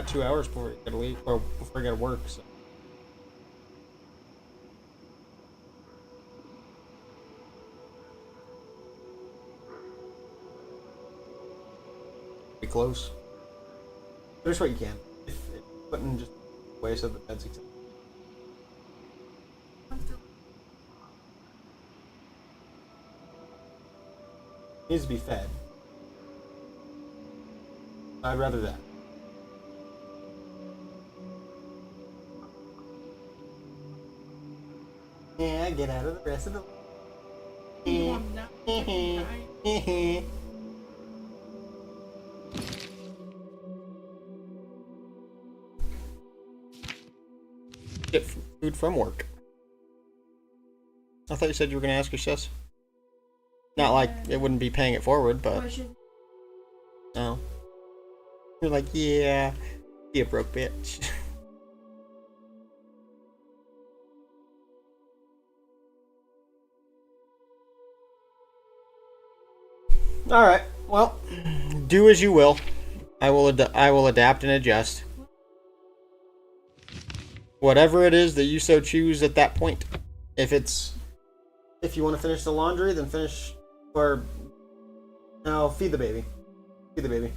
got 2 hours before you gotta leave, or before you gotta work, so. Be close. There's what you can. If putting just away so the bed's exactly. Needs to be fed. I'd rather that. Yeah, get out of the rest of the. Get food from work. I thought you said you were going to ask your sis. Not like it wouldn't be paying it forward, but. No. You're like, yeah, you broke bitch. Alright, well, do as you will. I will adapt and adjust. Whatever it is that you so choose at that point. If you want to finish the laundry, then finish, or no, feed the baby. Feed the baby.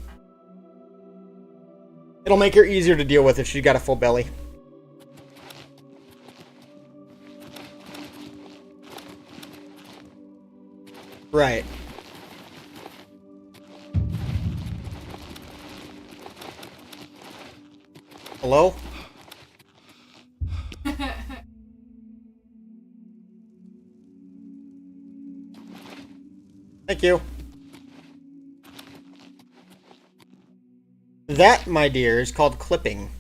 It'll make her easier to deal with if she's got a full belly. Right. Hello? Thank you. That, my dear, is called clipping.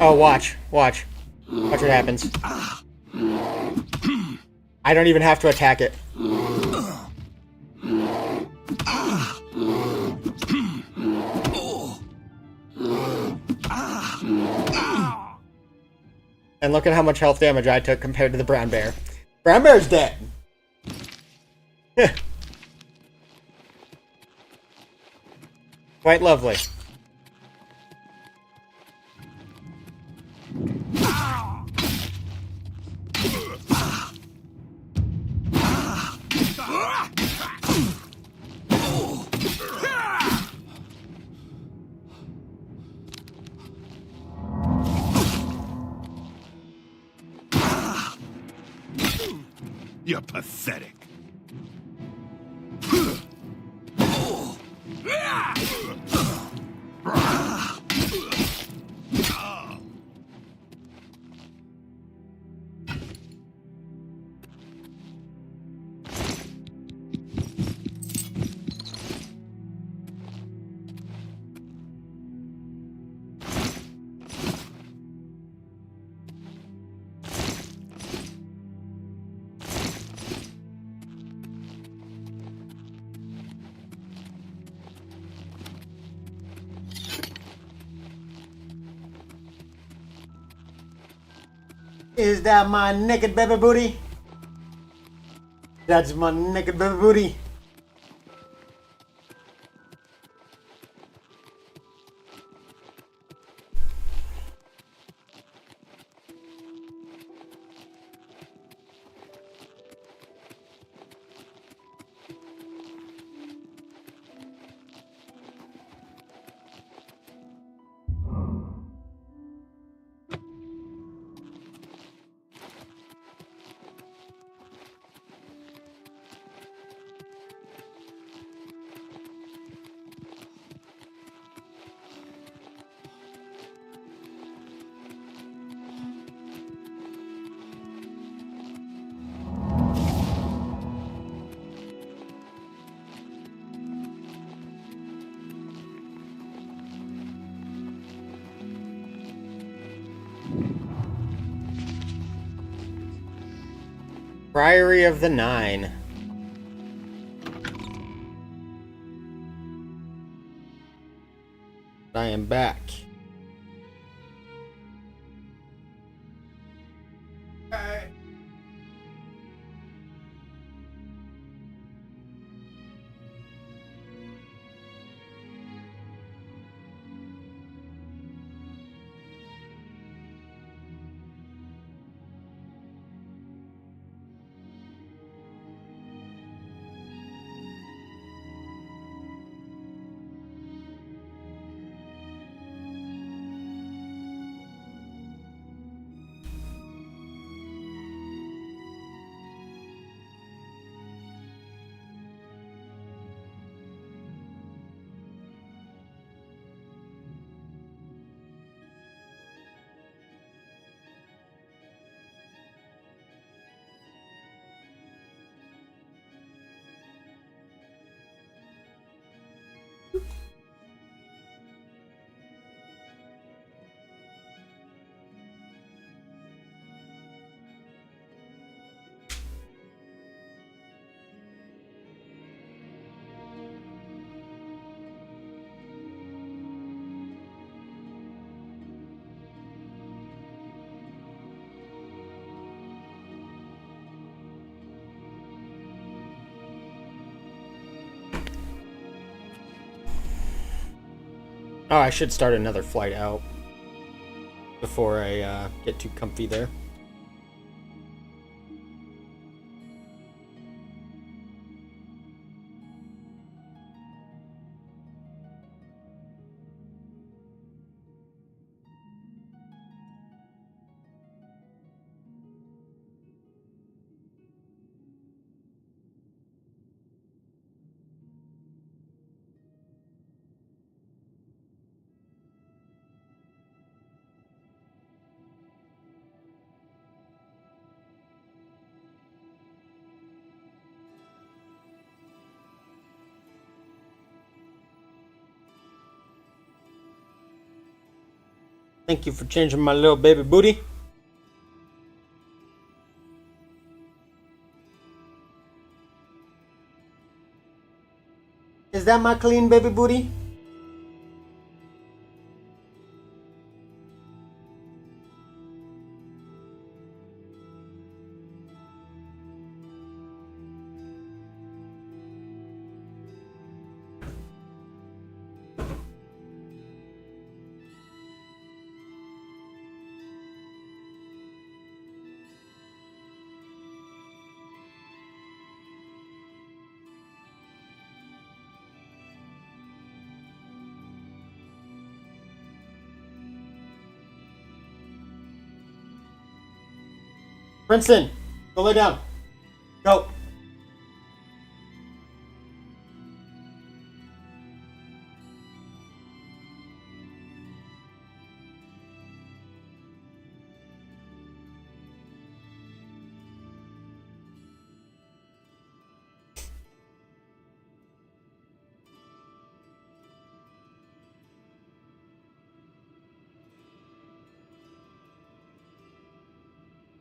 Oh, watch. Watch. Watch what happens. I don't even have to attack it. And look at how much health damage I took compared to the brown bear. Brown bear's dead. Quite lovely. You're pathetic. Is that my naked baby booty? That's my naked baby booty. Priory of the Nine. I am back. Oh, I should start another flight out before I get too comfy there. Thank you for changing my little baby booty. Is that my clean baby booty? Princeton, go lay down. Go.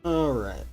All right.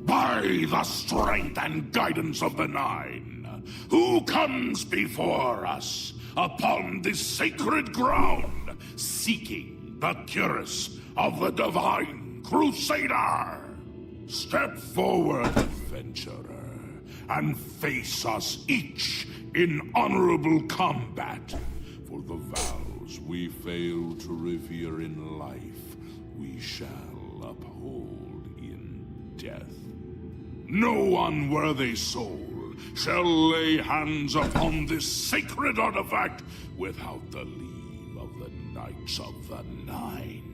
By the strength and guidance of the Nine, who comes before us upon this sacred ground, seeking the cuirass of the Divine Crusader? Step forward, adventurer, and face us each in honorable combat. For the vows we fail to revere in life, we shall uphold in death. No unworthy soul shall lay hands upon this sacred artifact without the leave of the Knights of the Nine.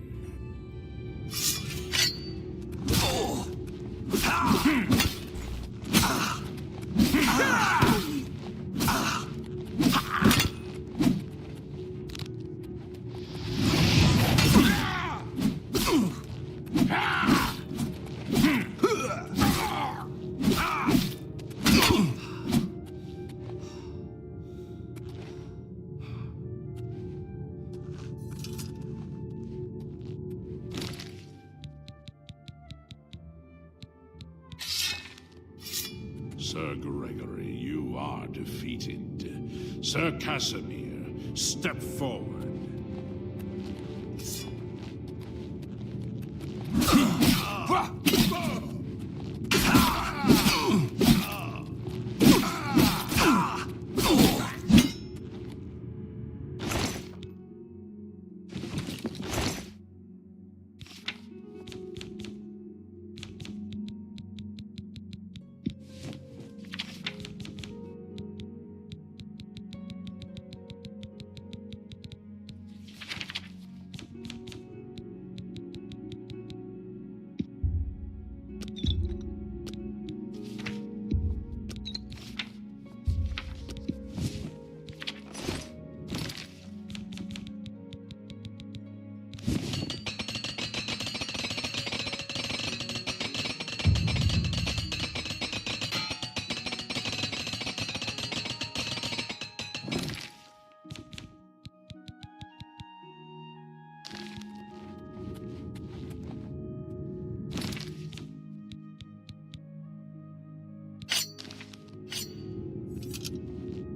Sir Gregory, you are defeated. Sir Casimir, step forward.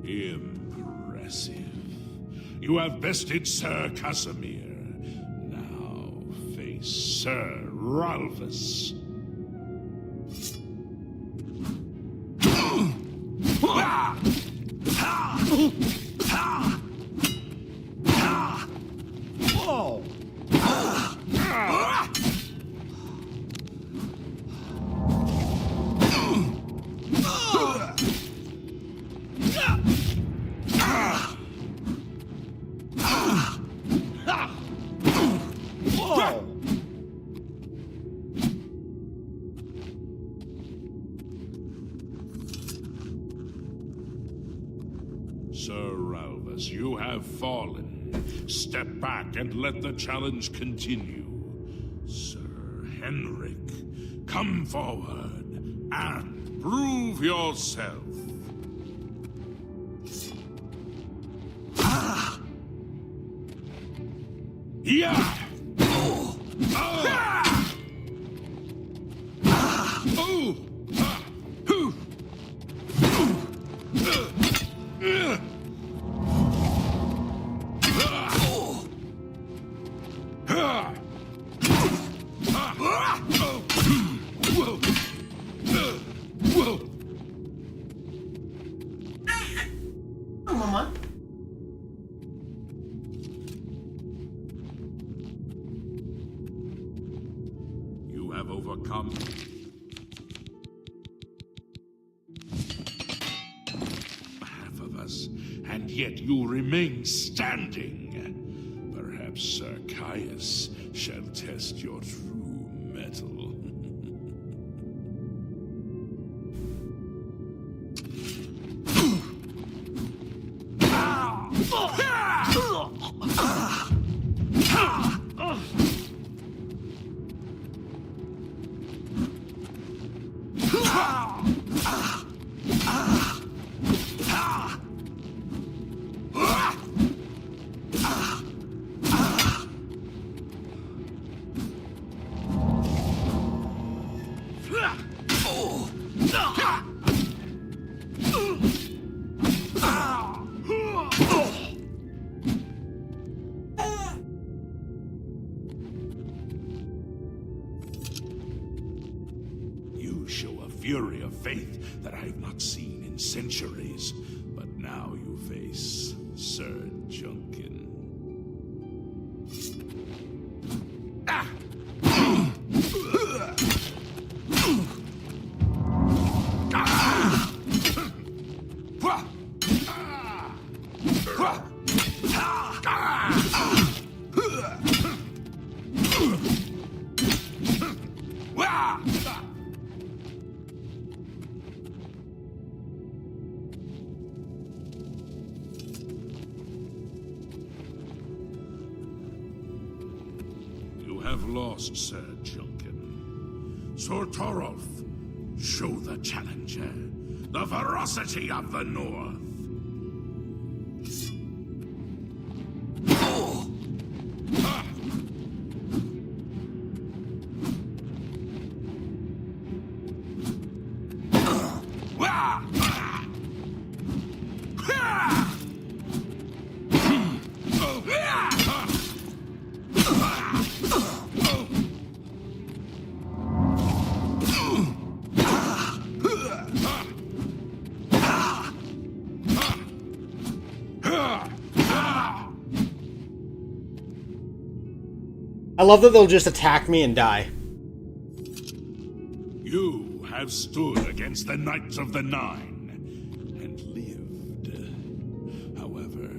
Impressive. You have bested Sir Casimir. Now face Sir Ralphus. Whoa! Sir Ralphus, you have fallen. Step back and let the challenge continue. Sir Henrik, come forward and prove yourself. Yeah! Oh! Mama. You have overcome half of us, and yet you remain standing. Perhaps Sir Caius shall test your true mettle. You show a fury of faith that I have not seen in centuries, but now you face Sir Junkin. You have lost, Sir Junkin. Sir Torolf, show the challenger the ferocity of the North. I love that they'll just attack me and die. You have stood against the Knights of the Nine and lived. However,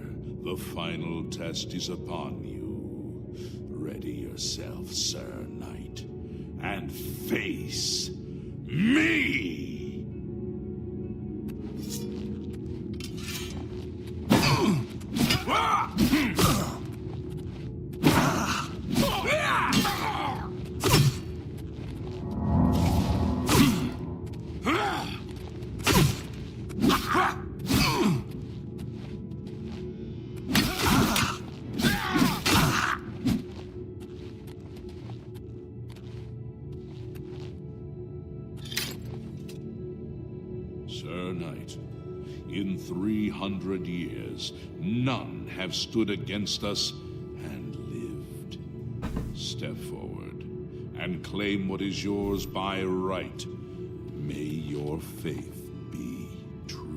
the final test is upon you. Ready yourself, Sir Knight, and face me! Sir Knight, in 300 years, none have stood against us and lived. Step forward and claim what is yours by right. May your faith be true.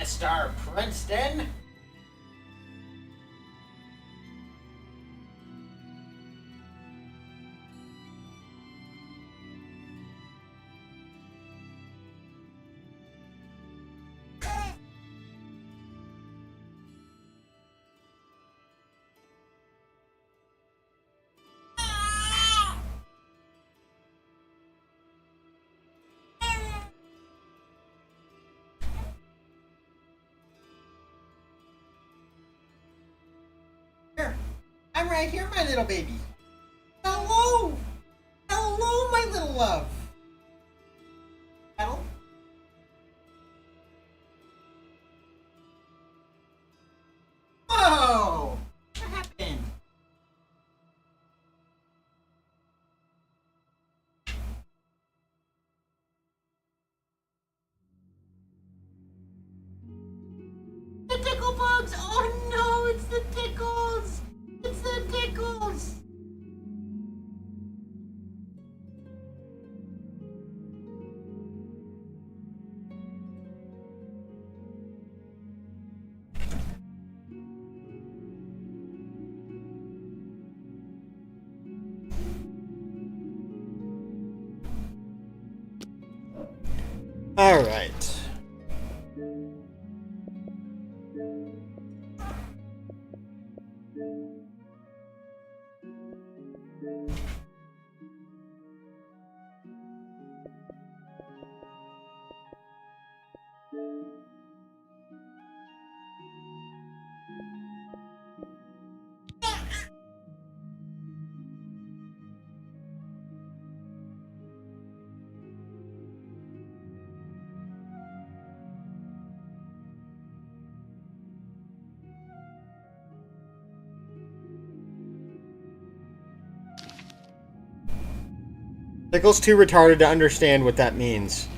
Mr. Princeton? I'm right here, my little baby. Hello! Hello, my little love. Hello? Whoa! What happened? The tickle bugs! Oh no, it's the tickles! It's the tickles! All right. Pickle's too retarded to understand what that means.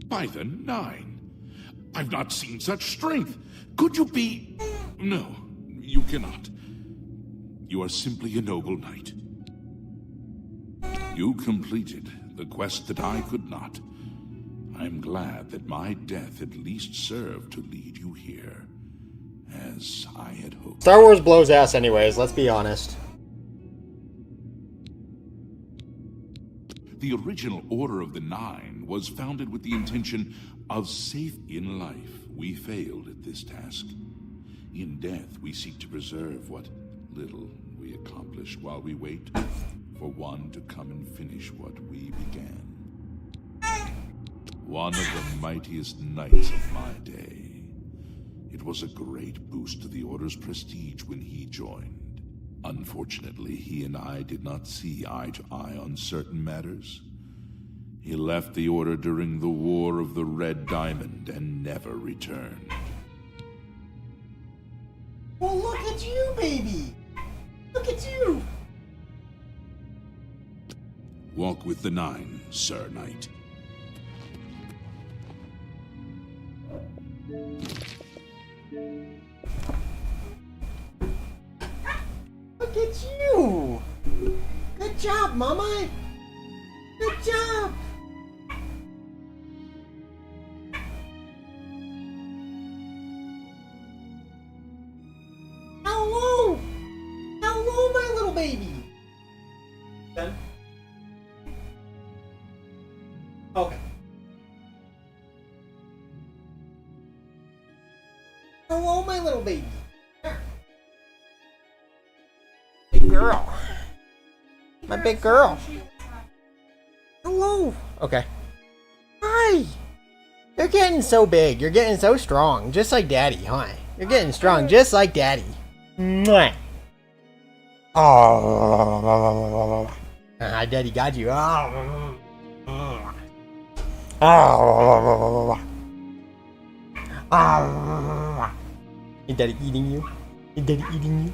By the Nine, I've not seen such strength. Could you be... No, you cannot. You are simply a noble knight. You completed the quest that I could not. I'm glad that my death at least served to lead you here, as I had hoped. Star Wars blows ass anyways, let's be honest. The original Order of the Nine was founded with the intention of safe in life. We failed at this task. In death, we seek to preserve what little we accomplished while we wait for one to come and finish what we began. One of the mightiest knights of my day. It was a great boost to the Order's prestige when he joined. Unfortunately, he and I did not see eye to eye on certain matters. He left the Order during the War of the Red Diamond and never returned. Well, look at you, baby! Look at you! Walk with the Nine, Sir Knight. Look at you! Good job, Mama! Good job! Hello! Hello, my little baby! Done? Okay. Hello, my little baby. Big girl. My big girl. Hello. Okay. Hi. You're getting so big. You're getting so strong. Just like Daddy, huh? You're getting strong just like Daddy. Mwah. Oh. Daddy got you. Oh. Oh. Is Daddy eating you? Is Daddy eating you?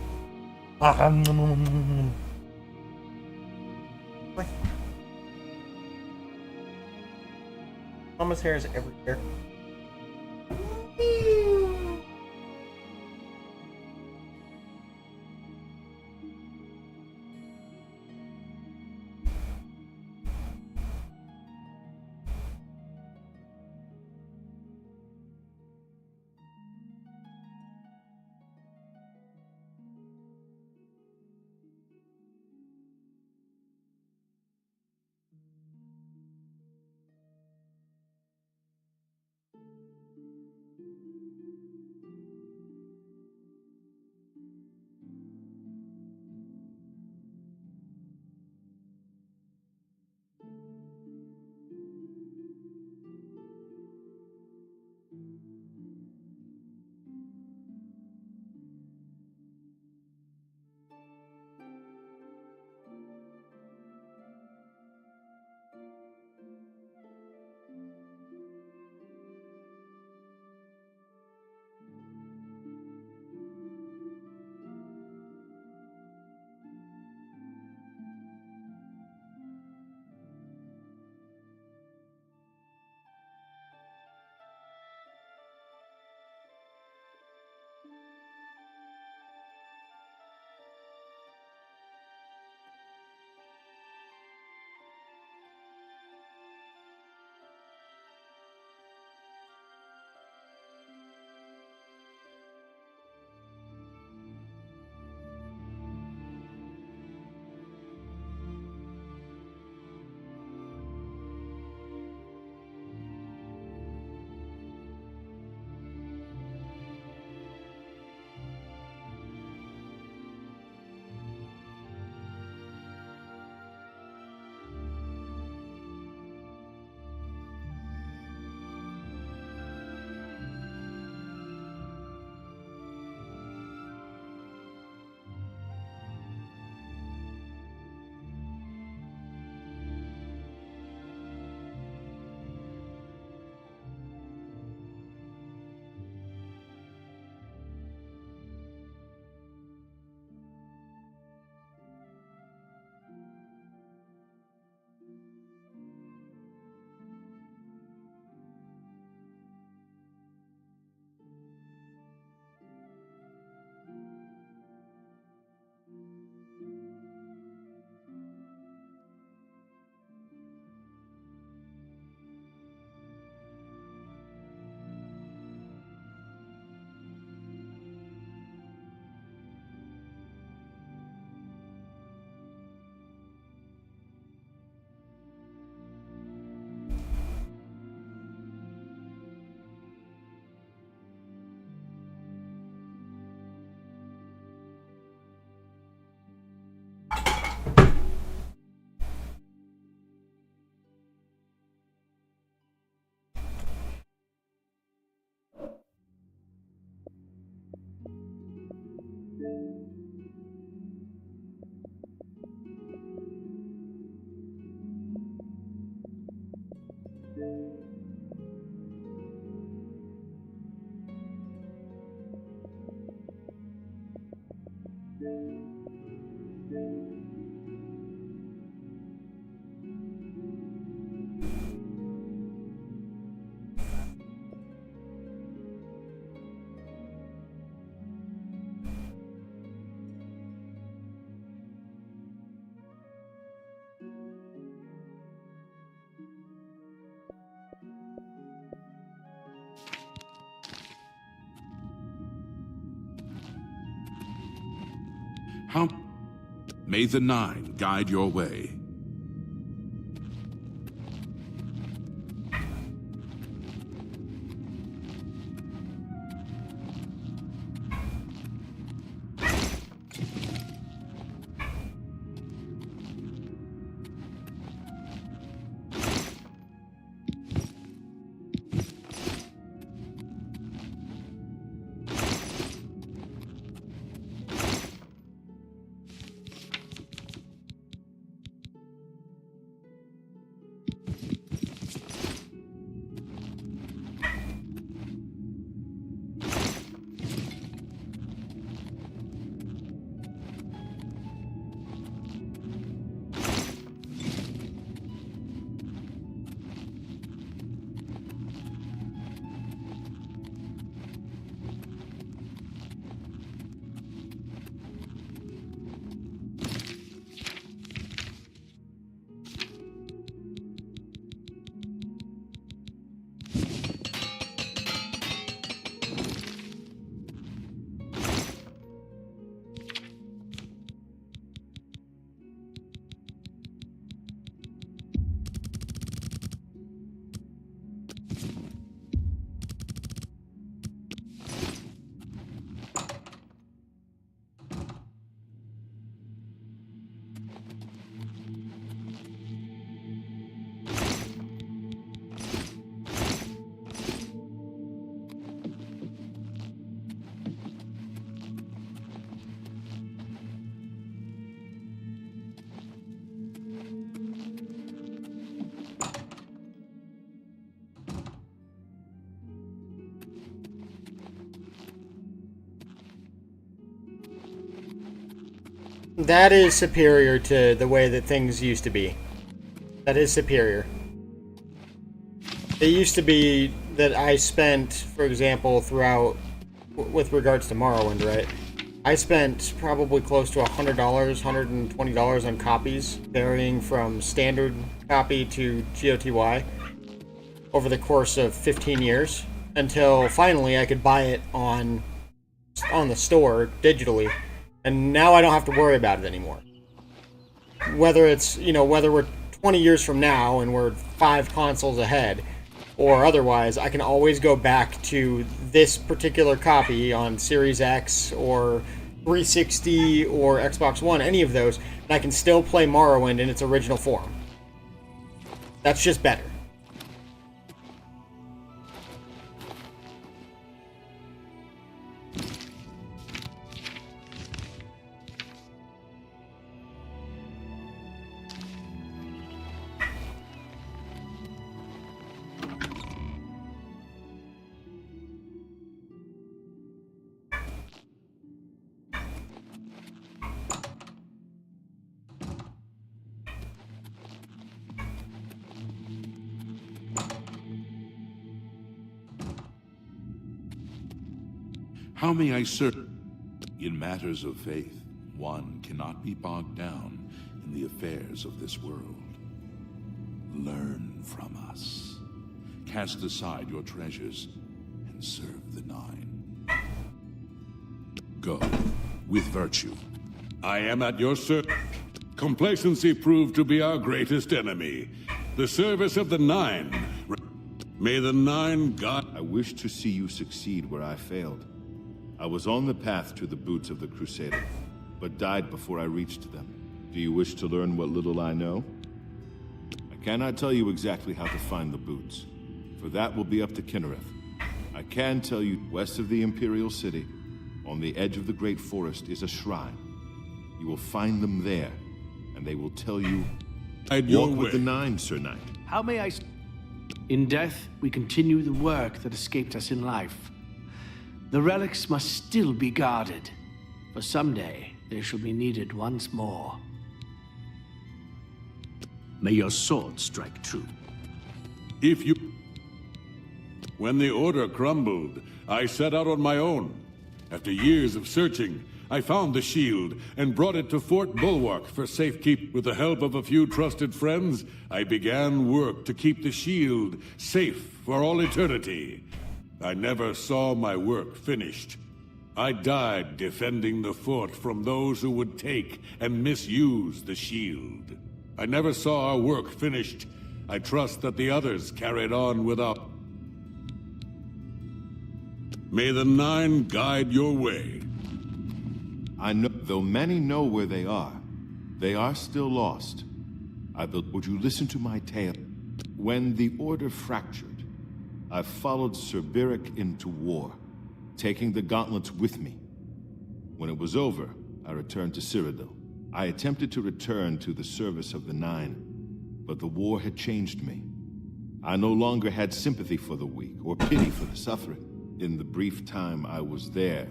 What? Mama's hair is everywhere. How may the Nine guide your way. That is superior to the way that things used to be. That is superior. It used to be that I spent, for example, throughout, with regards to Morrowind, right? I spent probably close to $100, $120 on copies, varying from standard copy to GOTY, over the course of 15 years, until finally I could buy it on the store digitally. And now I don't have to worry about it anymore. Whether it's, whether we're 20 years from now and we're 5 consoles ahead, or otherwise, I can always go back to this particular copy on Series X or 360 or Xbox One, any of those, and I can still play Morrowind in its original form. That's just better. How may I serve? In matters of faith, one cannot be bogged down in the affairs of this world. Learn from us. Cast aside your treasures and serve the Nine. Go with virtue. I am at your service. Complacency proved to be our greatest enemy. The service of the Nine. May the Nine guide. I wish to see you succeed where I failed. I was on the path to the boots of the Crusader, but died before I reached them. Do you wish to learn what little I know? I cannot tell you exactly how to find the boots, for that will be up to Kinnereth. I can tell you, west of the Imperial City, on the edge of the Great Forest, is a shrine. You will find them there, and they will tell you, walk with the Nine, Sir Knight. How may I... In death, we continue the work that escaped us in life. The relics must still be guarded, for someday they shall be needed once more. May your sword strike true. If you... When the Order crumbled, I set out on my own. After years of searching, I found the shield and brought it to Fort Bulwark for safekeeping. With the help of a few trusted friends, I began work to keep the shield safe for all eternity. I never saw my work finished. I died defending the fort from those who would take and misuse the shield. I never saw our work finished. I trust that the others carried on without. May the Nine guide your way. I know, though many know where they are still lost. Would you listen to my tale? When the Order fractured, I followed Sir Beric into war, taking the gauntlets with me. When it was over, I returned to Cyrodiil. I attempted to return to the service of the Nine, but the war had changed me. I no longer had sympathy for the weak or pity for the suffering. In the brief time I was there,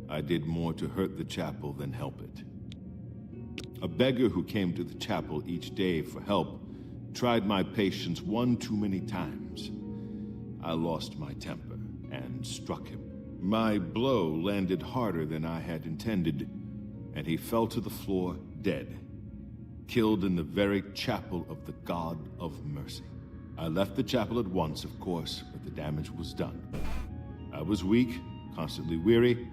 I did more to hurt the chapel than help it. A beggar who came to the chapel each day for help tried my patience one too many times. I lost my temper and struck him. My blow landed harder than I had intended, and he fell to the floor dead, killed in the very chapel of the God of Mercy. I left the chapel at once, of course, but the damage was done. I was weak, constantly weary,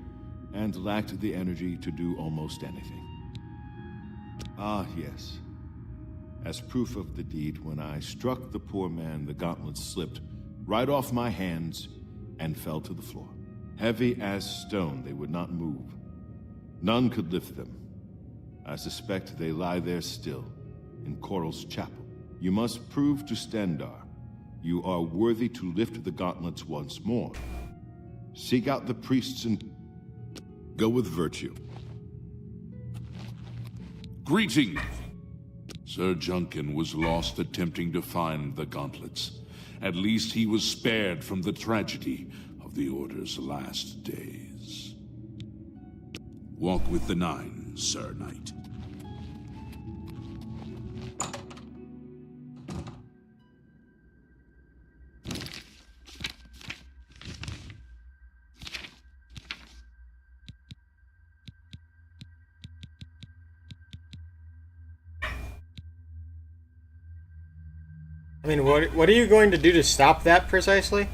and lacked the energy to do almost anything. Ah, yes. As proof of the deed, when I struck the poor man, the gauntlets slipped right off my hands and fell to the floor. Heavy as stone, they would not move. None could lift them. I suspect they lie there still, in Coral's chapel. You must prove to Stendarr you are worthy to lift the gauntlets once more. Seek out the priests and go with virtue. Greeting! Sir Junkin was lost attempting to find the gauntlets. At least he was spared from the tragedy of the Order's last days. Walk with the Nine, Sir Knight. I mean, what are you going to do to stop that precisely?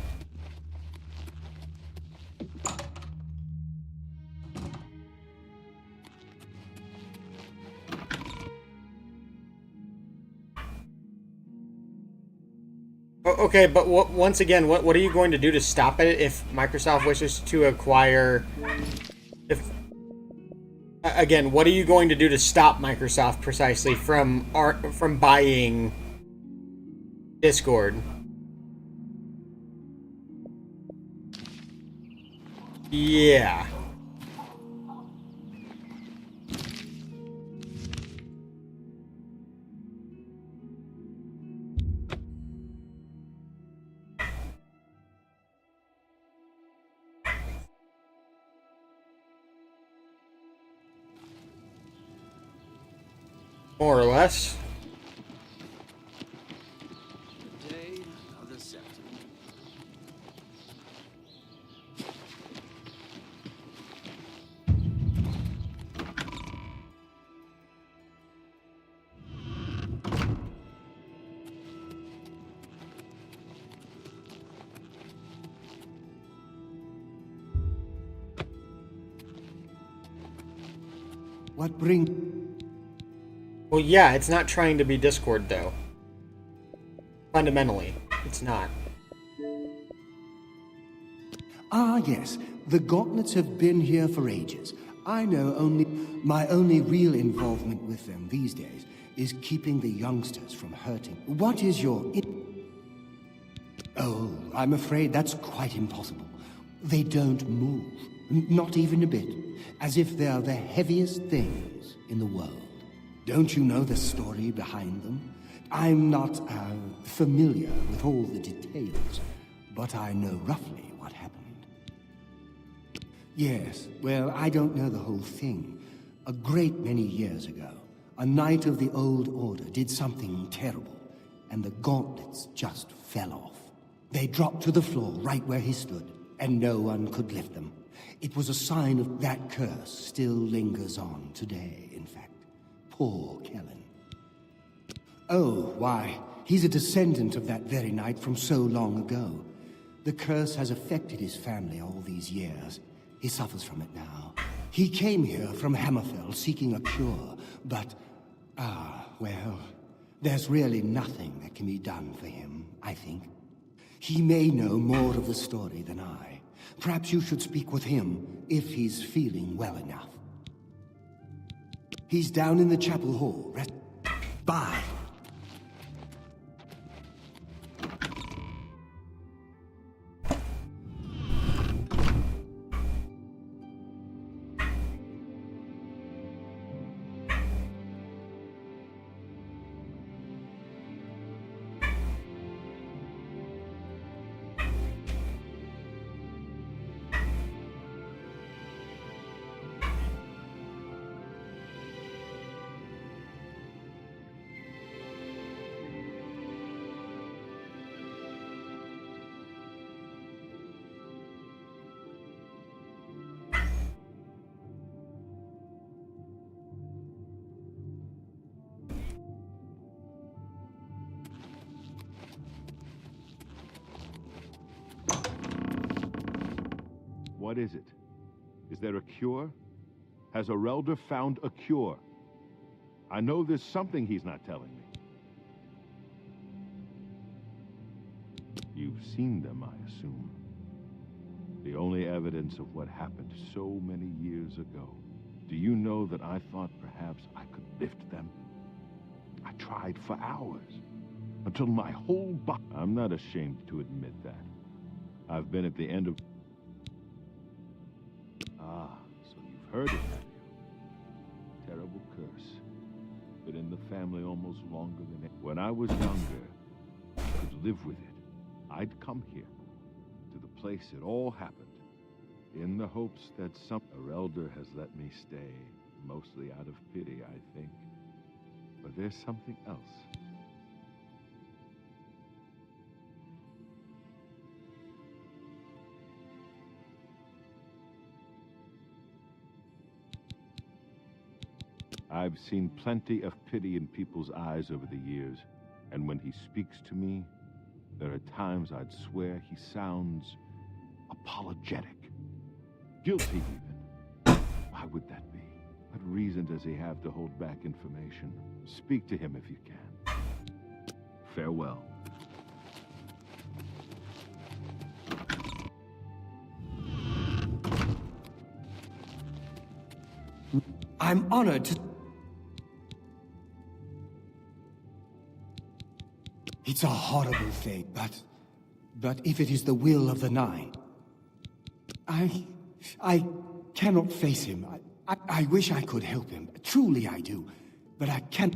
Okay, but once again, what are you going to do to stop it if Microsoft wishes to acquire... Again, what are you going to do to stop Microsoft precisely from buying Discord? Yeah. More or less. What bring... Well, yeah, it's not trying to be Discord, though. Fundamentally, it's not. Ah, yes. The gauntlets have been here for ages. I know my only real involvement with them these days is keeping the youngsters from hurting. What is your... Oh, I'm afraid that's quite impossible. They don't move. Not even a bit. As if they're the heaviest things in the world. Don't you know the story behind them? I'm not familiar with all the details, but I know roughly what happened. Yes, well, I don't know the whole thing, A great many years ago, a knight of the old order did something terrible, and the gauntlets just fell off. They dropped to the floor right where he stood, and no one could lift them. It was a sign of that curse still lingers on today, in fact. Poor Kellen. Oh, why, he's a descendant of that very knight from so long ago. The curse has affected his family all these years. He suffers from it now. He came here from Hammerfell seeking a cure, but... well, there's really nothing that can be done for him, I think. He may know more of the story than I. Perhaps you should speak with him, if he's feeling well enough. He's down in the chapel hall. Bye. What is it? Is there a cure? Has Arelder found a cure? I know there's something he's not telling me. You've seen them, I assume. The only evidence of what happened so many years ago. Do you know that I thought perhaps I could lift them? I tried for hours, until my whole body... I'm not ashamed to admit that. I've been at the end of... So you've heard it, have you? Terrible curse. Been in the family almost longer than it. When I was younger, I could live with it. I'd come here, to the place it all happened, in the hopes that some... Arelder has let me stay, mostly out of pity, I think. But there's something else. I've seen plenty of pity in people's eyes over the years, and when he speaks to me, there are times I'd swear he sounds apologetic. Guilty, even. Why would that be? What reason does he have to hold back information? Speak to him if you can. Farewell. I'm honored to... It's a horrible fate, but if it is the will of the Nine... I cannot face him. I wish I could help him. Truly I do. But I can't...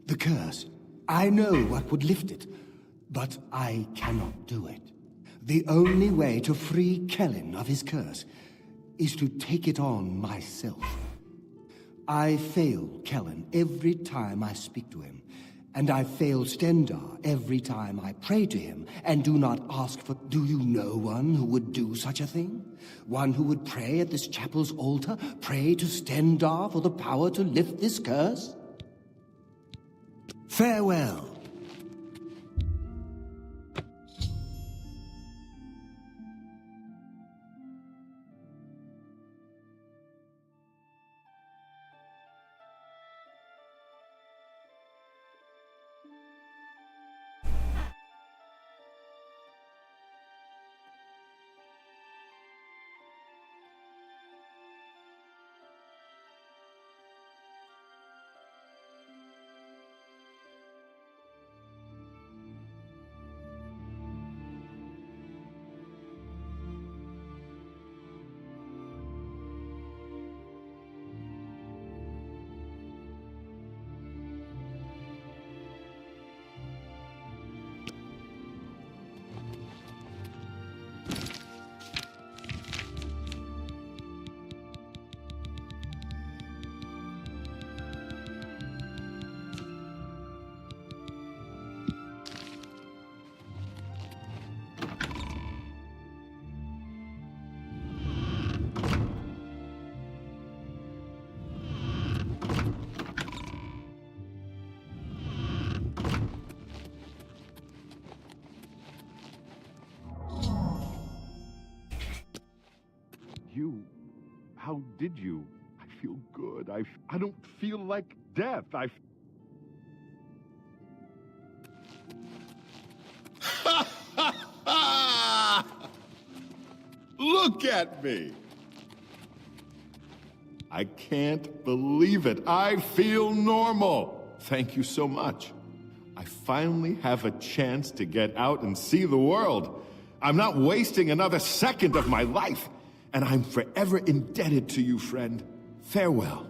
The curse. I know what would lift it, but I cannot do it. The only way to free Kellen of his curse is to take it on myself. I fail Kellen every time I speak to him, and I fail Stendar every time I pray to him and do not ask for... Do you know one who would do such a thing? One who would pray at this chapel's altar, pray to Stendar for the power to lift this curse? Farewell. You... How did you? I feel good. I don't feel like death. Look at me! I can't believe it. I feel normal. Thank you so much. I finally have a chance to get out and see the world. I'm not wasting another second of my life. And I'm forever indebted to you, friend. Farewell.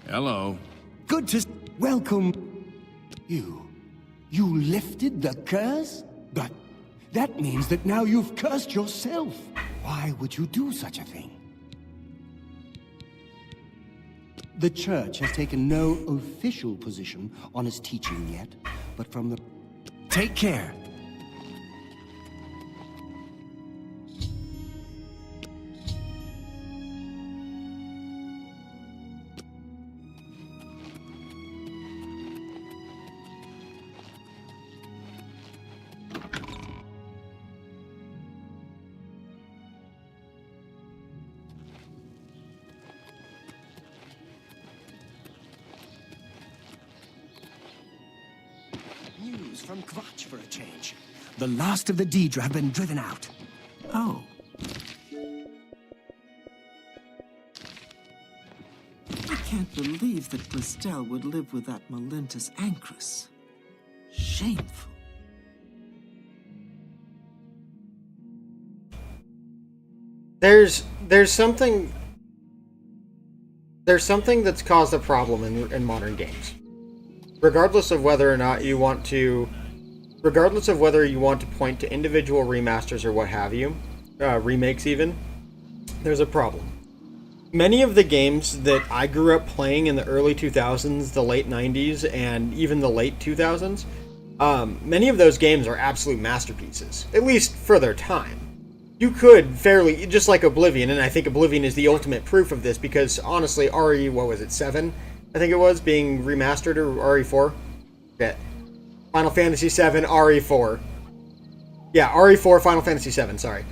Hello. Good to... Welcome. You lifted the curse? But that means that now you've cursed yourself. Why would you do such a thing? The Church has taken no official position on its teaching yet, but from the... Take care. News from Kvatch for a change. The last of the Daedra have been driven out. Oh. I can't believe that Bristel would live with that Molentus Ancrus. Shameful. There's something that's caused a problem in modern games. Regardless of whether or not you want to, regardless of whether you want to point to individual remasters or what have you, remakes even, there's a problem. Many of the games that I grew up playing in the early 2000s, the late 90s, and even the late 2000s, many of those games are absolute masterpieces, at least for their time. You could fairly, just like Oblivion, and I think Oblivion is the ultimate proof of this, because honestly, RE, what was it, 7? I think it was, being remastered, or RE4? Yeah. Final Fantasy 7, RE4. Yeah, RE4, Final Fantasy 7, sorry.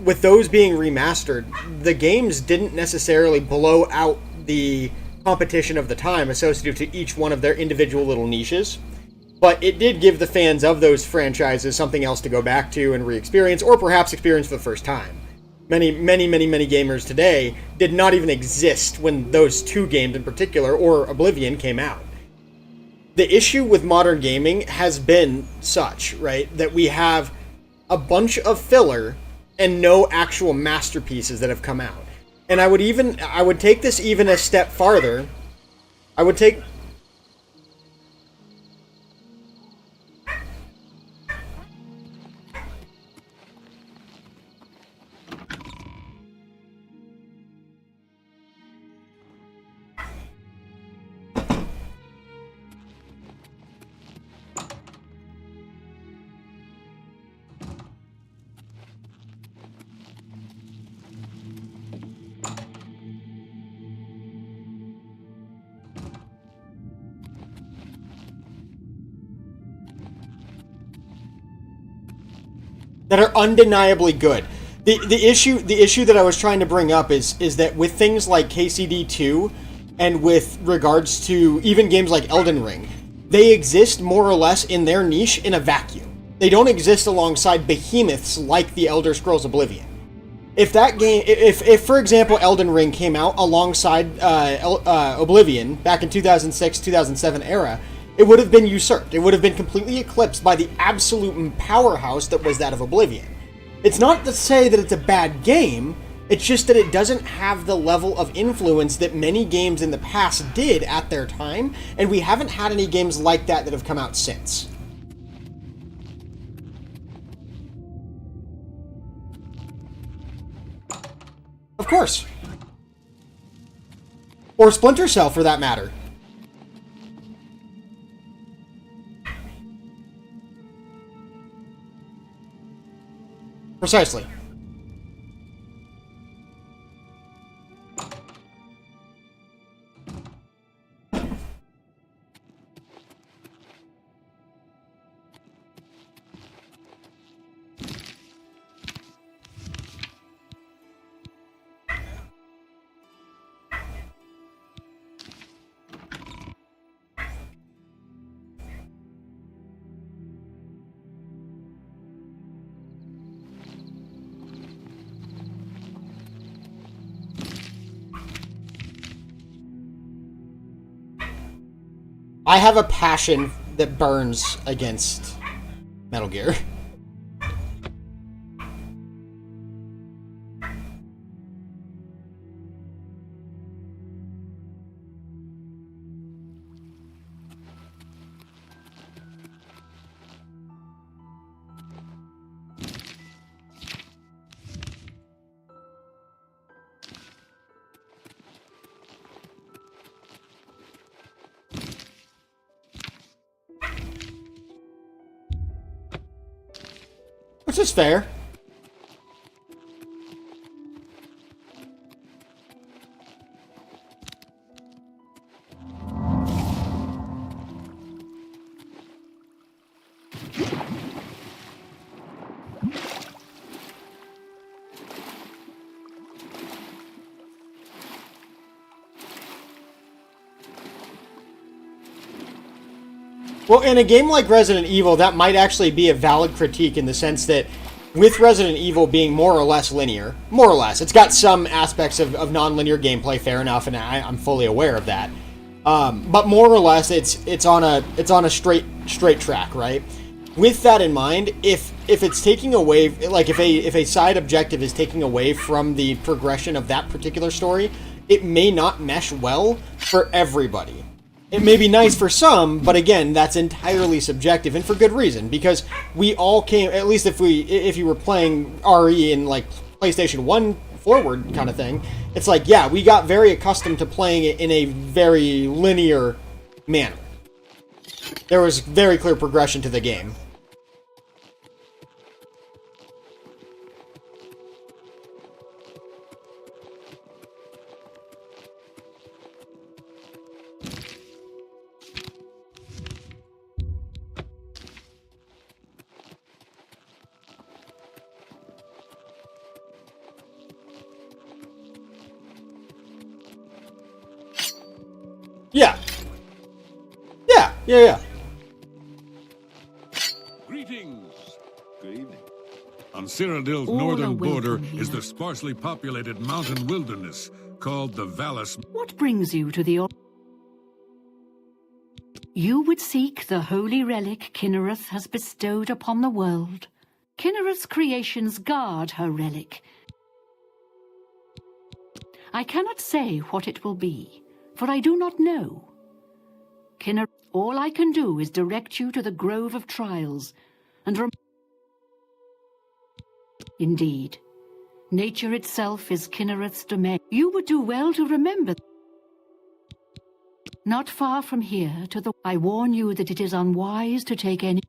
With those being remastered, the games didn't necessarily blow out the competition of the time associated to each one of their individual little niches, but it did give the fans of those franchises something else to go back to and re-experience, or perhaps experience for the first time. Many gamers today did not even exist when those two games in particular, or Oblivion, came out. The issue with modern gaming has been such, right, that we have a bunch of filler and no actual masterpieces that have come out. And I would take this even a step farther. I would take... that are undeniably good. The issue that I was trying to bring up is that with things like KCD 2 and with regards to even games like Elden Ring, they exist more or less in their niche in a vacuum. They don't exist alongside behemoths like the Elder Scrolls Oblivion. If that game, if for example Elden Ring came out alongside Oblivion back in 2006-2007 era, it would have been usurped. It would have been completely eclipsed by the absolute powerhouse that was that of Oblivion. It's not to say that it's a bad game, it's just that it doesn't have the level of influence that many games in the past did at their time, and we haven't had any games like that have come out since. Of course. Or Splinter Cell, for that matter. Precisely. I have a passion that burns against Metal Gear. Which is fair. Well, in a game like Resident Evil, that might actually be a valid critique in the sense that with Resident Evil being more or less linear, more or less, it's got some aspects of non-linear gameplay, fair enough, and I'm fully aware of that. But more or less, it's on a straight track, right? With that in mind, if it's taking away, like if a side objective is taking away from the progression of that particular story, it may not mesh well for everybody. It may be nice for some, but again, that's entirely subjective, and for good reason, because we all came, at least if you were playing RE in like PlayStation 1 forward kind of thing, it's like, yeah, we got very accustomed to playing it in a very linear manner. There was very clear progression to the game. Yeah. Yeah. Greetings! Good evening. On Cyrodiil's All northern are border welcome is here. the sparsely populated mountain wilderness called the Vallis. What brings you to the... You would seek the holy relic Kinnereth has bestowed upon the world. Kinnereth's creations guard her relic. I cannot say what it will be, for I do not know. All I can do is direct you to the Grove of Trials, and Indeed, nature itself is Kinnereth's domain. You would do well to remember. Not far from here to the... I warn you that it is unwise to take any...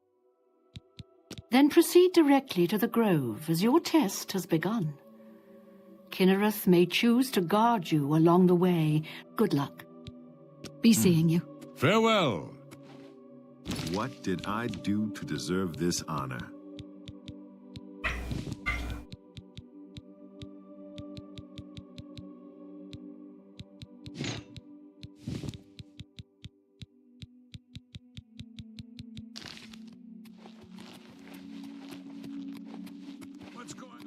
Then proceed directly to the Grove, as your test has begun. Kinnereth may choose to guard you along the way. Good luck. Be seeing you. Farewell! What did I do to deserve this honor? What's going on?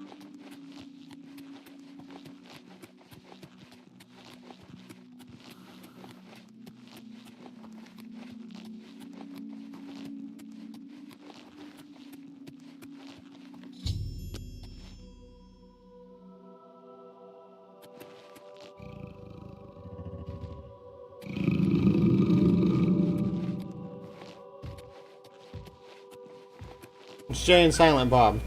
It's Jay and Silent Bob.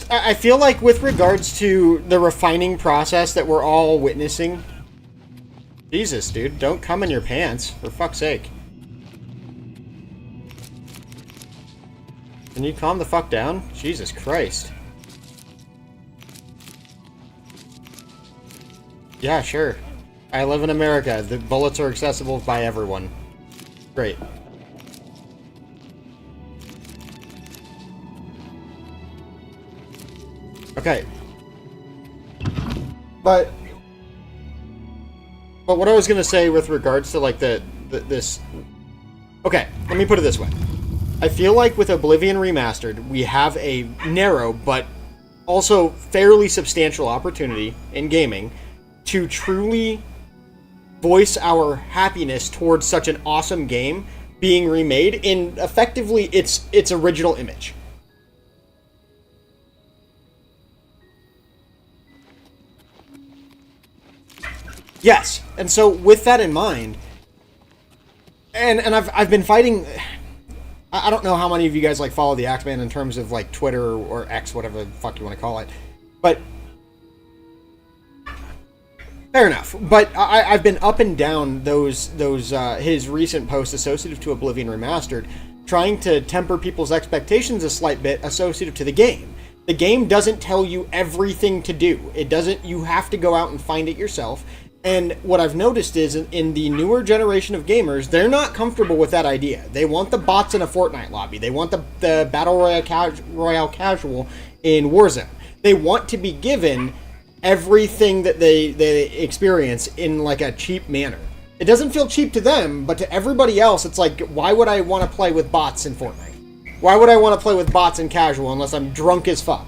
I feel like with regards to the refining process that we're all witnessing, Jesus, dude, don't come in your pants, for fuck's sake. Can you calm the fuck down? Jesus Christ. Yeah, sure. I live in America. The bullets are accessible by everyone. Great. Okay. But what I was gonna say with regards to like this. Okay, let me put it this way. I feel like with Oblivion Remastered, we have a narrow but also fairly substantial opportunity in gaming to truly voice our happiness towards such an awesome game being remade in effectively its original image. Yes, and so with that in mind, and I've been fighting. I don't know how many of you guys like follow the Axeman in terms of like Twitter or X, whatever the fuck you want to call it, but fair enough. But I've been up and down those his recent posts associated to Oblivion Remastered, trying to temper people's expectations a slight bit associated to the game. The game doesn't tell you everything to do. It doesn't. You have to go out and find it yourself. And what I've noticed is in the newer generation of gamers, they're not comfortable with that idea. They want the bots in a Fortnite lobby. They want the Battle Royale casual in Warzone. They want to be given everything that they experience in like a cheap manner. It doesn't feel cheap to them, but to everybody else, it's like, why would I want to play with bots in Fortnite? Why would I want to play with bots in casual unless I'm drunk as fuck?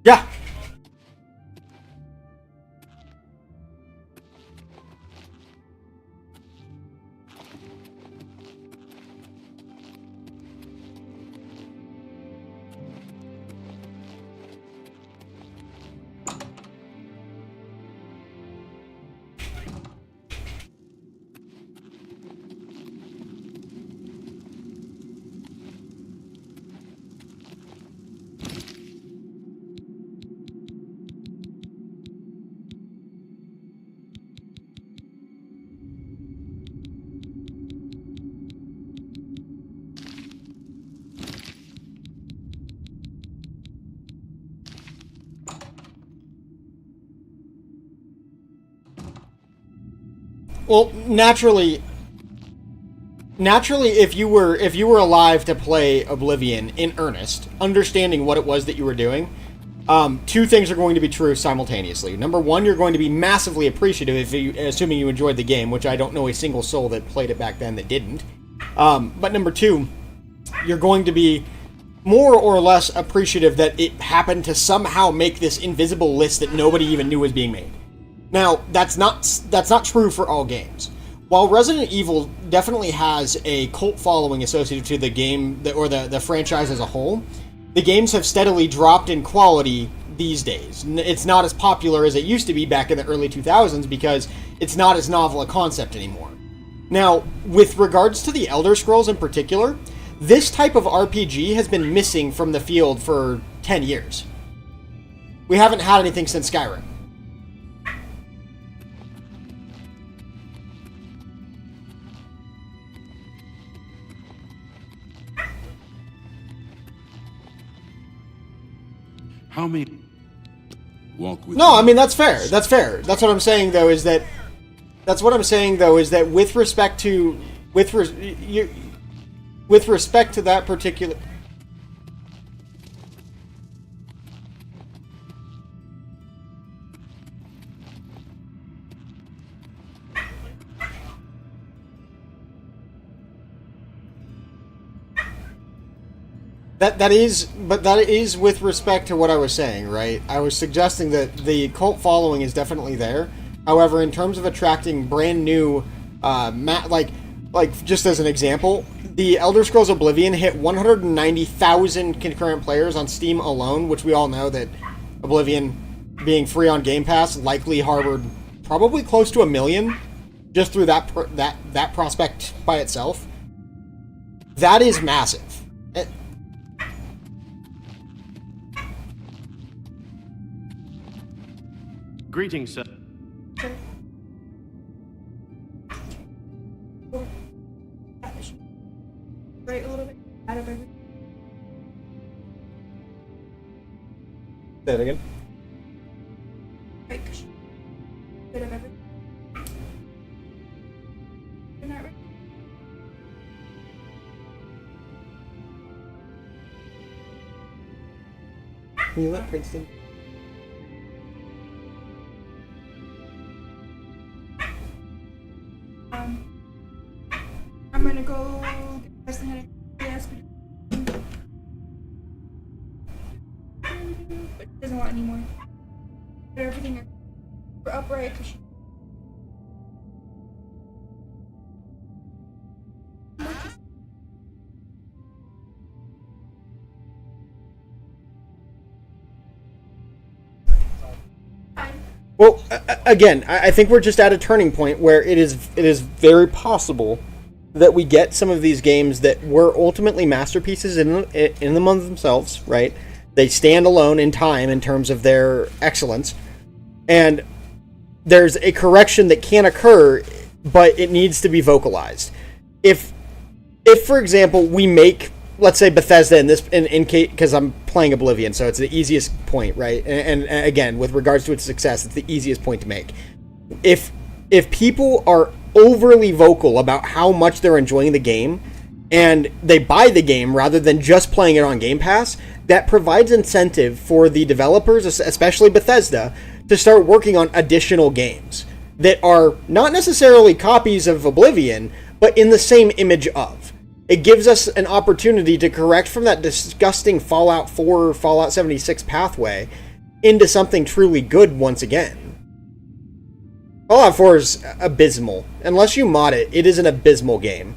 Yeah. Well, naturally, if you were alive to play Oblivion in earnest, understanding what it was that you were doing, two things are going to be true simultaneously. Number one, you're going to be massively appreciative assuming you enjoyed the game, which I don't know a single soul that played it back then that didn't. But number two, you're going to be more or less appreciative that it happened to somehow make this invisible list that nobody even knew was being made. Now, that's not true for all games. While Resident Evil definitely has a cult following associated to the game, or the franchise as a whole, the games have steadily dropped in quality these days. It's not as popular as it used to be back in the early 2000s because it's not as novel a concept anymore. Now, with regards to the Elder Scrolls in particular, this type of RPG has been missing from the field for 10 years. We haven't had anything since Skyrim. How many? Walk with No, me. I mean that's fair. That's fair. That's what I'm saying though is that with respect to with respect to that particular That is with respect to what I was saying, right? I was suggesting that the cult following is definitely there. However, in terms of attracting brand new, like just as an example, the Elder Scrolls Oblivion hit 190,000 concurrent players on Steam alone, which we all know that Oblivion, being free on Game Pass, likely harbored probably close to 1 million just through that prospect by itself. That is massive. Greetings, sir. Right, a little bit out of everything. Say that again. Right, bit of everything. You're not right. Can you let Princeton? I'm gonna go get Preston had a desk, but she doesn't want any more. Put everything upright. Well, again, I think we're just at a turning point where it is very possible that we get some of these games that were ultimately masterpieces in them of themselves, right? They stand alone in time in terms of their excellence, and there's a correction that can occur, but it needs to be vocalized. If for example, we make, let's say, Bethesda in case, because I'm playing Oblivion, so it's the easiest point, right? And again, with regards to its success, it's the easiest point to make. If people are overly vocal about how much they're enjoying the game, and they buy the game rather than just playing it on Game Pass, that provides incentive for the developers, especially Bethesda, to start working on additional games that are not necessarily copies of Oblivion, but in the same image of. It gives us an opportunity to correct from that disgusting Fallout 4 or Fallout 76 pathway into something truly good once again. Fallout 4 is abysmal. Unless you mod it, it is an abysmal game.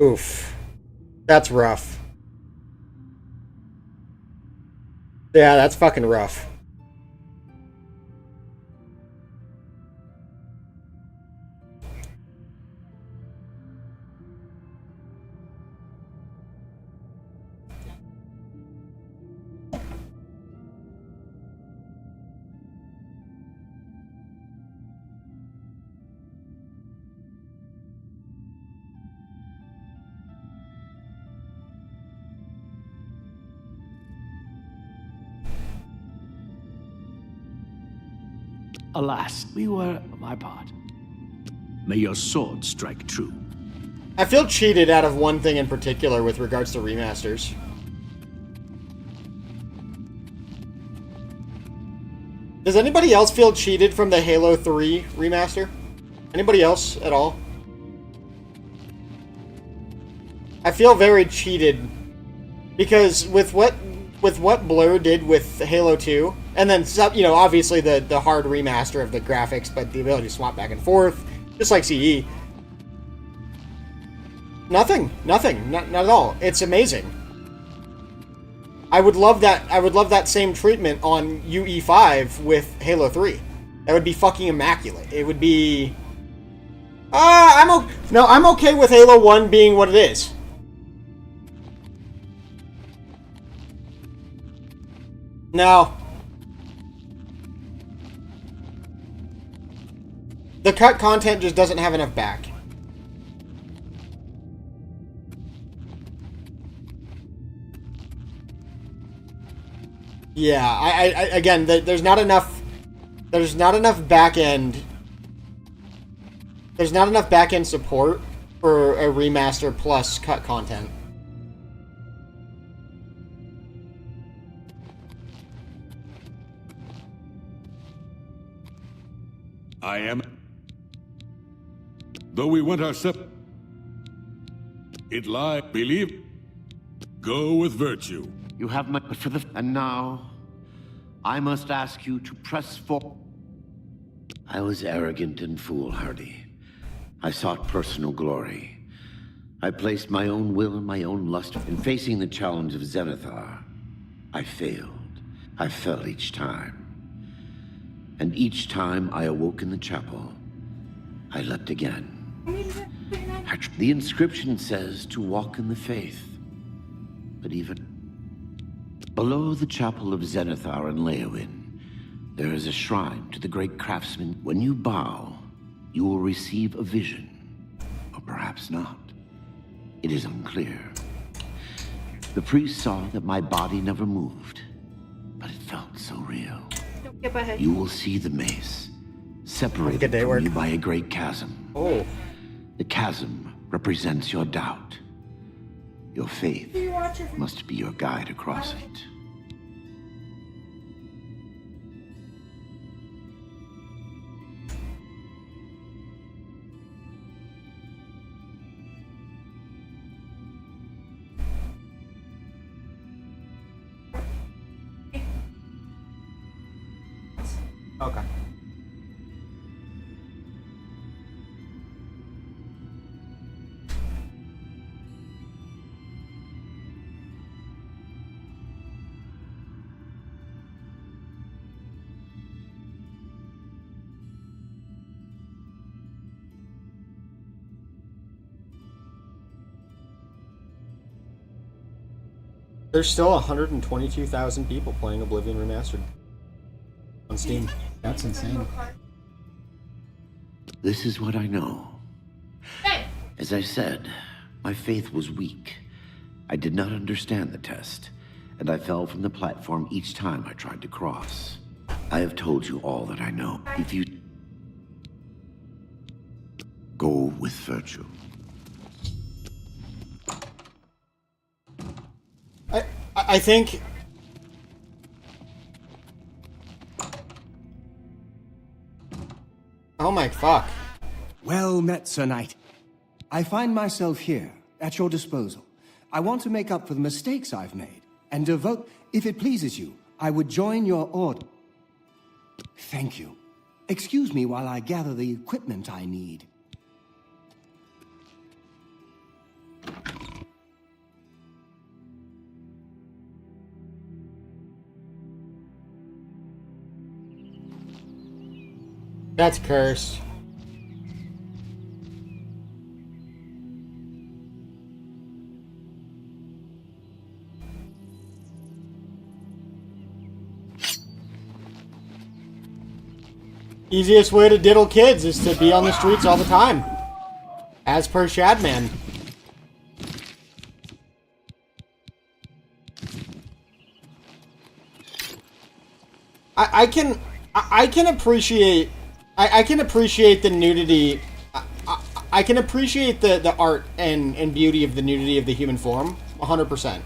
Oof. That's rough. Yeah, that's fucking rough. Alas, we were on my part. May your sword strike true. I feel cheated out of one thing in particular with regards to remasters. Does anybody else feel cheated from the Halo 3 remaster? Anybody else at all? I feel very cheated Because with what Blur did with Halo 2, and then you know, obviously the hard remaster of the graphics, but the ability to swap back and forth, just like CE. Nothing, not at all. It's amazing. I would love that same treatment on UE5 with Halo 3. That would be fucking immaculate. It would be... I'm okay with Halo 1 being what it is. No. The cut content just doesn't have enough back. Yeah, I again, there's not enough back end. There's not enough back end support for a remaster plus cut content. I am. Though we went our separate. It lie, believe. Go with virtue. You have my for the and now I must ask you to press for. I was arrogant and foolhardy. I sought personal glory. I placed my own will and my own lust in facing the challenge of Zenithar. I failed. I fell each time. And each time I awoke in the chapel, I leapt again. The inscription says to walk in the faith. But even below the chapel of Zenithar and Leowyn, there is a shrine to the great craftsman. When you bow, you will receive a vision. Or perhaps not. It is unclear. The priest saw that my body never moved, but it felt so real. Skip ahead. You will see the mace, separated from you by a great chasm. Oh. The chasm represents your doubt. Your faith must be your guide across it. Okay. There's still 122,000 people playing Oblivion Remastered on Steam. That's insane. This is what I know. As I said, my faith was weak. I did not understand the test, and I fell from the platform each time I tried to cross. I have told you all that I know. If you go with virtue. I think... Oh my fuck. Well met, Sir Knight. I find myself here, at your disposal. I want to make up for the mistakes I've made, and devote... If it pleases you, I would join your order. Thank you. Excuse me while I gather the equipment I need. That's cursed. Easiest way to diddle kids is to be on the streets all the time. As per Shadman. I can appreciate... I can appreciate the nudity. I can appreciate the art and beauty of the nudity of the human form, 100%.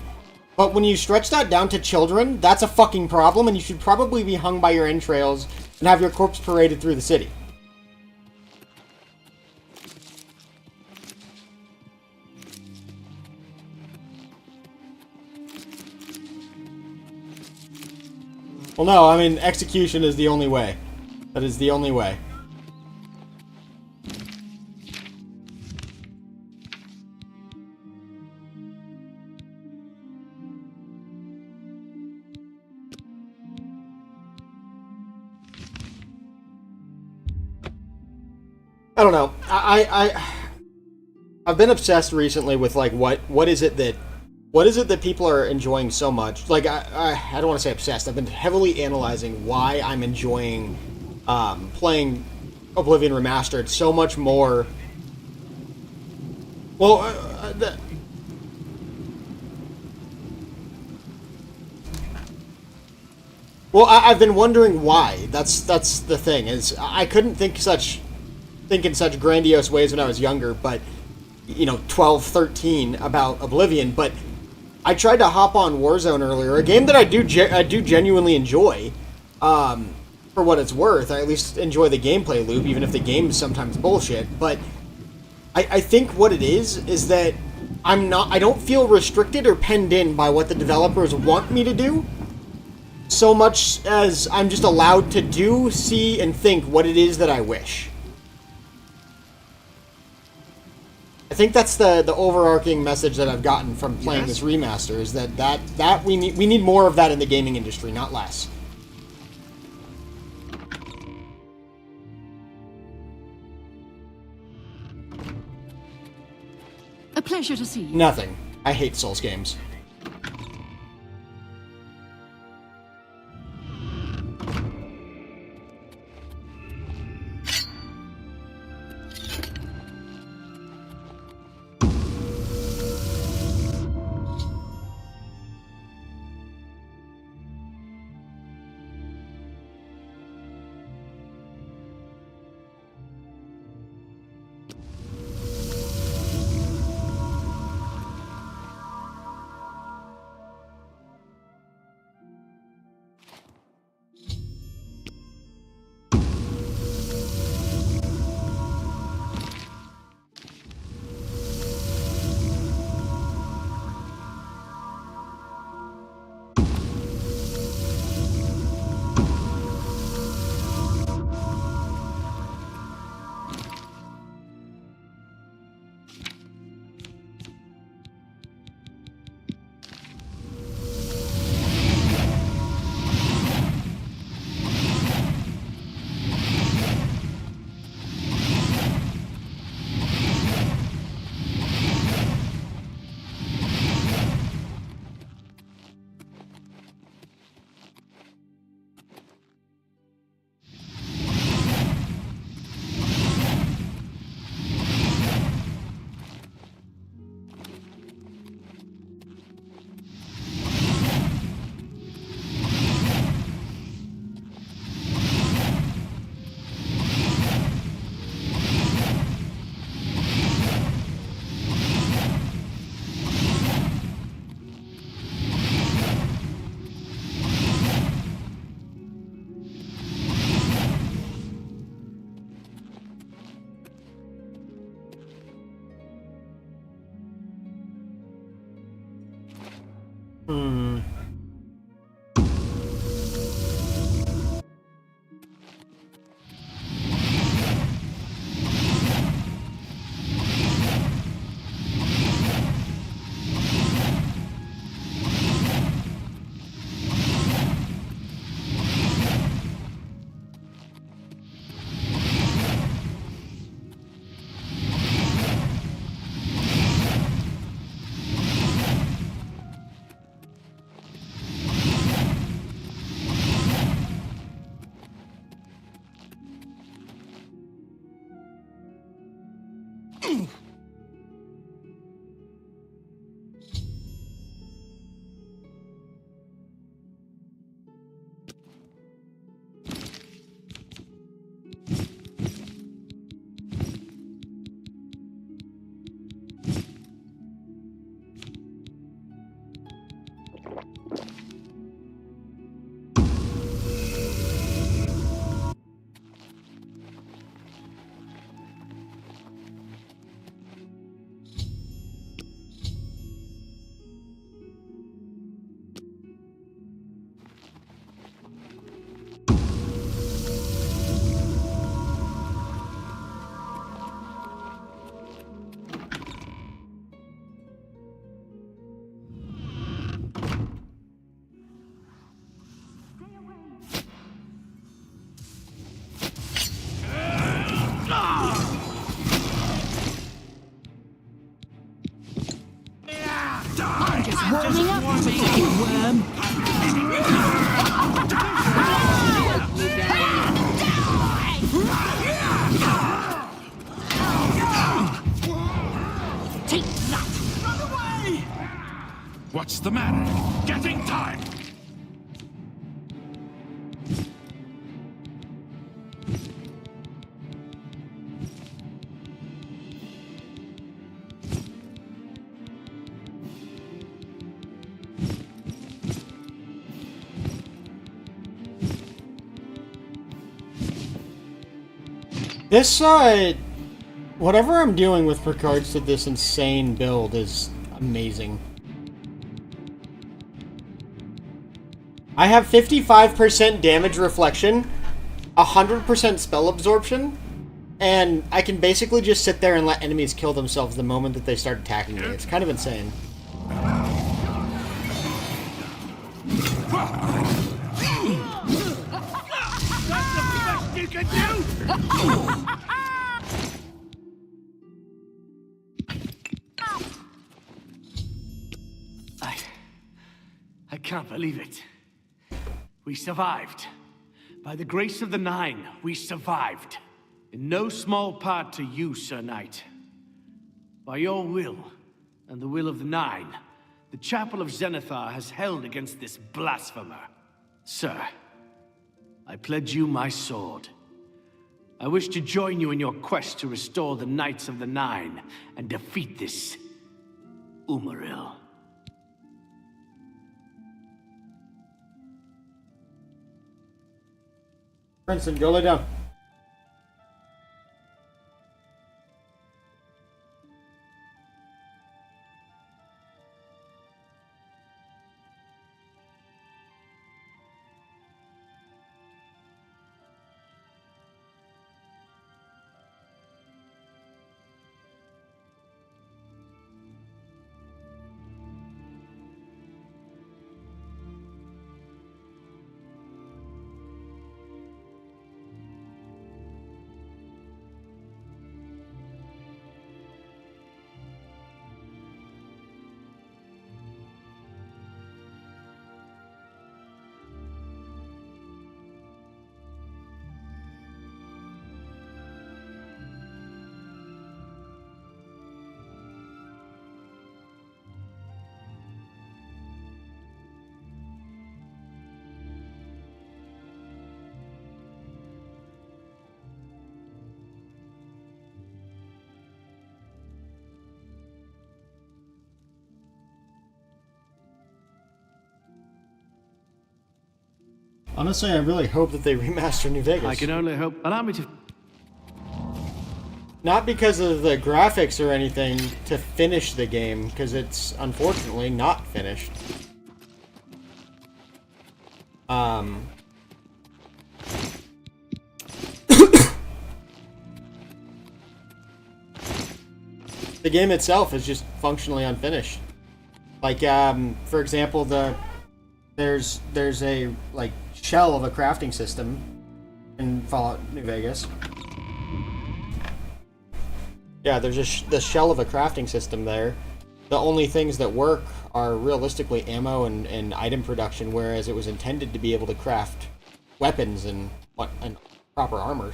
But when you stretch that down to children, that's a fucking problem, and you should probably be hung by your entrails and have your corpse paraded through the city. Well, no, I mean, execution is the only way. That is the only way. I don't know. I've been obsessed recently with like what is it that people are enjoying so much? Like I don't want to say obsessed. I've been heavily analyzing why I'm enjoying playing Oblivion Remastered so much more. Well, I've been wondering why. That's the thing is I couldn't think in such grandiose ways when I was younger, but 12, 13 about Oblivion, but I tried to hop on Warzone earlier, a game that I do genuinely enjoy, for what it's worth. I at least enjoy the gameplay loop, even if the game is sometimes bullshit, but I think what it is that I don't feel restricted or penned in by what the developers want me to do, so much as I'm just allowed to do, see, and think what it is that I wish. I think that's the overarching message that I've gotten from playing this remaster, is that we need more of that in the gaming industry, not less. A pleasure to see you. Nothing. I hate Souls games. coming up for me. Take that! Run away! What's the matter? Getting time! This, whatever I'm doing with regards to this insane build is amazing. I have 55% damage reflection, 100% spell absorption, and I can basically just sit there and let enemies kill themselves the moment that they start attacking me. It's kind of insane. You can do! I can't believe it. We survived. By the grace of the Nine, we survived. In no small part to you, Sir Knight. By your will, and the will of the Nine, the Chapel of Zenithar has held against this blasphemer. Sir, I pledge you my sword. I wish to join you in your quest to restore the Knights of the Nine and defeat this Umaril. Princeton, go lay down. Honestly, I really hope that they remaster New Vegas. I can only hope. Allow me to. Not because of the graphics or anything to finish the game, because it's unfortunately not finished. The game itself is just functionally unfinished. Like, for example, there's a like shell of a crafting system in Fallout New Vegas. Yeah, there's the shell of a crafting system there. The only things that work are realistically ammo and item production, whereas it was intended to be able to craft weapons and proper armor.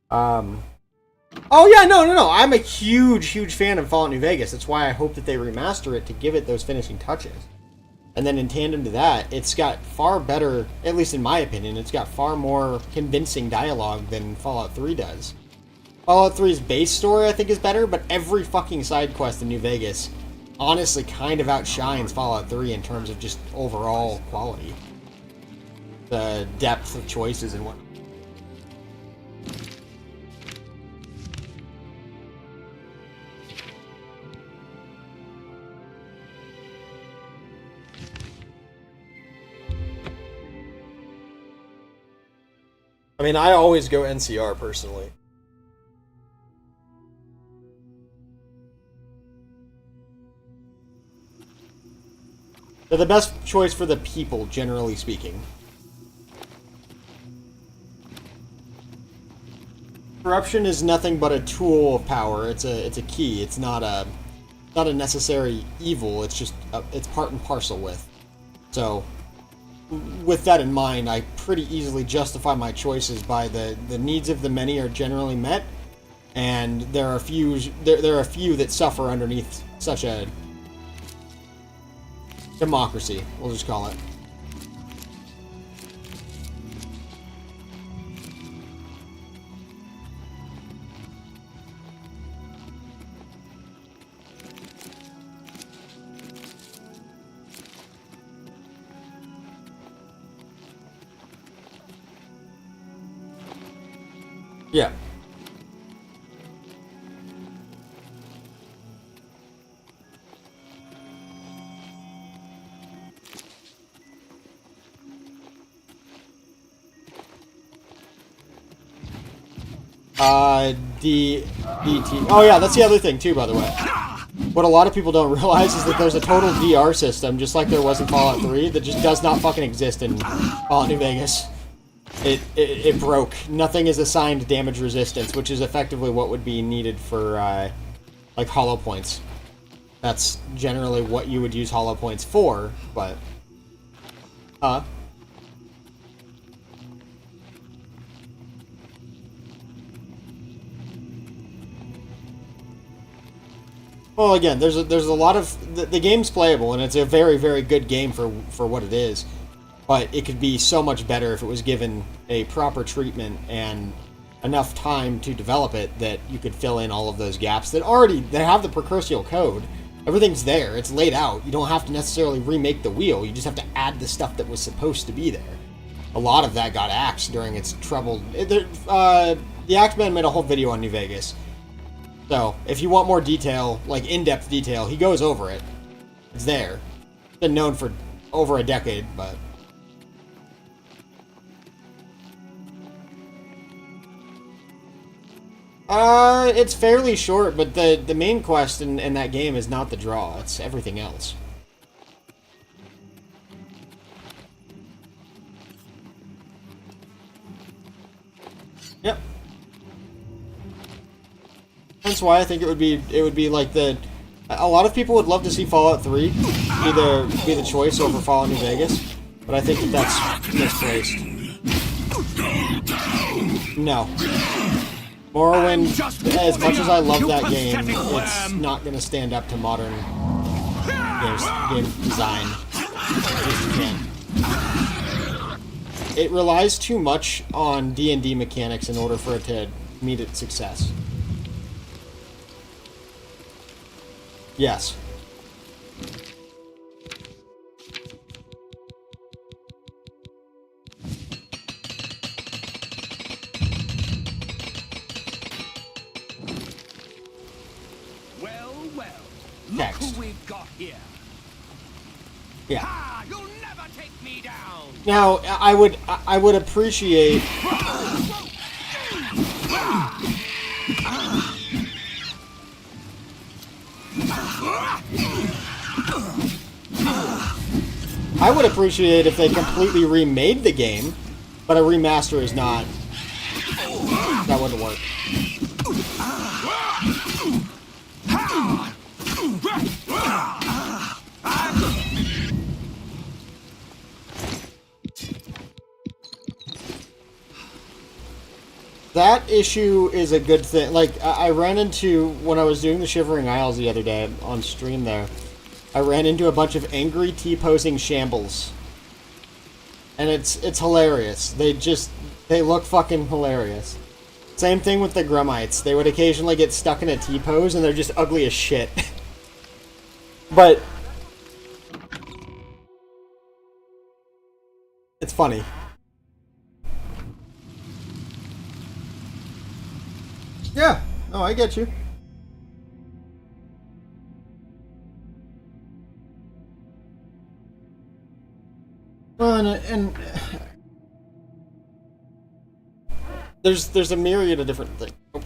Oh yeah, no. I'm a huge fan of Fallout New Vegas. That's why I hope that they remaster it to give it those finishing touches. And then in tandem to that, it's got far better, at least in my opinion, it's got far more convincing dialogue than Fallout 3 does. Fallout 3's base story, I think, is better, but every fucking side quest in New Vegas honestly kind of outshines Fallout 3 in terms of just overall quality. The depth of choices and whatnot. I mean, I always go NCR personally. They're the best choice for the people, generally speaking. Corruption is nothing but a tool of power. It's a key. It's not not a necessary evil. It's just it's part and parcel with. So, with that in mind, I pretty easily justify my choices by the needs of the many are generally met, and there are a few that suffer underneath such a democracy. We'll just call it. Yeah. DT. Oh yeah, that's the other thing too, by the way. What a lot of people don't realize is that there's a total DR system, just like there was in Fallout 3, that just does not fucking exist in Fallout New Vegas. It broke. Nothing is assigned damage resistance, which is effectively what would be needed for, like, hollow points. That's generally what you would use hollow points for, but... Well, again, there's a lot of... The game's playable, and it's a very, very good game for what it is. But it could be so much better if it was given a proper treatment and enough time to develop it that you could fill in all of those gaps that have the precursial code. Everything's there. It's laid out. You don't have to necessarily remake the wheel. You just have to add the stuff that was supposed to be there. A lot of that got axed during its troubled... the Axeman made a whole video on New Vegas. So, if you want more detail, like in-depth detail, he goes over it. It's there. It's been known for over a decade, but... it's fairly short, but the main quest in that game is not the draw, it's everything else. Yep. That's why I think it would be like a lot of people would love to see Fallout 3 be the choice over Fallout New Vegas, but I think that's misplaced. No. Morrowind, as much as I love that game, it's not going to stand up to modern game design. It relies too much on D&D mechanics in order for it to meet its success. Yes. Look who we've got here. Yeah. Ha! You'll never take me down. Now, I would appreciate. I would appreciate if they completely remade the game, but a remaster is not. That wouldn't work. That issue is a good thing. Like, I ran into, when I was doing the Shivering Isles the other day on stream there, I ran into a bunch of angry T-posing shambles. And it's hilarious. They look fucking hilarious. Same thing with the Grummites. They would occasionally get stuck in a T-pose and they're just ugly as shit. But it's funny. Yeah, no, I get you. Well, and there's a myriad of different things. Oh.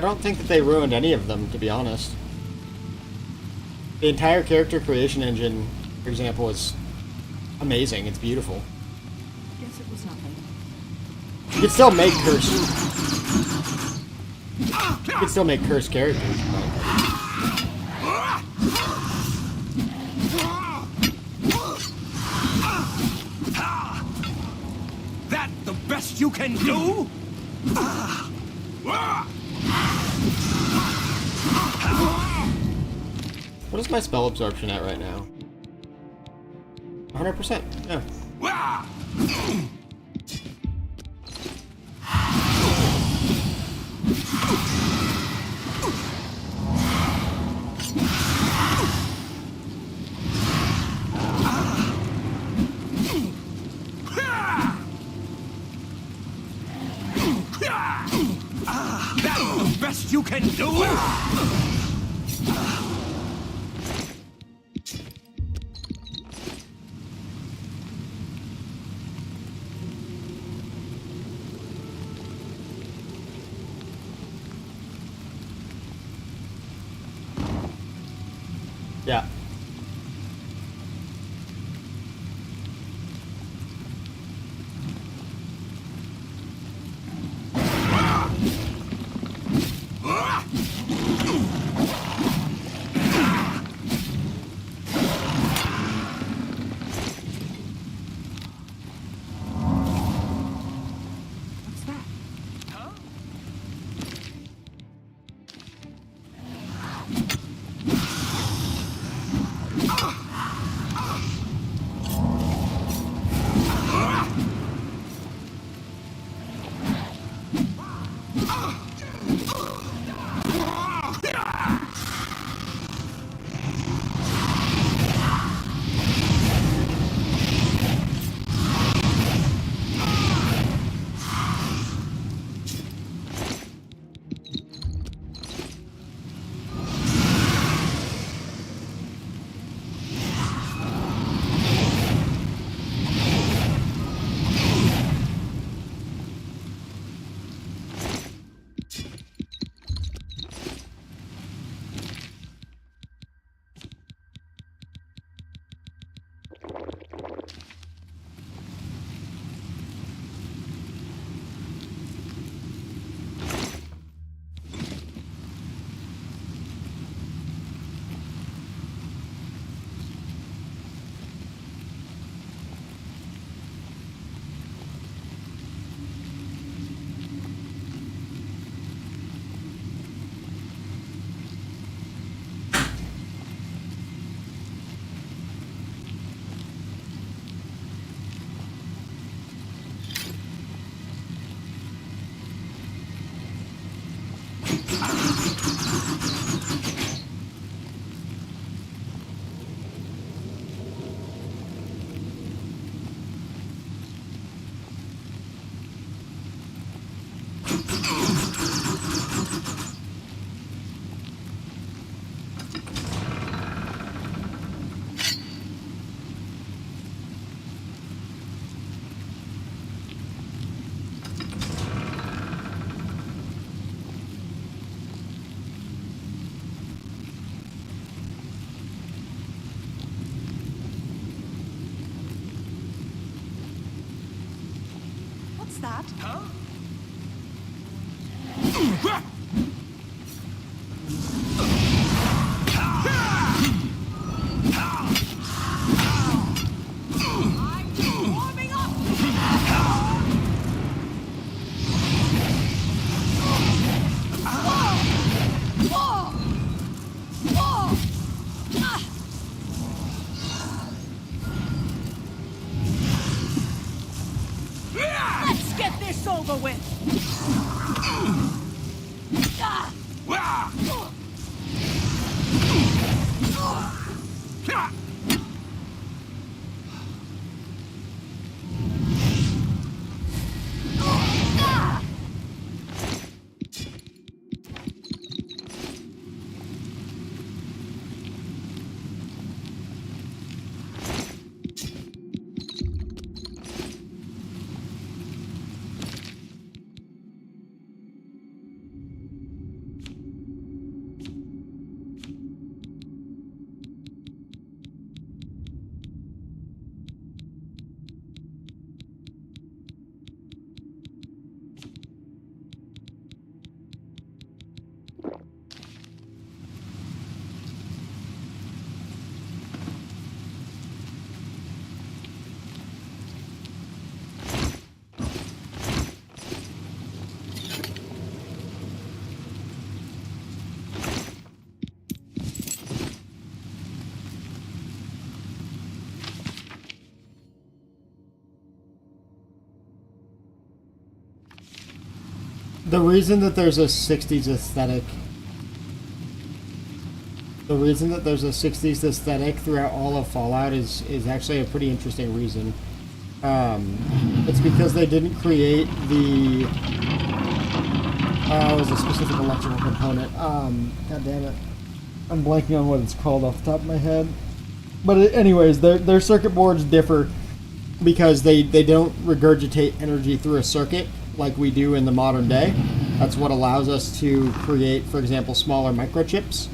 don't think that they ruined any of them, to be honest. The entire character creation engine, for example, is amazing. It's beautiful. Guess it was nothing. You could still make cursed. You could still make cursed characters. That the best you can do? What is my spell absorption at right now? 100%. Yeah. That's the best you can do? Yeah. What's that? What's that? Warming up! Let's get this over with! The reason that there's a 60s aesthetic, throughout all of Fallout is actually a pretty interesting reason. It's because they didn't create the it was a specific electrical component. God damn it, I'm blanking on what it's called off the top of my head. But anyways, their circuit boards differ because they don't regurgitate energy through a circuit like we do in the modern day. That's what allows us to create, for example, smaller microchips.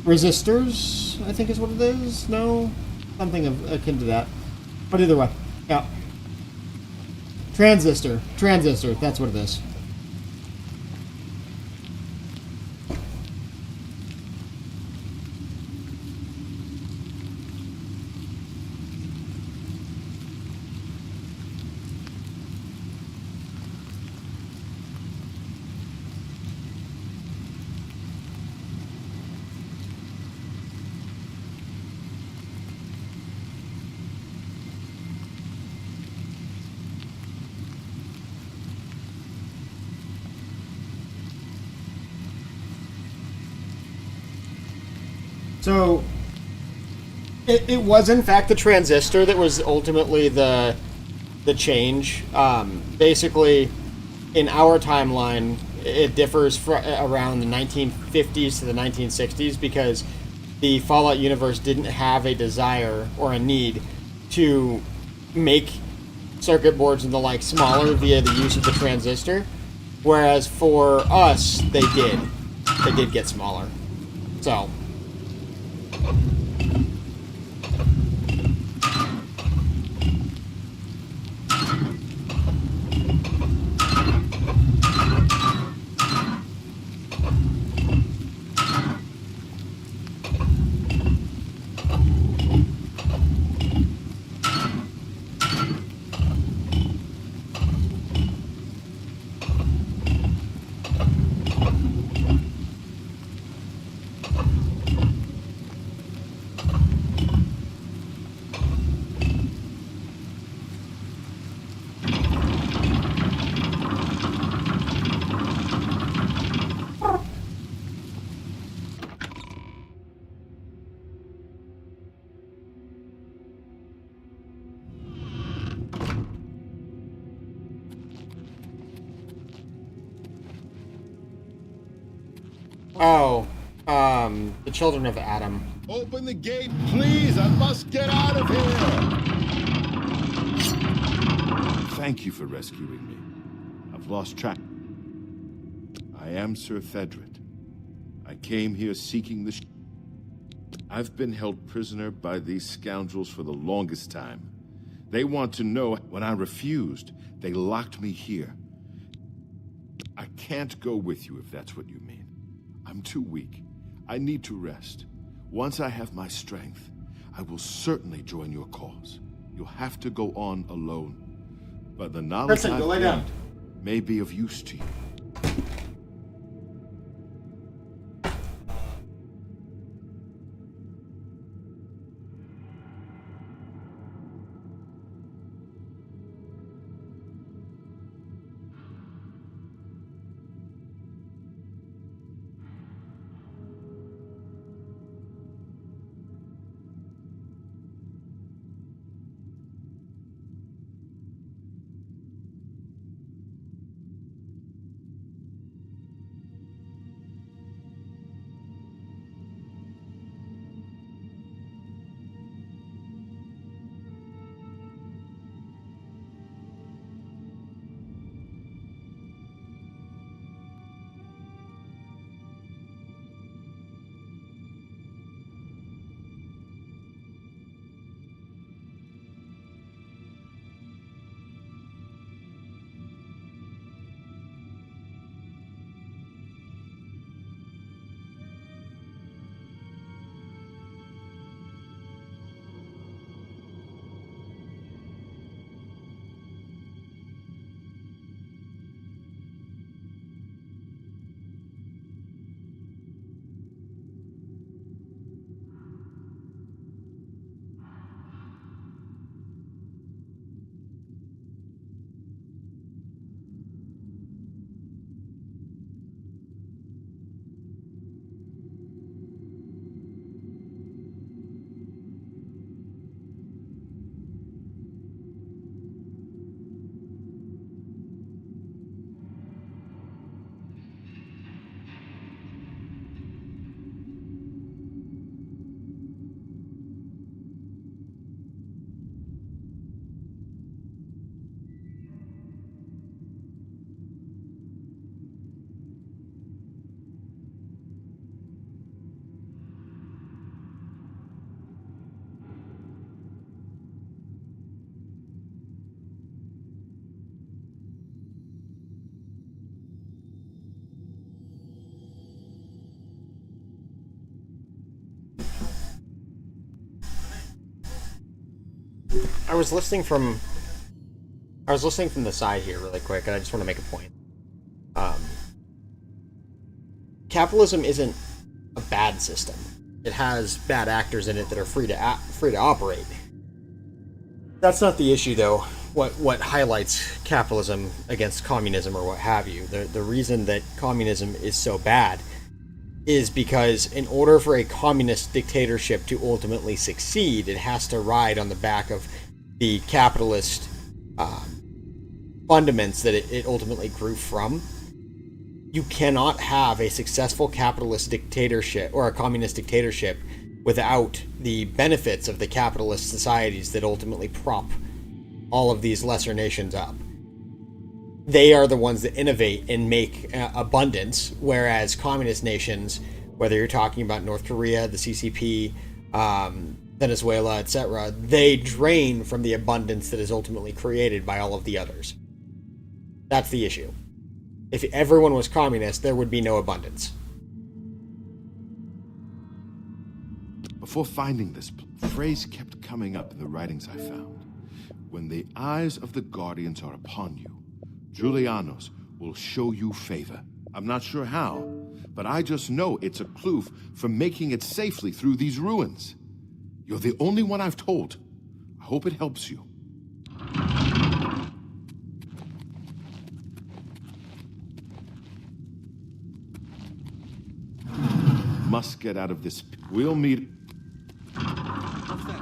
Resistors, I think is what it is. No, something akin to that. But either way, yeah. Transistor, that's what it is. So, it was in fact the transistor that was ultimately the change. Basically, in our timeline, it differs around the 1950s to the 1960s because the Fallout universe didn't have a desire or a need to make circuit boards and the like smaller via the use of the transistor, whereas for us, they did. They did get smaller. So... Oh, the children of Adam. Open the gate, please! I must get out of here! Thank you for rescuing me. I've lost track. I am Sir Thedred. I came here seeking the I've been held prisoner by these scoundrels for the longest time. They want to know when I refused, they locked me here. I can't go with you if that's what you mean. I'm too weak. I need to rest. Once I have my strength, I will certainly join your cause. You'll have to go on alone. But the knowledge I've gained may be of use to you. I was listening from the side here really quick, and I just want to make a point. Capitalism isn't a bad system. It has bad actors in it that are free to operate. That's not the issue, though. What highlights capitalism against communism or what have you? The reason that communism is so bad is because in order for a communist dictatorship to ultimately succeed, it has to ride on the back of the capitalist fundaments that it ultimately grew from. You cannot have a successful capitalist dictatorship or a communist dictatorship without the benefits of the capitalist societies that ultimately prop all of these lesser nations up. They are the ones that innovate and make abundance, whereas communist nations, whether you're talking about North Korea, the CCP, Venezuela, etc., they drain from the abundance that is ultimately created by all of the others. That's the issue. If everyone was communist, there would be no abundance. Before finding this, phrase kept coming up in the writings I found. When the eyes of the Guardians are upon you, Julianos will show you favor. I'm not sure how, but I just know it's a clue for making it safely through these ruins. You're the only one I've told. I hope it helps you. Must get out of this. We'll meet. What's that?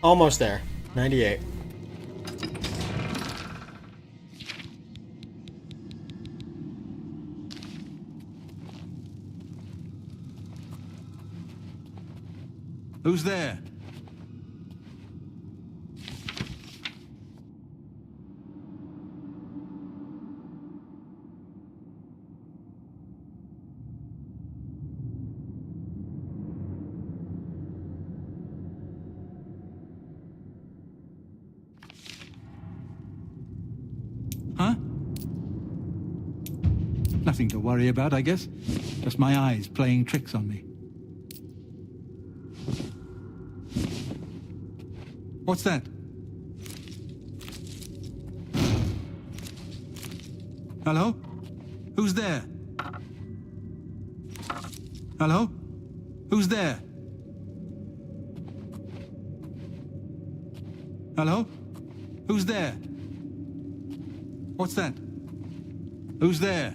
Almost there. 98. Who's there? Huh? Nothing to worry about, I guess. Just my eyes playing tricks on me. What's that? Hello? Who's there? Hello? Who's there? Hello? Who's there? What's that? Who's there?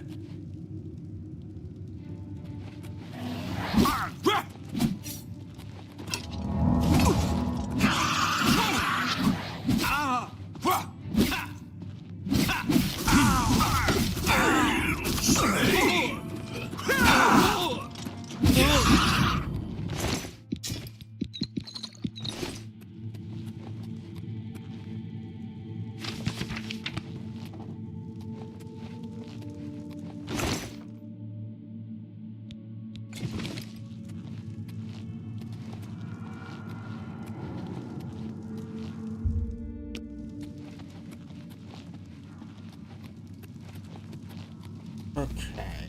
Okay.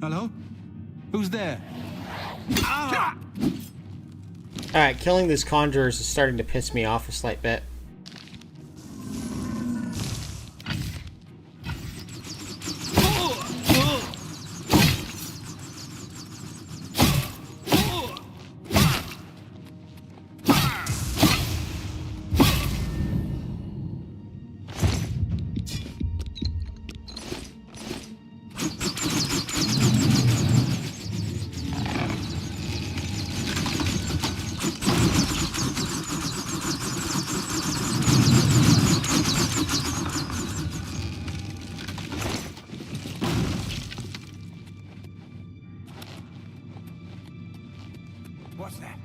Hello? Who's there? Alright, killing these conjurers is starting to piss me off a slight bit. What's that?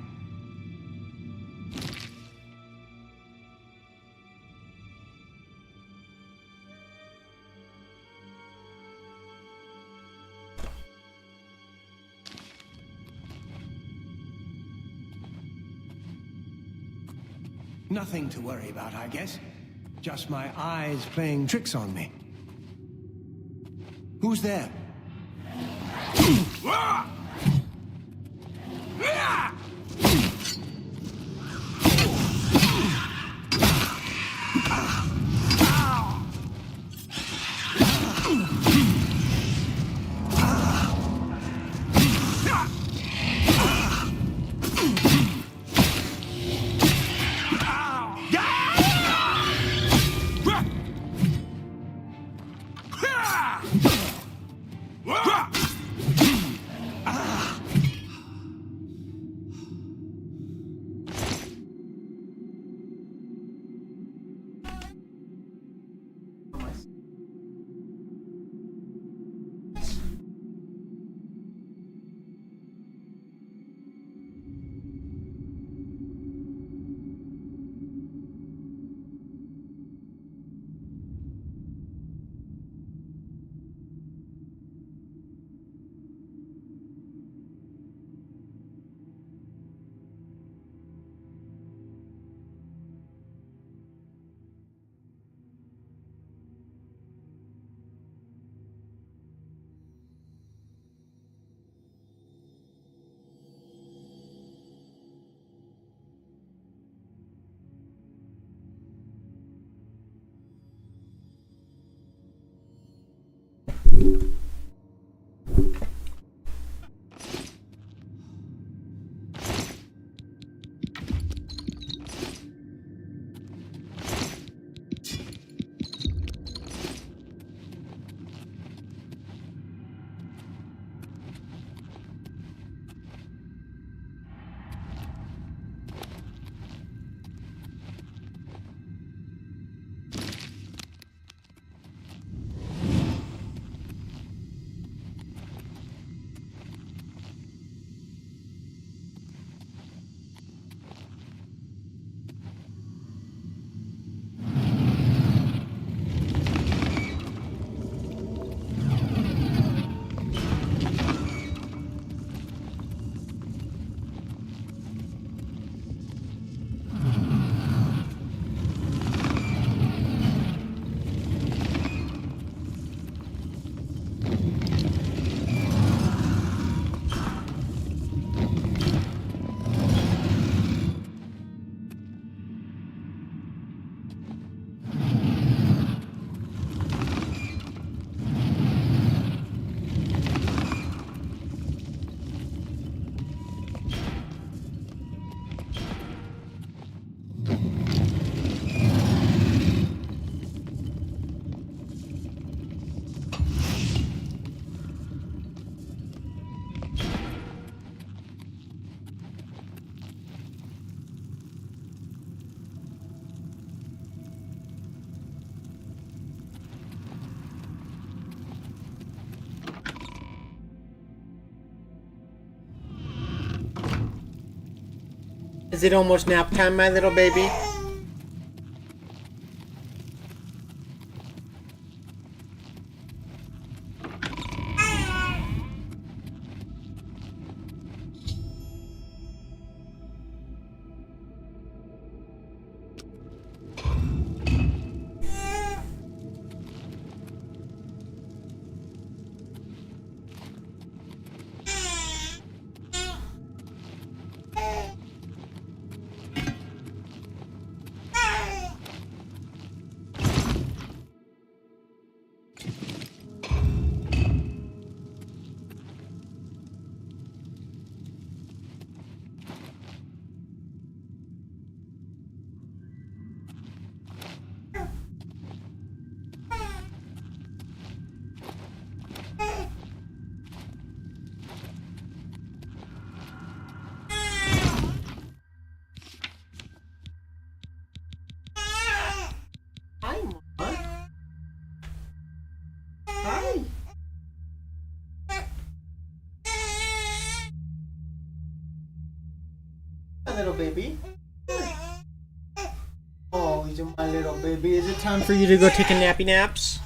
Nothing to worry about, I guess. Just my eyes playing tricks on me. Who's there? Is it almost nap time, my little baby? my little baby. Oh, he's my little baby. Is it time for you to go take a nappy naps?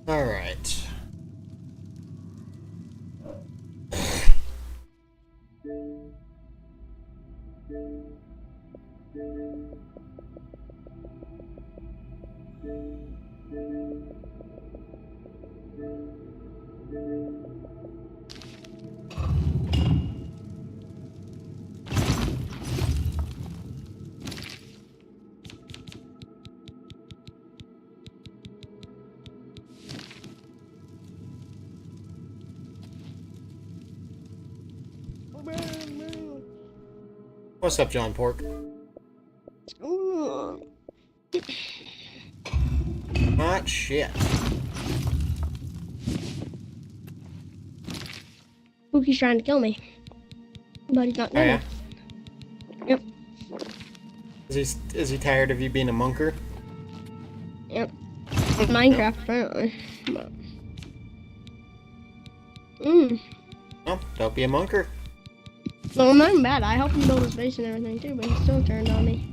All right. What's up, John Pork? Hot shit. Pookie's trying to kill me. But he's not Oh, gonna. yeah? Yep. Is he tired of you being a monker? Yep. Minecraft, apparently. But... No, don't be a monker. Well, I'm not even bad. I helped him build his base and everything too, but he still turned on me.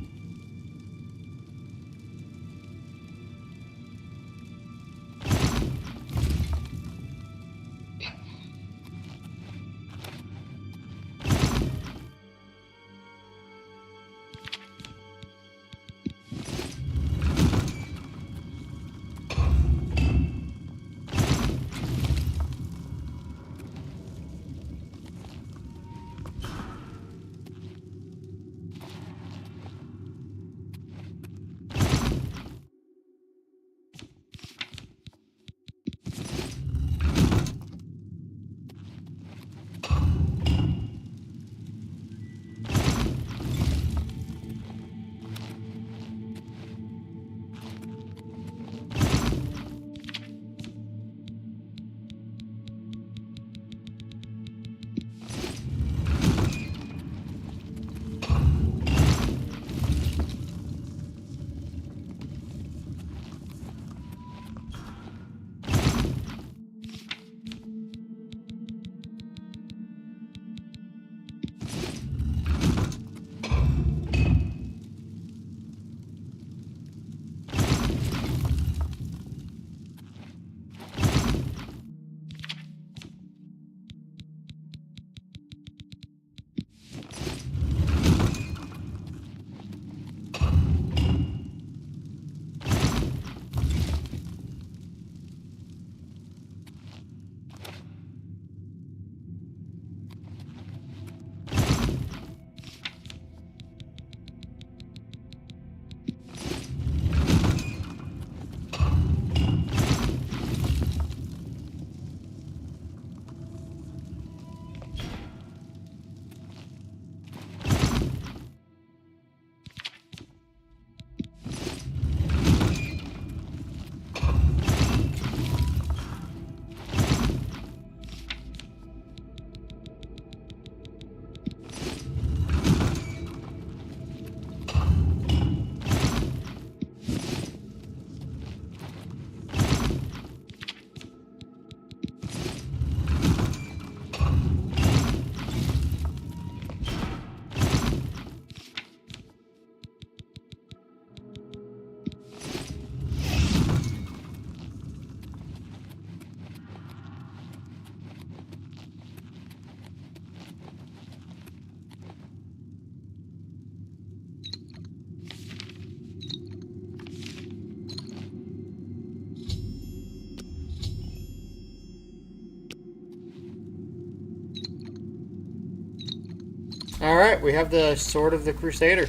Alright, we have the Sword of the Crusader.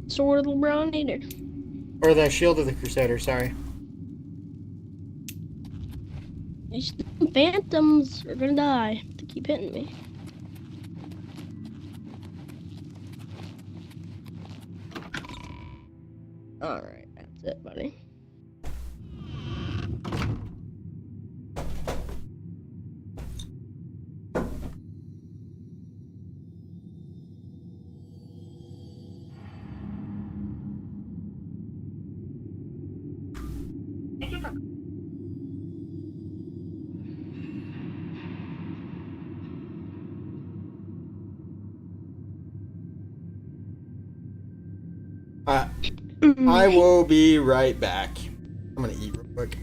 Sword of the Brown Eater. Or the Shield of the Crusader, sorry. These phantoms are gonna die. They keep hitting me. Alright, that's it, buddy. I will be right back. I'm I'm gonna eat real quick.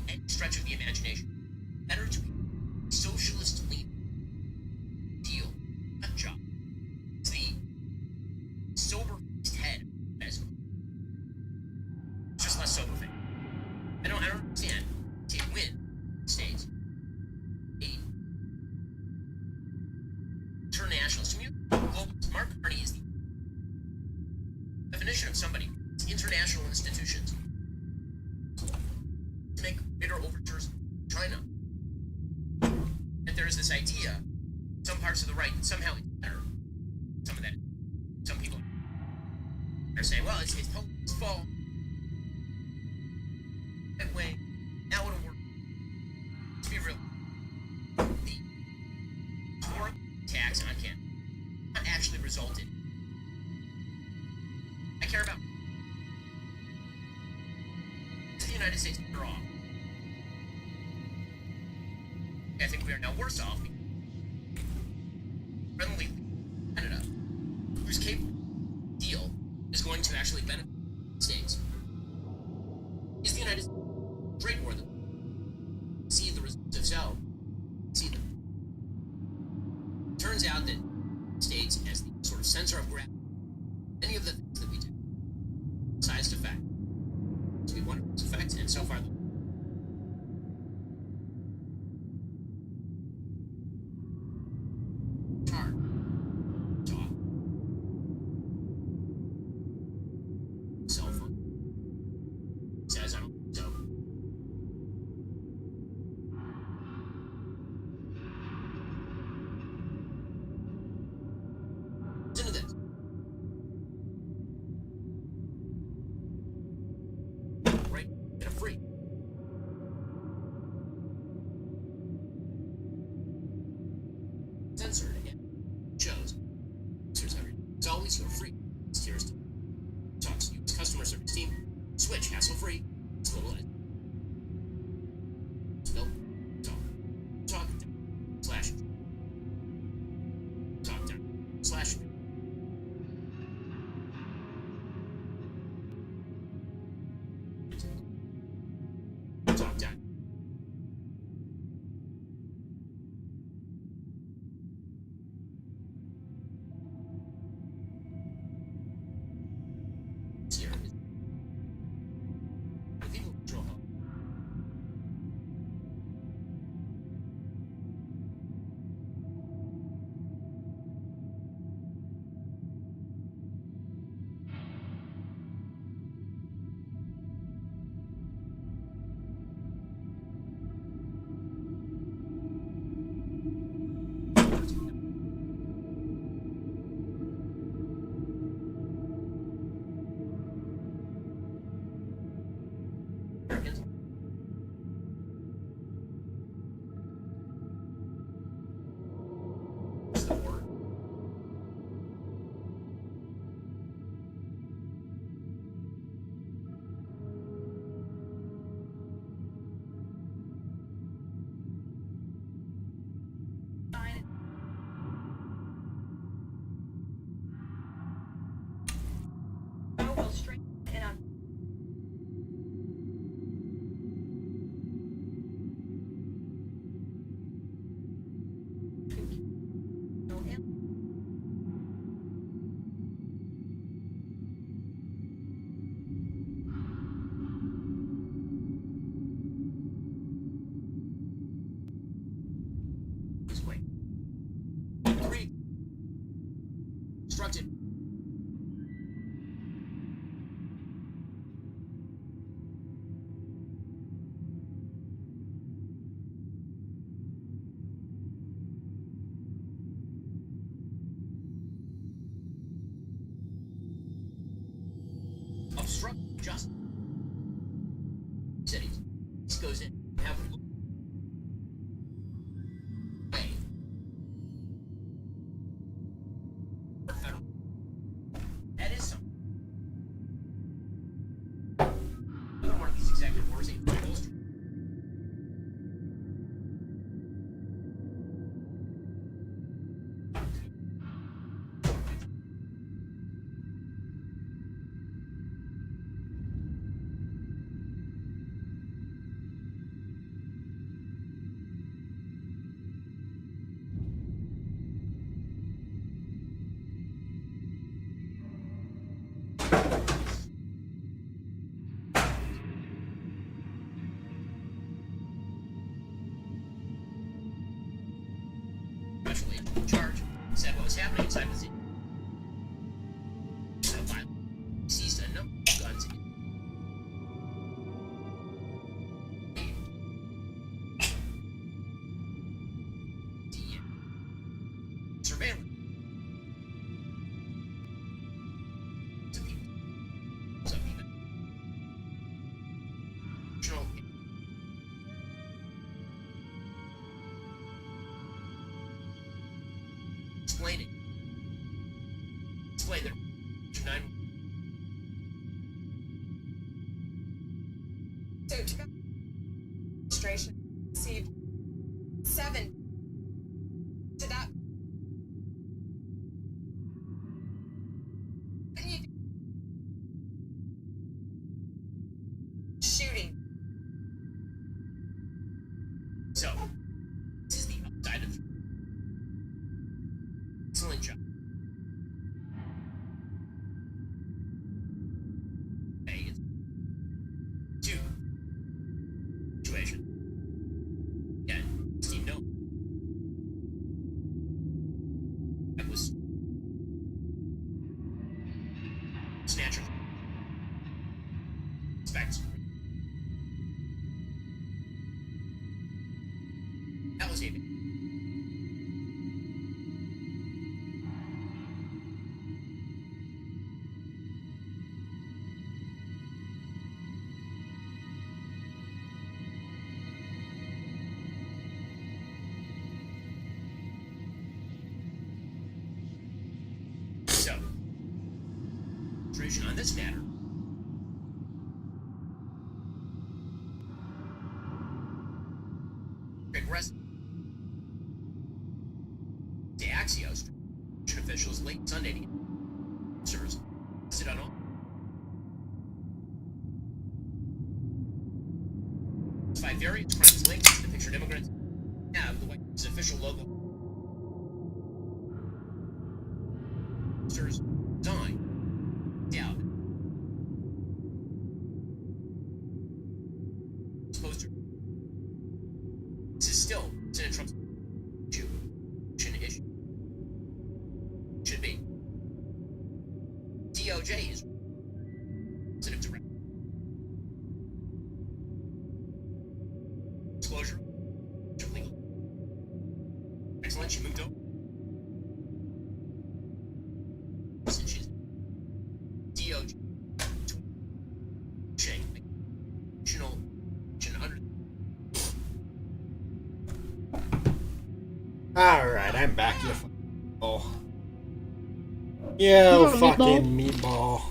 Any stretch of the imagination. Better to be socialist lean deal, not job. It's the sober head as just less sober thing. I don't understand. To win states. A internationalist community. Global Mark Carney is the definition of somebody. It's international institutions. To make bitter overtures to China. And there's this idea, some parts of the right, somehow it's better. Some of that. Some people are saying, well, it's his fault. That way, now it'll work. Let's be real. The foreign tax on Canada not actually resulted. I care about the United States better off. I think we are now worse off. Friendly Canada, whose capable deal is going to actually benefit the States, is the United States trade war them. See the results of so. See them. Turns out that states, as the sort of center of gravity, any of the things that we do, sized effect, to be one of those effects, and so far. Cell phone says I don't so. Listen to this. Right? Get a free. Censored again. Shows. Here's everything. It's always your free. It's here's to talks. Use customer service team. Switch hassle-free. It's little as. Spell. Talk. Slash. Talk down. Slash. Talk down. It's here. The people control health. Americans. It's the war. Will straight and on. This way. 3. Instructed. Obstruct just cities. This goes in. Have a look. Way. Federal. That is something. Another one of these executive orders. charge, said what was happening inside was seized a number of guns. Surveillance. Some even. Explaining. Explain their nine. So, administration received 7 to that. Shooting. So, this is the upside of. Excellent job. Okay, it's 2. Situation. Yeah, Steve, no. That was. Snatcher. Specs. That was David. So, intrusion on this matter. Rest. The Axios officials late Sunday officers sit on all. By various crimes linked to the pictured immigrants have the White House official logo. Officers design. Doubt. Poster. This is still President Trump's issue. Should be. DOJ is sensitive to disclosure of legal. Excellent, she moved over. Since she's DOJ. Under. Alright, I'm back, you oh. Yo, fucking meatball.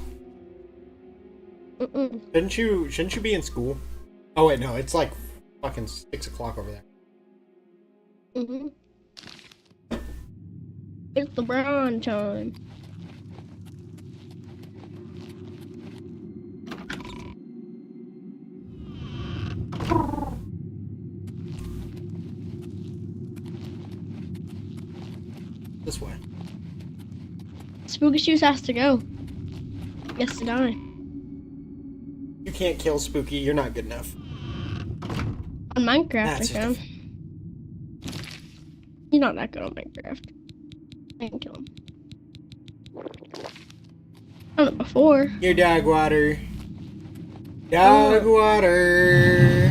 Shouldn't you be in school? Oh wait, no, it's like fucking 6 o'clock over there. It's LeBron time. This way. Spooky Shoes has to go. Gets to die. You can't kill Spooky, you're not good enough. On Minecraft, That's I can. He's not that good on Minecraft. I can kill him. Done it before. Your dog water. Dog water.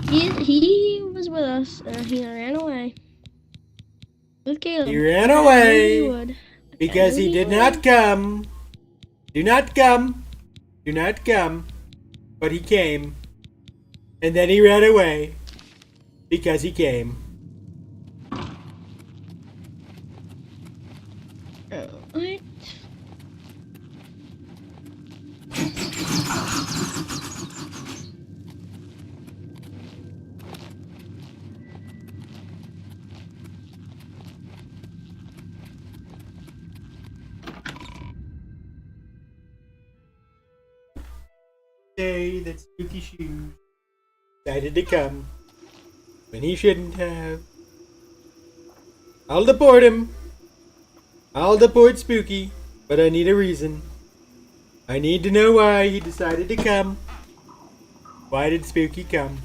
He was with us and he ran away. With Caleb. He ran away because he did not come. Do not come. Do not come. But he came. And then he ran away because he came. What? Day that Spooky Shoes decided to come when he shouldn't have. I'll deport him. I'll deport Spooky, but I need a reason. I need to know why he decided to come. Why did Spooky come?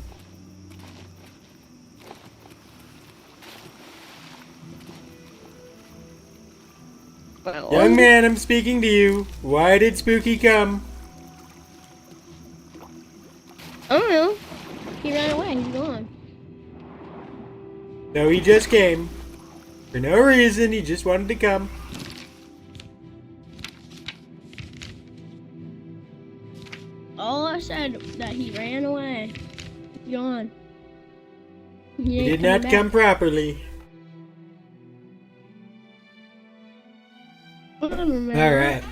man, I'm speaking to you. Why did Spooky come? I don't know. He ran away. He's gone. No, he just came. For no reason, he just wanted to come. All I said that he ran away. He's gone. He ain't did not coming come properly. back. Alright.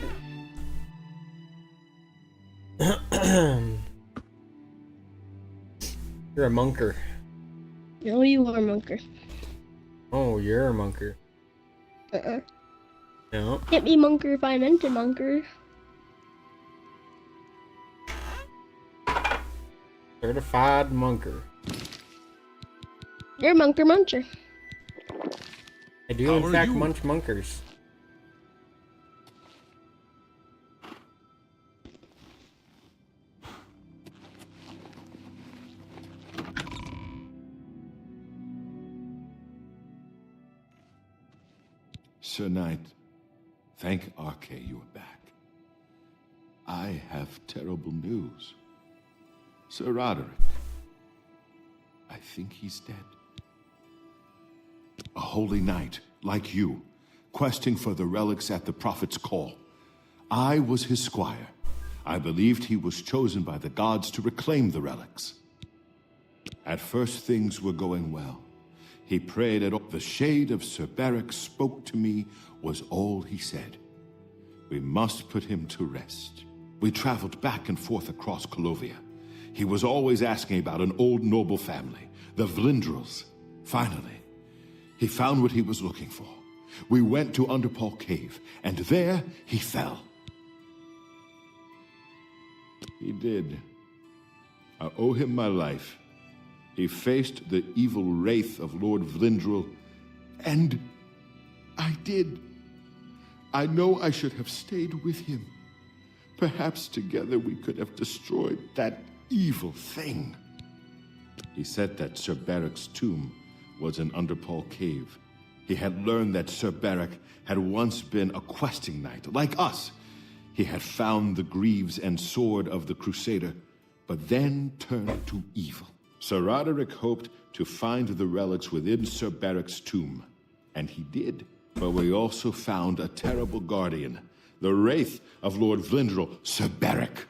You're a monker. No, you are, Monker. Oh, you're a monker. No. Can't be Monker if I meant to Monker. Certified monker. You're a Monker Muncher. I do, in fact, munch monkers. Sir Knight, thank Arche you are back. I have terrible news. Sir Roderick, I think he's dead. A holy knight, like you, questing for the relics at the Prophet's call. I was his squire. I believed he was chosen by the gods to reclaim the relics. At first things were going well. He prayed at all. The shade of Sir Beric spoke to me was all he said. We must put him to rest. We traveled back and forth across Colovia. He was always asking about an old noble family, the Vlindrels. Finally, he found what he was looking for. We went to Underpall Cave, and there he fell. He did. I owe him my life. He faced the evil wraith of Lord Vlindrel, and I did. I know I should have stayed with him. Perhaps together we could have destroyed that evil thing. He said that Sir Beric's tomb was in Underpall Cave. He had learned that Sir Beric had once been a questing knight, like us. He had found the greaves and sword of the Crusader, but then turned to evil. Sir Roderick hoped to find the relics within Sir Beric's tomb, and he did. But we also found a terrible guardian, the wraith of Lord Vlindrel, Sir Beric.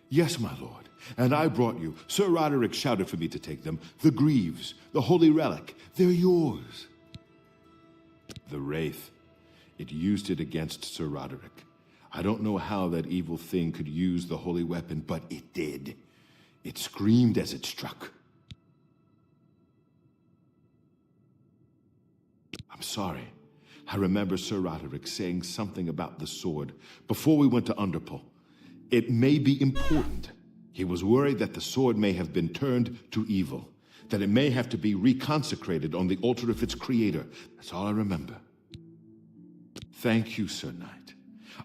Yes, my lord, and I brought you. Sir Roderick shouted for me to take them. The greaves, the holy relic, they're yours. The wraith, it used it against Sir Roderick. I don't know how that evil thing could use the holy weapon, but it did. It screamed as it struck. I'm sorry. I remember Sir Roderick saying something about the sword before we went to Underpall. It may be important. He was worried that the sword may have been turned to evil, that it may have to be reconsecrated on the altar of its creator. That's all I remember. Thank you, Sir Knight.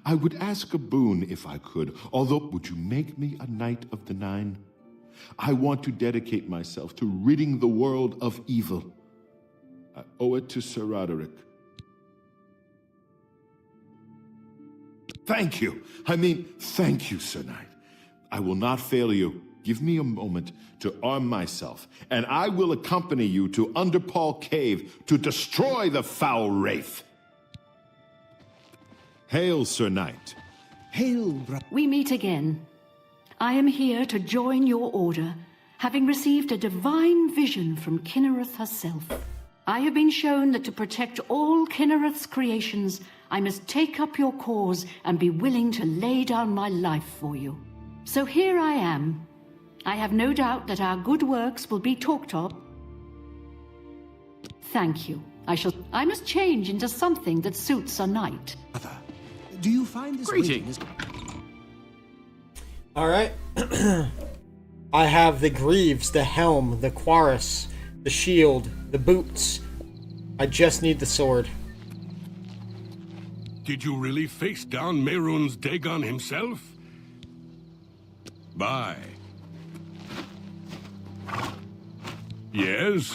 I would ask a boon if I could, although would you make me a Knight of the Nine? I want to dedicate myself to ridding the world of evil. I owe it to Sir Roderick. Thank you. Thank you, Sir Knight. I will not fail you. Give me a moment to arm myself, and I will accompany you to Underpall Cave to destroy the foul wraith. Hail, Sir Knight. Hail, We meet again. I am here to join your order, having received a divine vision from Kinnereth herself. I have been shown that to protect all Kinnereth's creations, I must take up your cause and be willing to lay down my life for you. So here I am. I have no doubt that our good works will be talked of. Thank you. I must change into something that suits a knight. Do you find this Greetings. All right. I have the greaves, the helm, the cuirass, the shield, the boots. I just need the sword. Did you really face down Mehrunes Dagon himself? Bye. Yes?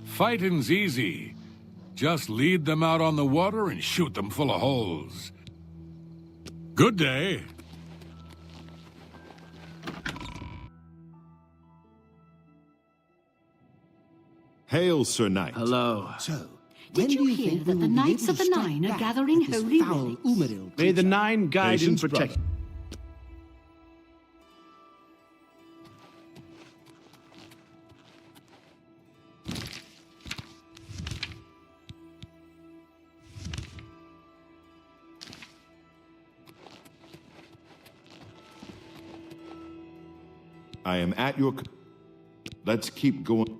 Fighting's easy. Just lead them out on the water and shoot them full of holes. Good day. Hail, Sir Knight. Hello. So, Did when you do you hear think that we the will be Knights able of the to strike Nine are back gathering at this holy foul relics? Umaril May the creature? Nine guide and Patience, protect. brother. I am at your... Let's keep going.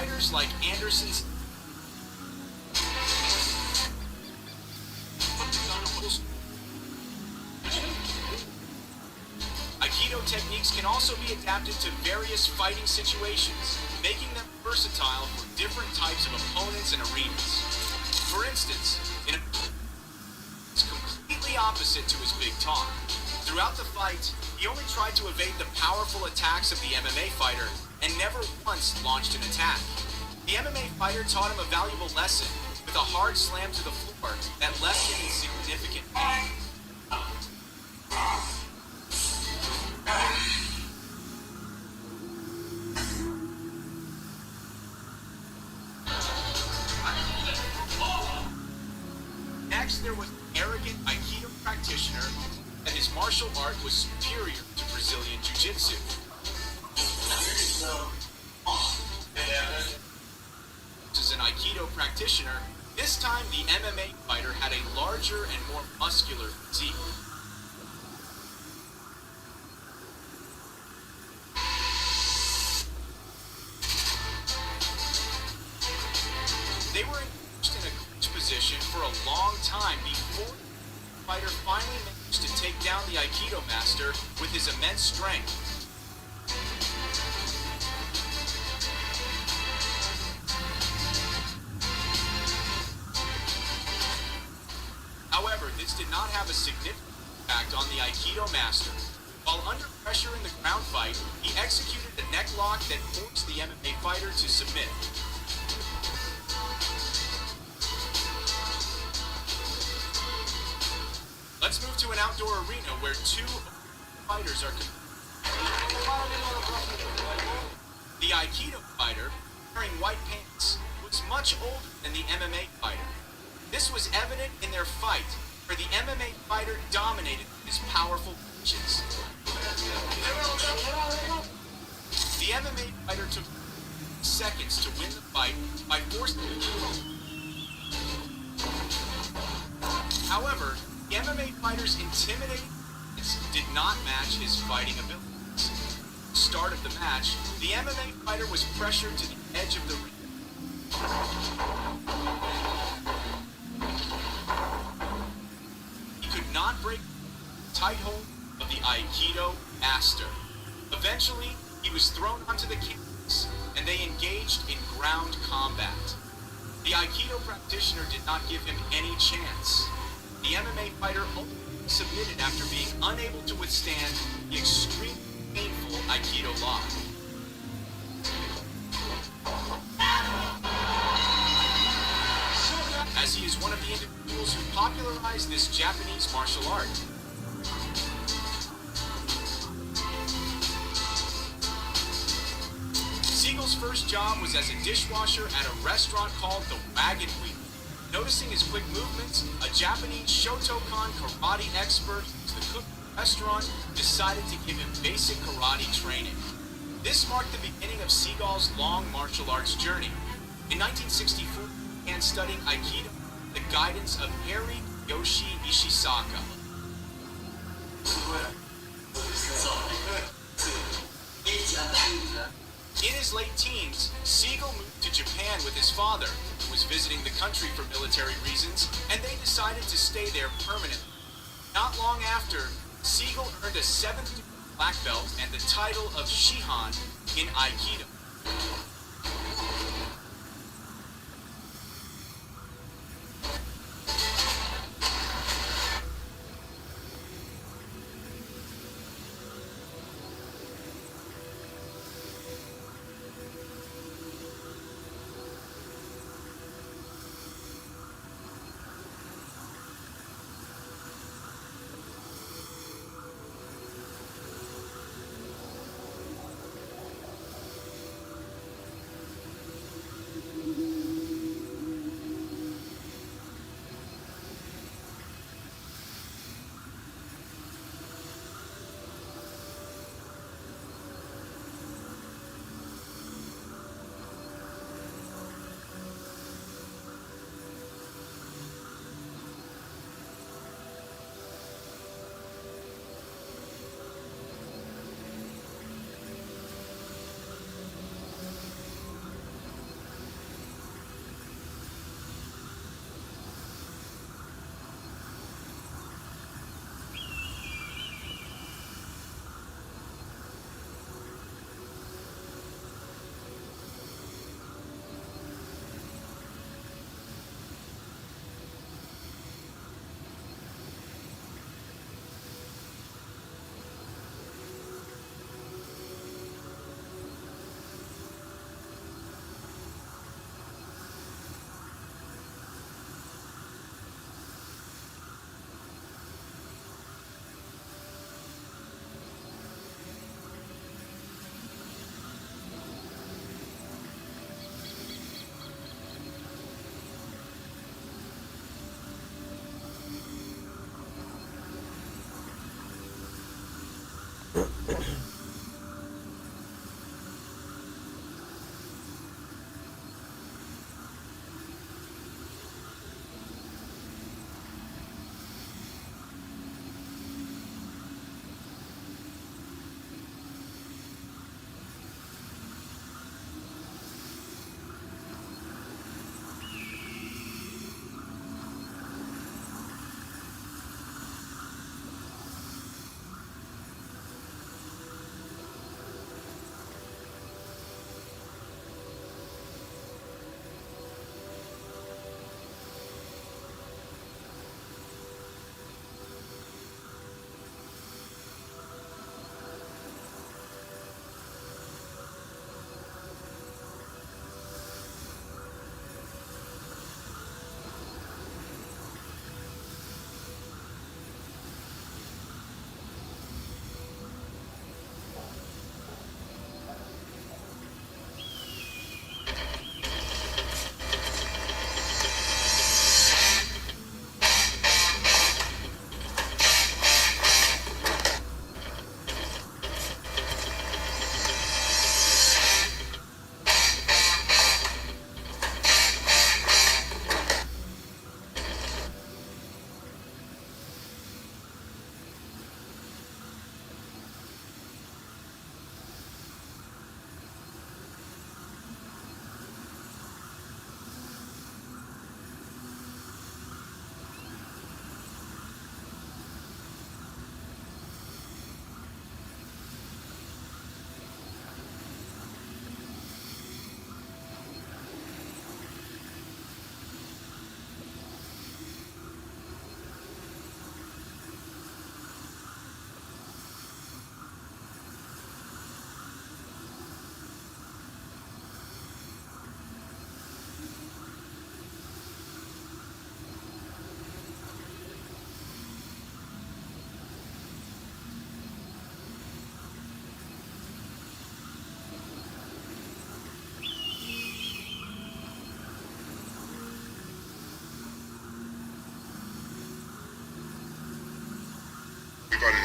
fighters like Anderson's Aikido techniques can also be adapted to various fighting situations, making them versatile for different types of opponents and arenas. For instance, it's completely opposite to his big taunt. Throughout the fight, he only tried to evade the powerful attacks of the MMA fighter and never once launched an attack. The MMA fighter taught him a valuable lesson with a hard slam to the floor that left him in significant pain. Next, there was an arrogant Aikido practitioner that his martial art was superior to Brazilian Jiu-Jitsu. As an Aikido practitioner, this time the MMA fighter had a larger and more muscular physique. They were engaged in a clinch position for a long time before the fighter finally managed to take down the Aikido master with his immense strength. However, this did not have a significant impact on the Aikido master. While under pressure in the ground fight, he executed a neck lock that forced the MMA fighter to submit. Let's move to an outdoor arena where two fighters are The Aikido fighter, wearing white pants, was much older than the MMA fighter. This was evident in their fight, where the MMA fighter dominated his powerful punches. The MMA fighter took seconds to win the fight by forcing However, the MMA fighter's intimidating did not match his fighting abilities. Start of the match, the MMA fighter was pressured to the edge of the ring. He could not break the tight hold of the Aikido master. Eventually, he was thrown onto the canvas, and they engaged in ground combat. The Aikido practitioner did not give him any chance. The MMA fighter only submitted after being unable to withstand the extremely painful Aikido lock. As he is one of the individuals who popularized this Japanese martial art. Siegel's first job was as a dishwasher at a restaurant called the Wagon Wheel. Noticing his quick movements, a Japanese Shotokan karate expert to the cook at the restaurant decided to give him basic karate training. This marked the beginning of Siegel's long martial arts journey. In 1964, he began studying Aikido with the guidance of Harry Yoshi Ishisaka. In his late teens, Siegel moved to Japan with his father, who was visiting the country for military reasons, and they decided to stay there permanently. Not long after, Siegel earned a 7th degree black belt and the title of Shihan in Aikido.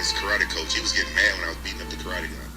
his karate coach. He was getting mad when I was beating up the karate guy.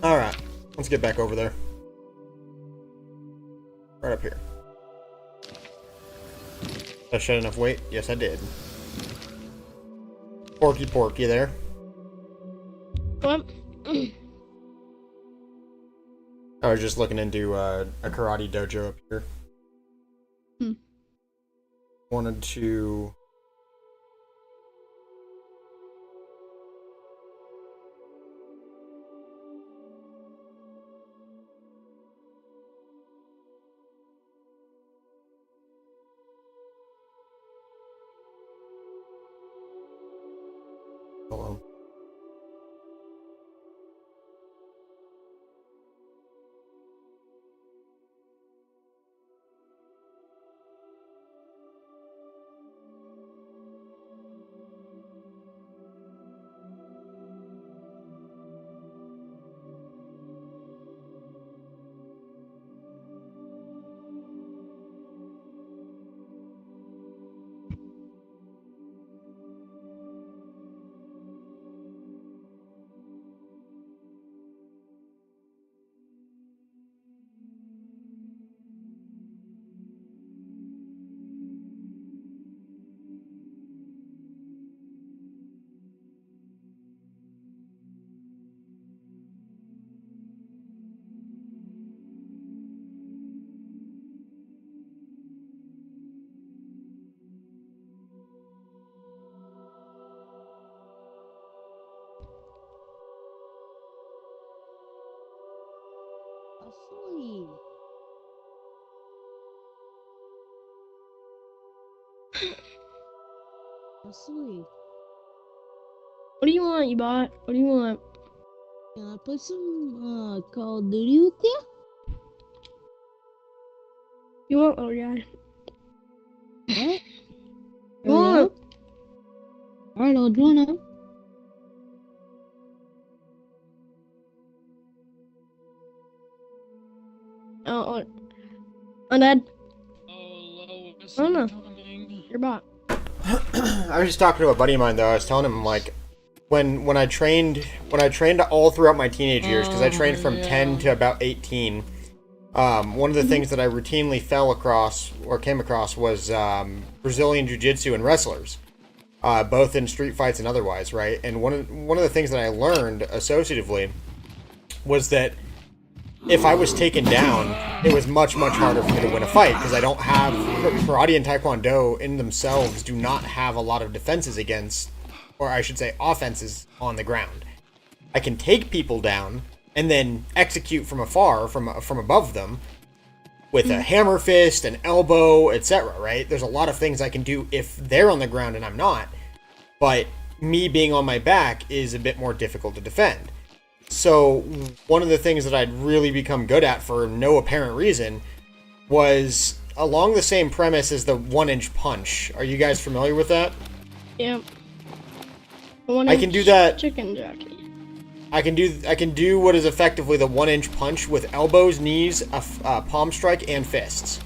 Alright, let's get back over there. Right up here. Did I shed enough weight? Yes, I did. Porky there. What? I was just looking into a karate dojo up here. Wanted to... Hold on. What do you want, you bot? What do you want? Can I play some Call of Duty with you? You want, oh yeah. What? What? Alright, I'll join up. Oh, undead. Oh no, your bot. I was just talking to a buddy of mine though. I was telling him like when I trained all throughout my teenage years, because I trained from 10 to about 18. One of the things that I routinely came across was Brazilian Jiu-Jitsu and wrestlers, both in street fights and otherwise, right? And one of the things that I learned associatively was that if I was taken down, it was much harder for me to win a fight, because I don't have karate and taekwondo in themselves do not have a lot of defenses against, or I should say offenses on the ground. I can take people down and then execute from afar, from above them, with a hammer fist, an elbow, etc., right? There's a lot of things I can do if they're on the ground and I'm not, but me being on my back is a bit more difficult to defend. So one of the things that I'd really become good at for no apparent reason was along the same premise as the 1-inch punch. Are you guys familiar with that? Yep. I can do that. Chicken jockey. I can do what is effectively the 1-inch punch with elbows, knees, a palm strike, and fists.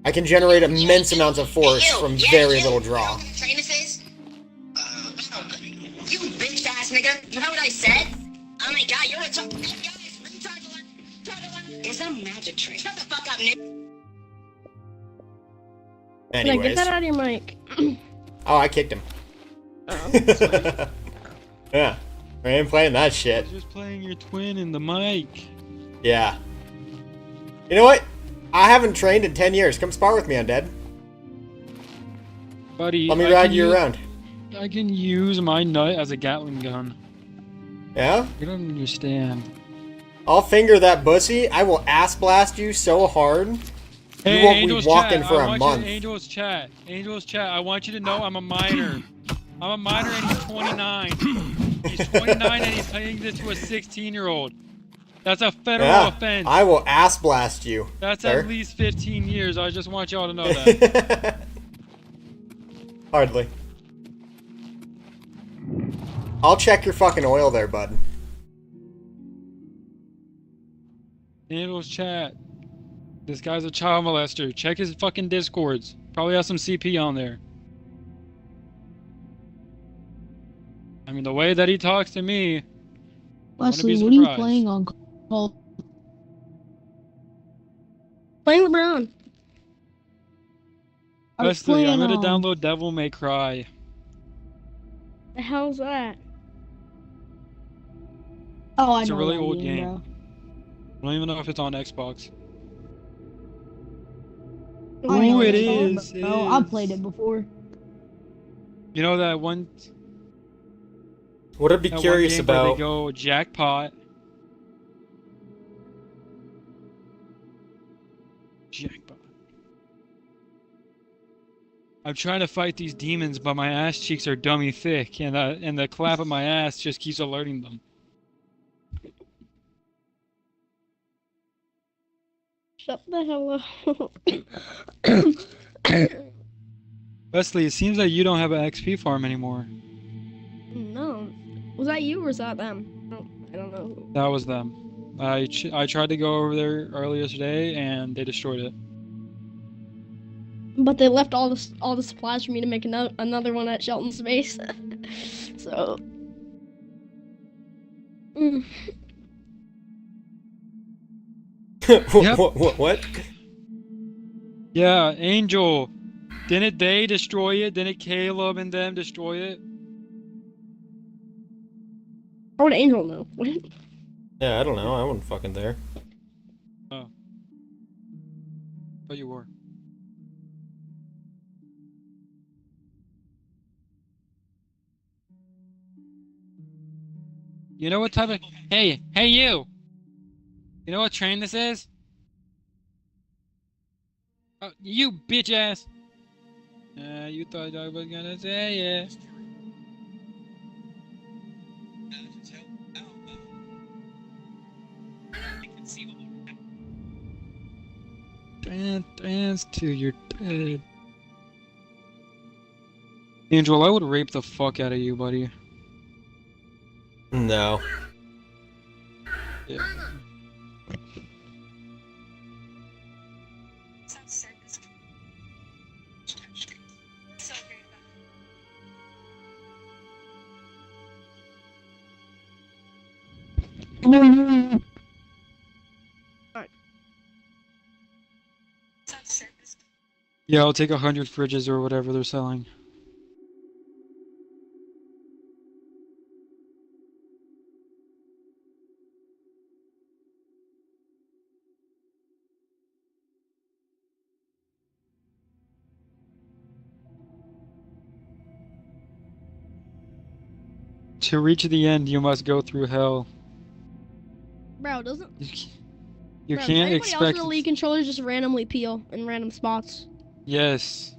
I can generate immense amounts of force from very little draw. You bitch ass nigga, you know what I said? Oh my god, you're a tough guys. You trying to learn? It's a magic trick. Shut the fuck up, nigga. Anyways. Get that out of your mic. Oh, I kicked him. Oh, yeah, I ain't playing that shit. I was just playing your twin in the mic. Yeah. You know what? I haven't trained in 10 years. Come spar with me, Undead. Buddy, let me ride you around. I can use my nut as a Gatling gun. Yeah? You don't understand. I'll finger that bussy. I will ass blast you so hard. Hey, you won't Angels be walking chat. for a month. Angels chat. I want you to know I'm a minor. I'm a minor and he's 29. He's 29 and he's saying this to a 16-year-old. That's a federal Yeah, offense. I will ass blast you. That's sir. at least 15 years. I just want y'all to know that. Hardly. I'll check your fucking oil there, bud. Angel's chat. This guy's a child molester. Check his fucking discords. Probably has some CP on there. I mean, the way that he talks to me. Wesley, what are you playing on Call? Playing LeBron. Wesley, I'm gonna download Devil May Cry. The hell's that? Oh, I know. It's a really that old game. bro. I don't even know if it's on Xbox. I know Ooh, it what it's called, is. bro. I've played it before. You know that one? What I'd be that curious one game where about. they go jackpot. Jackpot. I'm trying to fight these demons, but my ass cheeks are dummy thick, and the clap of my ass just keeps alerting them. Shut the hell up. Wesley, it seems like you don't have an XP farm anymore. No. Was that you or was that them? I don't know. That was them. I tried to go over there earlier today, and they destroyed it. But they left all the supplies for me to make another one at Shelton's base. So. What? Yeah, Angel. Didn't they destroy it? Didn't Caleb and them destroy it? How would Angel know? What? Yeah, I don't know. I wasn't fucking there. Oh. But you were. You know what type of... Hey you! You know what train this is? Oh, you bitch ass! You thought I was gonna say it. Dance to your dead. Angel, I would rape the fuck out of you, buddy. No. Yeah. Yeah, I'll take 100 fridges or whatever they're selling. To reach the end, you must go through hell. Bro, doesn't... You Bro, can't does expect... anybody else in the League controllers just randomly peel in random spots? Yes.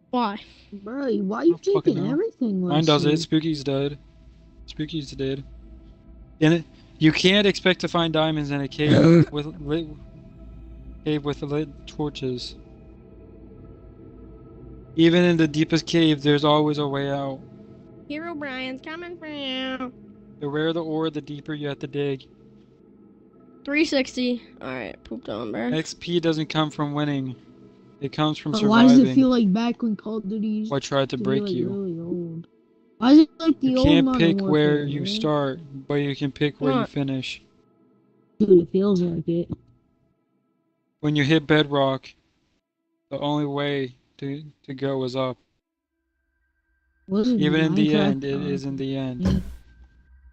Why? Bro, why you taking everything? Mine does it. Spooky's dead. Spooky's dead. And you can't expect to find diamonds in a cave with lit torches. Even in the deepest cave, there's always a way out. Hero Brian's coming for you. The rarer the ore, the deeper you have to dig. 360. Alright, pooped on, bro. XP doesn't come from winning. It comes from surviving. Why does it feel like back when Call of Duty used I tried to break be, like, you. really old? Why is it like the You old can't Modern pick Warfare, where you man? start, but you can pick where you What? finish. Dude, it feels like it. When you hit bedrock, the only way to go is up. Wasn't Even in the Minecraft end, it is in the end.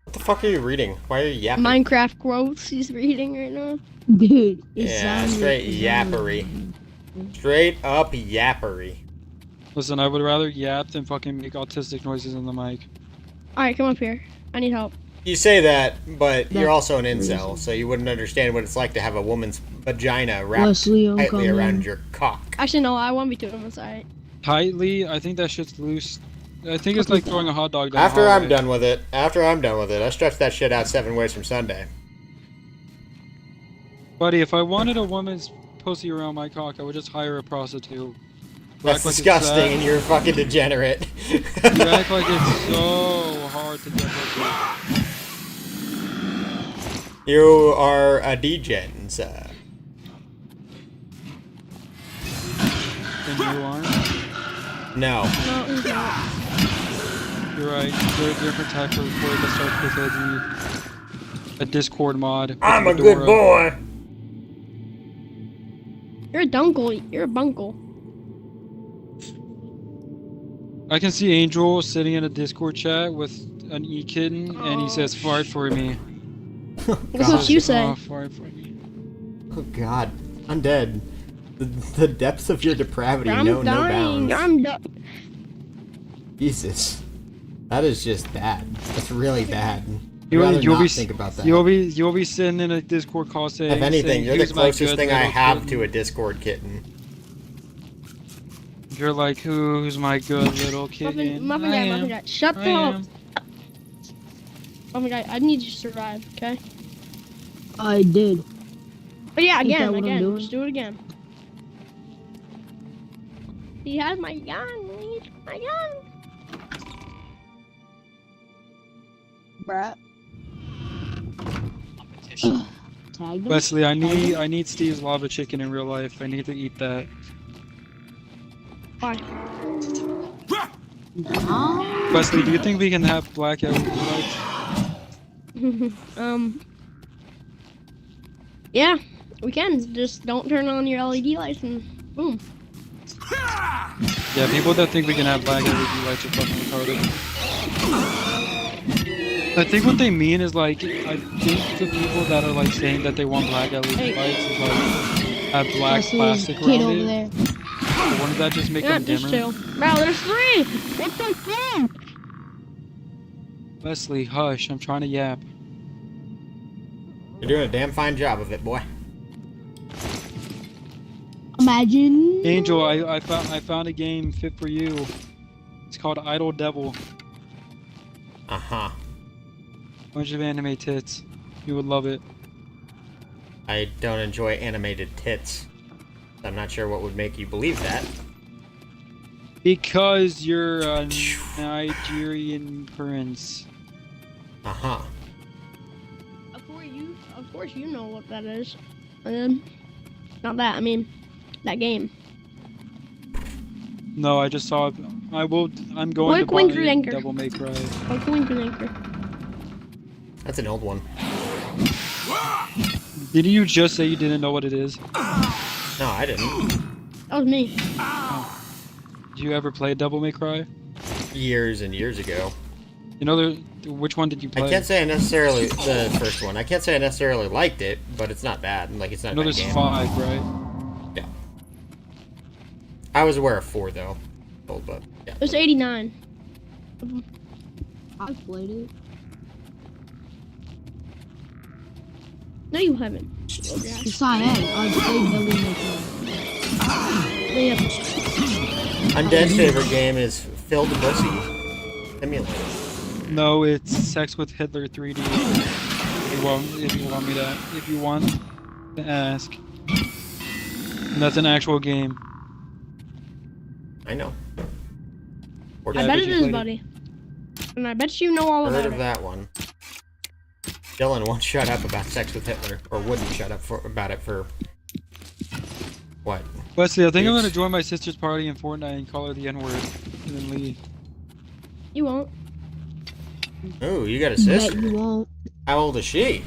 What the fuck are you reading? Why are you yapping? Minecraft quotes he's reading right now. Dude, Yeah, straight yappery. Straight up yappery. Listen, I would rather yap than fucking make autistic noises in the mic. Alright, come up here. I need help. You say that, but you're also an incel, so you wouldn't understand what it's like to have a woman's vagina wrapped Wesley, I'm tightly coming. around your cock. Actually, no, I 1v2 him. It's alright. Tightly, I think that shit's loose. I think it's like throwing a hot dog down After the I'm hallway. done with it, I stretch that shit out 7 ways from Sunday. Buddy, if I wanted a woman's pussy around my cock, I would just hire a prostitute. That's Act like it's disgusting, sad. and you're a fucking degenerate. You act like it's so hard to get pussy. You are a degen, sir. And you aren't? No. No, he's not. You're right. You're a different type of boy that starts with a Discord mod. with I'm a Fedora. good boy. You're a dunkle. You're a bunkle. I can see Angel sitting in a Discord chat with an e-kitten, and he says, fart for me. That's what you say. Oh, fart for me. Oh God, undead. The depths of your depravity I'm know no dying. bounds. I'm done. Jesus, that is just bad. That's really bad. I'd You'll rather be not think about that. You'll be sitting in a Discord call saying, If anything, you're the "Who's my closest good thing I little have kitten?" to a Discord kitten. You're like, who's my good little kitten? Muffin guy, Muffin guy. Shut the I hell up. am. Muffin guy, I need you to survive, okay? I did. But yeah, Ain't that again, what I'm again. doing? Just do it again. He has my gun. He needs my gun. Bruh. Tag them. Wesley, I need Steve's lava chicken in real life. I need to eat that. Why? Wesley, do you think we can have black LED lights? Yeah, we can. Just don't turn on your LED lights and boom. Yeah, people that think we can have black LED lights are fucking retarded. I think what they mean is like, I think the people that are like saying that they want black LED lights is like have black Wesley's plastic kid around over it. there. So wouldn't that just make Yeah, them just dimmer? chill. Bro, there's 3! What the fuck? Wesley, hush! I'm trying to yap. You're doing a damn fine job of it, boy. Imagine. Angel, I found a game fit for you. It's called Idle Devil. Uh-huh. Bunch of anime tits. You would love it. I don't enjoy animated tits. I'm not sure what would make you believe that. Because you're a Nigerian prince. Uh-huh. Of course you know what that is. Not that, I mean, that game. No, I just saw it. I'm going to buy Winker Dinker. Devil May Cry. Winker Dinker. That's an old one. Didn't you just say you didn't know what it is? No, I didn't. That was me. Did you ever play Devil May Cry? Years and years ago. You know, which one did you play? I can't say I necessarily the first one. I can't say I necessarily liked it, but it's not bad. Like it's not. No, a bad there's game. 5, right? Yeah. I was aware of 4 though. Old, but yeah. It was 89. I played it. No, you haven't. Besides that, I played Devil May Cry. Undead's favorite game is Phil the Pussy Simulator. No, it's Sex with Hitler 3D. If you want to ask. And that's an actual game. I know. I bet it is, buddy. And I bet you know all Heard about of it. that one. Dylan won't shut up about Sex with Hitler, or wouldn't shut up about it for what? Wesley, I think I'm gonna join my sister's party in Fortnite and call her the N-word, and then leave. You won't. Oh, you got a Bet sister. you won't. How old is she?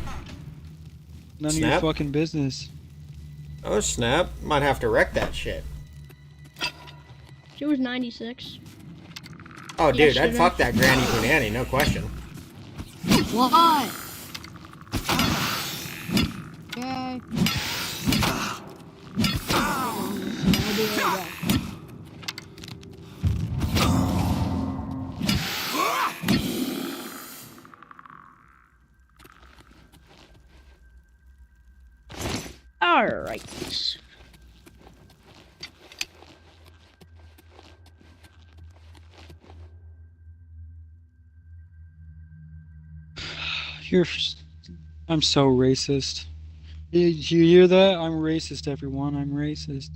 None of Snap? your fucking business. Oh snap! Might have to wreck that shit. She was 96. Oh dude, Yesterday. I'd fuck that Granny Punani, no question. What? Okay. Alright. I'm so racist. Did you hear that? I'm racist, everyone. I'm racist.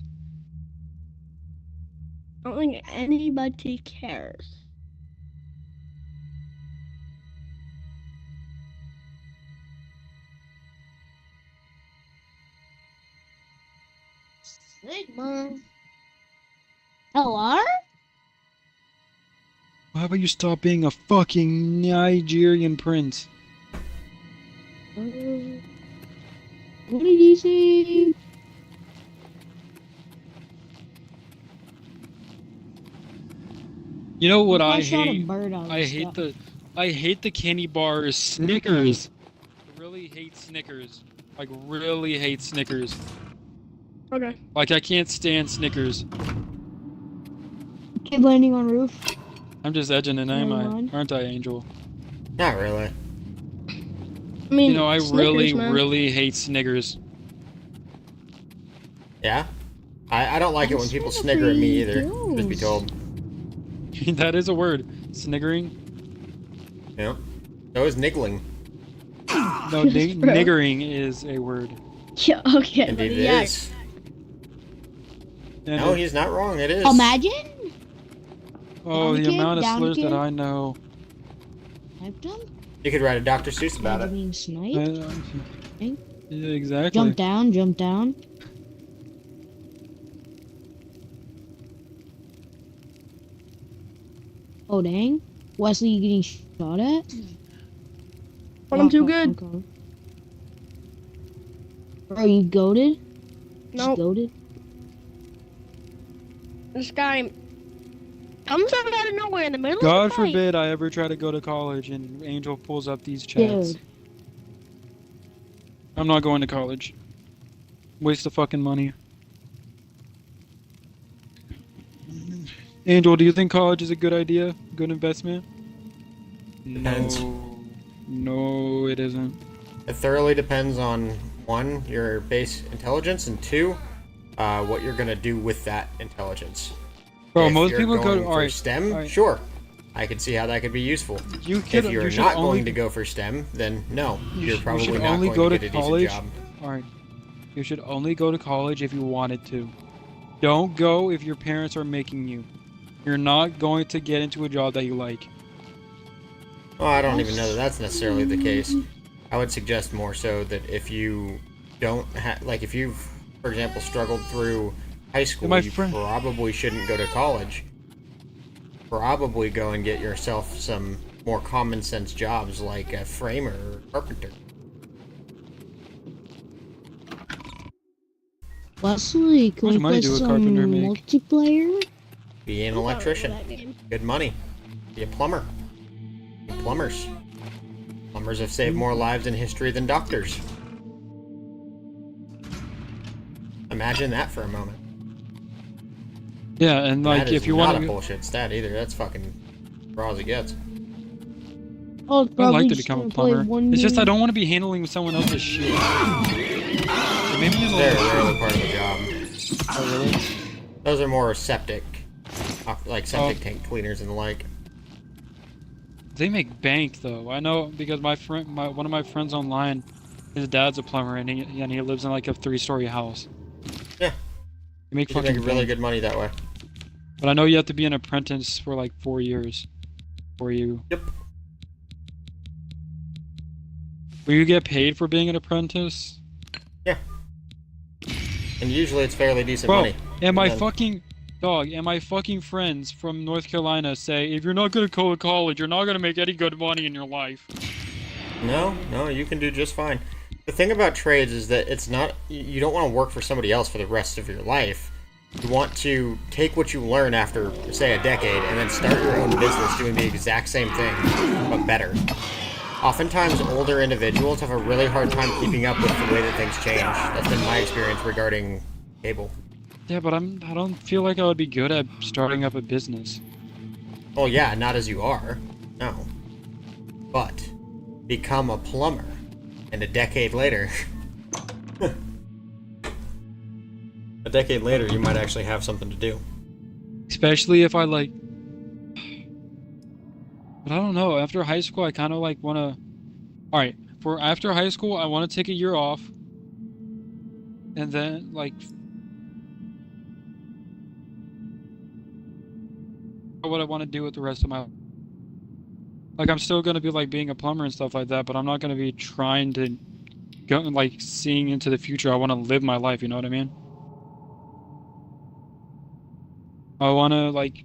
I don't think anybody cares. Sigma. LR? How about you stop being a fucking Nigerian prince? What did he say? You know what I shot a hate? bird out of I the hate sky. I hate the candy bars Snickers. I really hate Snickers. Like really hate Snickers. Okay. Like I can't stand Snickers. Kid landing on roof. I'm just edging it, Never mind. aren't I, Angel? Not really. I mean, You know, I Snickers, man. really hate Snickers. Yeah? I don't like it when people snigger at me either, just be told. That is a word. Sniggering? Yeah. So is niggling. No, niggering is a word. Yeah, okay. Indeed it yeah. is. And No, he's not wrong, it is. Imagine. Oh, Down the kid, amount of down slurs kid. that I know. Sniped him? You could write a Dr. Seuss about it. Being sniped? Yeah, exactly. Jump down, jump down. Oh dang. Wesley, you getting shot at? But I'm too good. Okay. Bro, you goated? Nope. Goated? This guy comes out of nowhere in the middle God of the fight. forbid I ever try to go to college and Angel pulls up these chats. Dude. I'm not going to college. Waste of fucking money. Angel, do you think college is a good idea? Good investment? Depends. No, it isn't. It thoroughly depends on, one, your base intelligence, and two, what you're gonna do with that intelligence. Bro, If most you're people go going to for STEM, sure. I could see how that could be useful. If you're not going to go for STEM, then no, you're probably should not only going go to to get a decent college. job. Alright. You should only go to college if you wanted to. Don't go if your parents are making you. You're not going to get into a job that you like. Well, I don't even know that that's necessarily the case. I would suggest more so that if you don't have, like, if you've, for example, struggled through high school, you probably shouldn't go to college. Probably go and get yourself some more common sense jobs like a framer or carpenter. Wesley, can we play some multiplayer? Be an electrician. Good money. Be a plumber. Be plumbers. Plumbers have saved more lives in history than doctors. Imagine that for a moment. Yeah, and like that if you want want to bullshit stat either. That's fucking raw as it gets. I'd like to become a plumber. It's just I don't want to be handling someone else's shit. Maybe They're rarely part of the job. Oh, really? Those are more septic, like septic tank cleaners and the like. They make bank though. I know because one of my friends online, his dad's a plumber and he lives in like a 3-story house. Yeah. You make You can make really good money that way. But I know you have to be an apprentice for like 4 years. For you. Yep. Will you get paid for being an apprentice? Yeah. And usually it's fairly decent Bro, money. and my fucking friends from North Carolina say, if you're not gonna go to college, you're not gonna make any good money in your life. No, you can do just fine. The thing about trades is that it's not, you don't want to work for somebody else for the rest of your life. You want to take what you learn after, say, a decade, and then start your own business doing the exact same thing, but better. Oftentimes, older individuals have a really hard time keeping up with the way that things change. That's been my experience regarding cable. Yeah, but I don't feel like I would be good at starting up a business. Well, yeah, not as you are. No. But become a plumber, and a decade later... a decade later, you might actually have something to do. Especially if I like... But I don't know, after high school I kind of like want to... Alright, for after high school, I want to take a year off, and then like what I want to do with the rest of my. Like I'm still gonna be like being a plumber and stuff like that, but I'm not gonna be trying to go like seeing into the future. I want to live my life. You know what I mean? I want to like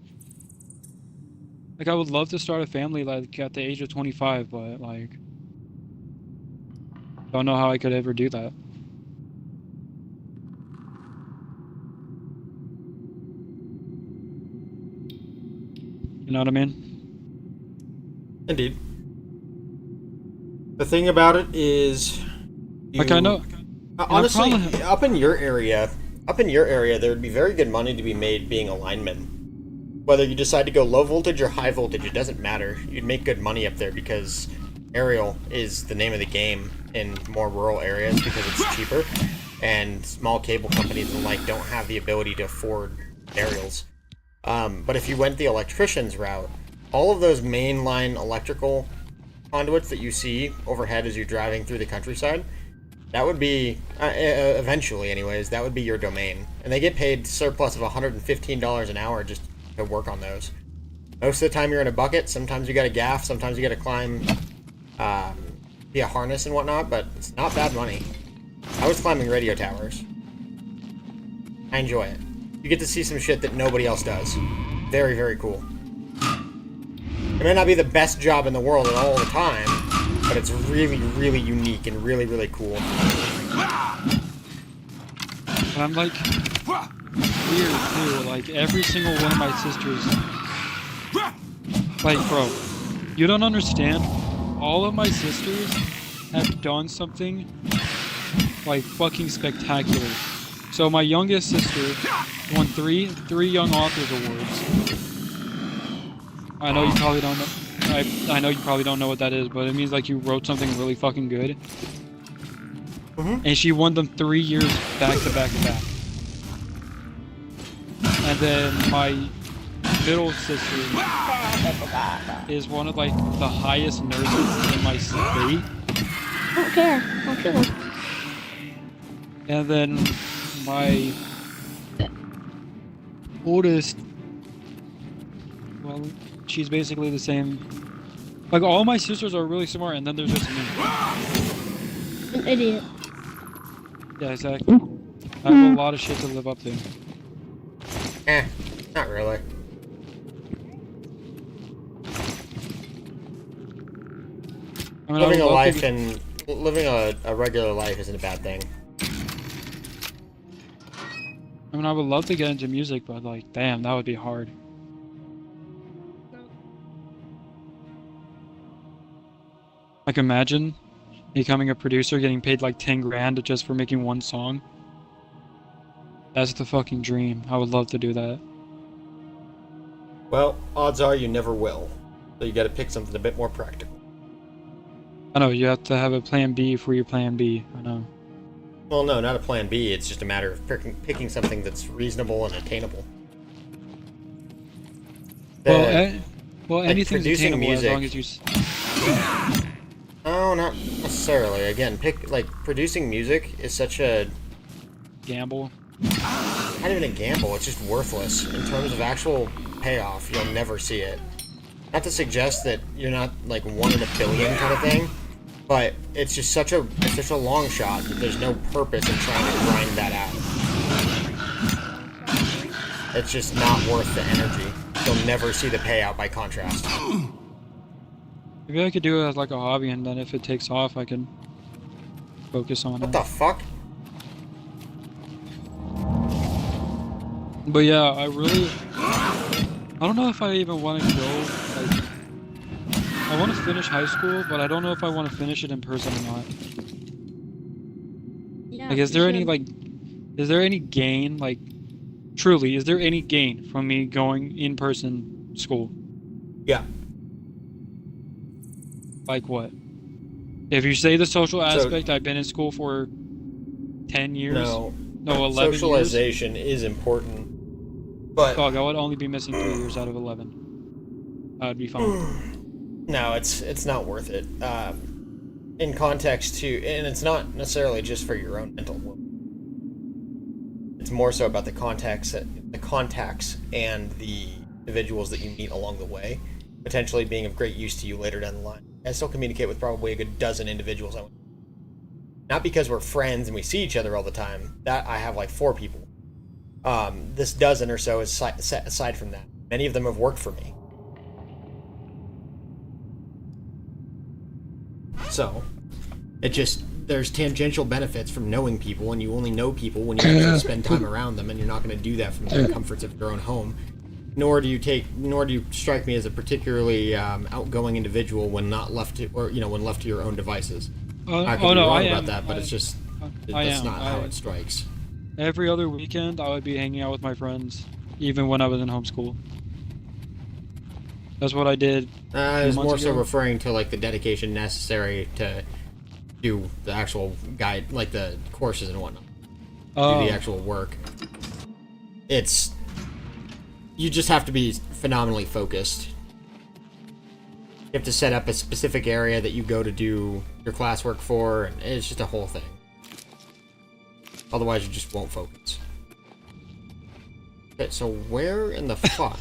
I would love to start a family like at the age of 25, but like don't know how I could ever do that. You know what I mean? Indeed. The thing about it is, like I know. Honestly, up in your area, there would be very good money to be made being a lineman. Whether you decide to go low voltage or high voltage, it doesn't matter. You'd make good money up there because aerial is the name of the game in more rural areas because it's cheaper, and small cable companies and like don't have the ability to afford aerials. But if you went the electrician's route, all of those mainline electrical conduits that you see overhead as you're driving through the countryside, that would be, eventually anyways, that would be your domain. And they get paid surplus of $115 an hour just to work on those. Most of the time you're in a bucket, sometimes you gotta gaff, sometimes you gotta climb via harness and whatnot, but it's not bad money. I was climbing radio towers. I enjoy it. You get to see some shit that nobody else does. Very, very cool. It may not be the best job in the world at all the time, but it's really, really unique and really, really cool. And I'm like weird too. Like every single one of my sisters. Like, bro, you don't understand. All of my sisters have done something like fucking spectacular. So my youngest sister won three Young Authors Awards. I know you probably don't know. I know you probably don't know what that is, but it means like you wrote something really fucking good. And she won them 3 years back to back to back. And then my middle sister is one of like the highest nurses in my state. I don't care. I'll kill him. And then my oldest, well, she's basically the same. Like all my sisters are really smart, and then there's just me. An idiot. Yeah, exactly. I have a lot of shit to live up to. Not really. I mean, living a life and living a regular life isn't a bad thing. I mean, I would love to get into music, but like, damn, that would be hard. Like, imagine becoming a producer, getting paid like 10 grand just for making one song. That's the fucking dream. I would love to do that. Well, odds are you never will. So you gotta pick something a bit more practical. I know, you have to have a plan B for your plan B. I know. Well, no, not a plan B. It's just a matter of picking something that's reasonable and attainable. Well, like anything's attainable music, as long as you... Oh, not necessarily. Again, producing music is such a... Gamble? Not even a gamble, it's just worthless. In terms of actual payoff, you'll never see it. Not to suggest that you're not, like, 1 in a billion kind of thing, but it's just such a long shot that there's no purpose in trying to grind that out. It's just not worth the energy. You'll never see the payout by contrast. Maybe I could do it as like a hobby, and then if it takes off, I can focus on it. What the fuck? But yeah, I don't know if I even want to go, like, I want to finish high school, but I don't know if I want to finish it in person or not. Yeah, like, is there any gain, like, truly, is there any gain from me going in-person school? Yeah. Like what? If you say the social aspect, I've been in school for 10 years. No, 11 socialization is important. But dog, I would only be missing 3 years out of 11. I would be fine. No, it's not worth it. in context to, and it's not necessarily just for your own mental well. It's more so about the contacts and the individuals that you meet along the way, potentially being of great use to you later down the line. I still communicate with probably a good dozen individuals. Not because we're friends and we see each other all the time. That I have like 4 people. This dozen or so is set aside from that. Many of them have worked for me. So, there's tangential benefits from knowing people, and you only know people when you actually spend time around them, and you're not going to do that from the comforts of your own home. Nor do you strike me as a particularly outgoing individual when not left to, or when left to your own devices. I could be wrong about that, but that's not how it strikes. Every other weekend, I would be hanging out with my friends, even when I was in homeschool. That's what I did. I was more so referring to like the dedication necessary to do the actual guide, like the courses and whatnot. Do the actual work. You just have to be phenomenally focused. You have to set up a specific area that you go to do your classwork for, and it's just a whole thing. Otherwise, you just won't focus. Okay, so where in the fuck?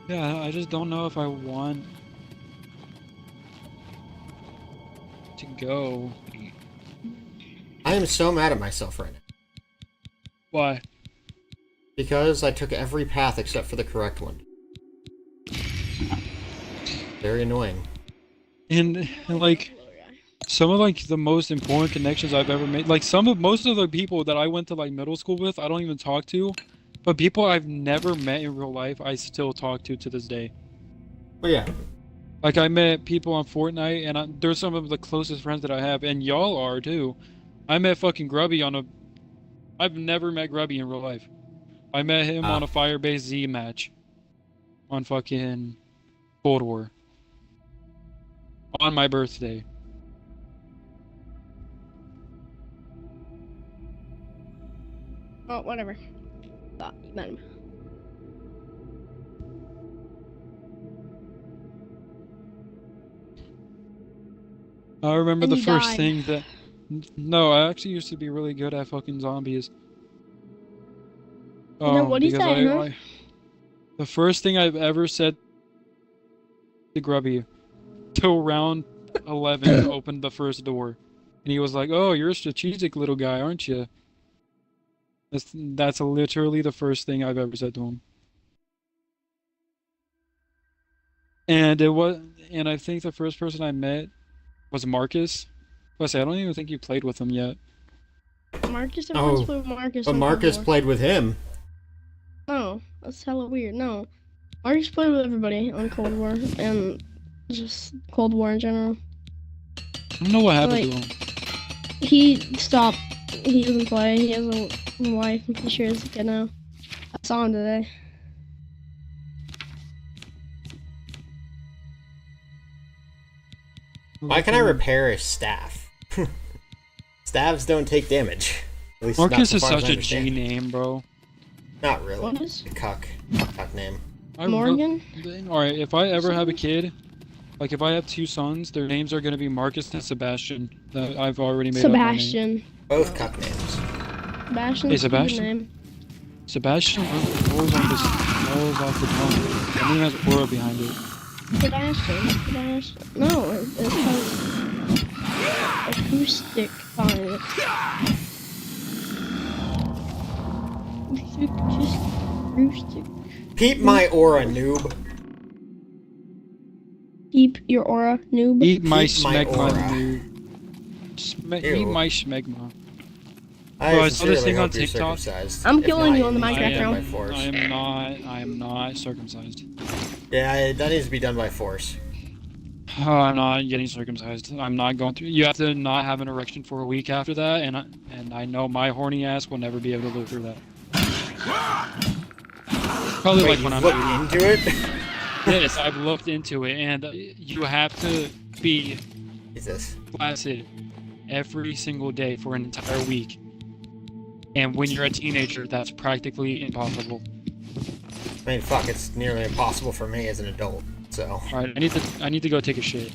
Yeah, I just don't know if I want to go. I am so mad at myself right now. Why? Because I took every path except for the correct one. Very annoying. And like, some of like the most important connections I've ever made, like most of the people that I went to like middle school with, I don't even talk to. But people I've never met in real life, I still talk to this day. Well, yeah. Like, I met people on Fortnite, and they're some of the closest friends that I have, and y'all are, too. I met fucking Grubby I've never met Grubby in real life. I met him on a Firebase Z match. On fucking Cold War. On my birthday. Oh, whatever. Thought you met him. I remember And the you first died. thing that... No, I actually used to be really good at fucking zombies. No, what do you because say, huh? the first thing I've ever said to Grubby, till round 11, opened the first door. And he was like, "Oh, you're a strategic little guy, aren't you?" That's literally the first thing I've ever said to him. And I think the first person I met was Marcus. I don't even think you played with him yet. Marcus, everyone's played with Marcus. But on Marcus Cold War. played with him. No, that's hella weird. No, Marcus played with everybody on Cold War and just Cold War in general. I don't know what happened to him. He stopped. He doesn't play. He has a wife. I'm pretty sure he's a kid now. I saw him today. Why can I repair a staff? Staves don't take damage. At least Marcus not is so far as such I a G understand. name, bro. Not really. What is? A cuck name. Morgan? Alright, if I ever have a kid, like if I have 2 sons, their names are gonna be Marcus and Sebastian. That I've already made Sebastian. Both cuck names. Sebastian's Hey, a Sebastian. good name. Sebastian rolls off the tongue. That name has aura behind it. Sebastian. No, it's called acoustic fine. Acoustic. Peep my aura, noob. Keep your aura, noob. Eat my Keep my smegma, aura. dude. Eat Ew. my smegma. I Bro, I saw this sincerely thing on hope you're TikTok. circumcised. I'm If killing not, you on the needs to be Minecraft done round. by force. I am not circumcised. Yeah, that needs to be done by force. Oh, I'm not getting circumcised. I'm not going through. You have to not have an erection for a week after that, and I know my horny ass will never be able to live through that. Probably Wait, like when you've I'm looked into it? Yes, I've looked into it, and you have to be Jesus. flaccid every single day for an entire week. And when you're a teenager, that's practically impossible. I mean, fuck, it's nearly impossible for me as an adult, so. Alright, I need to go take a shit.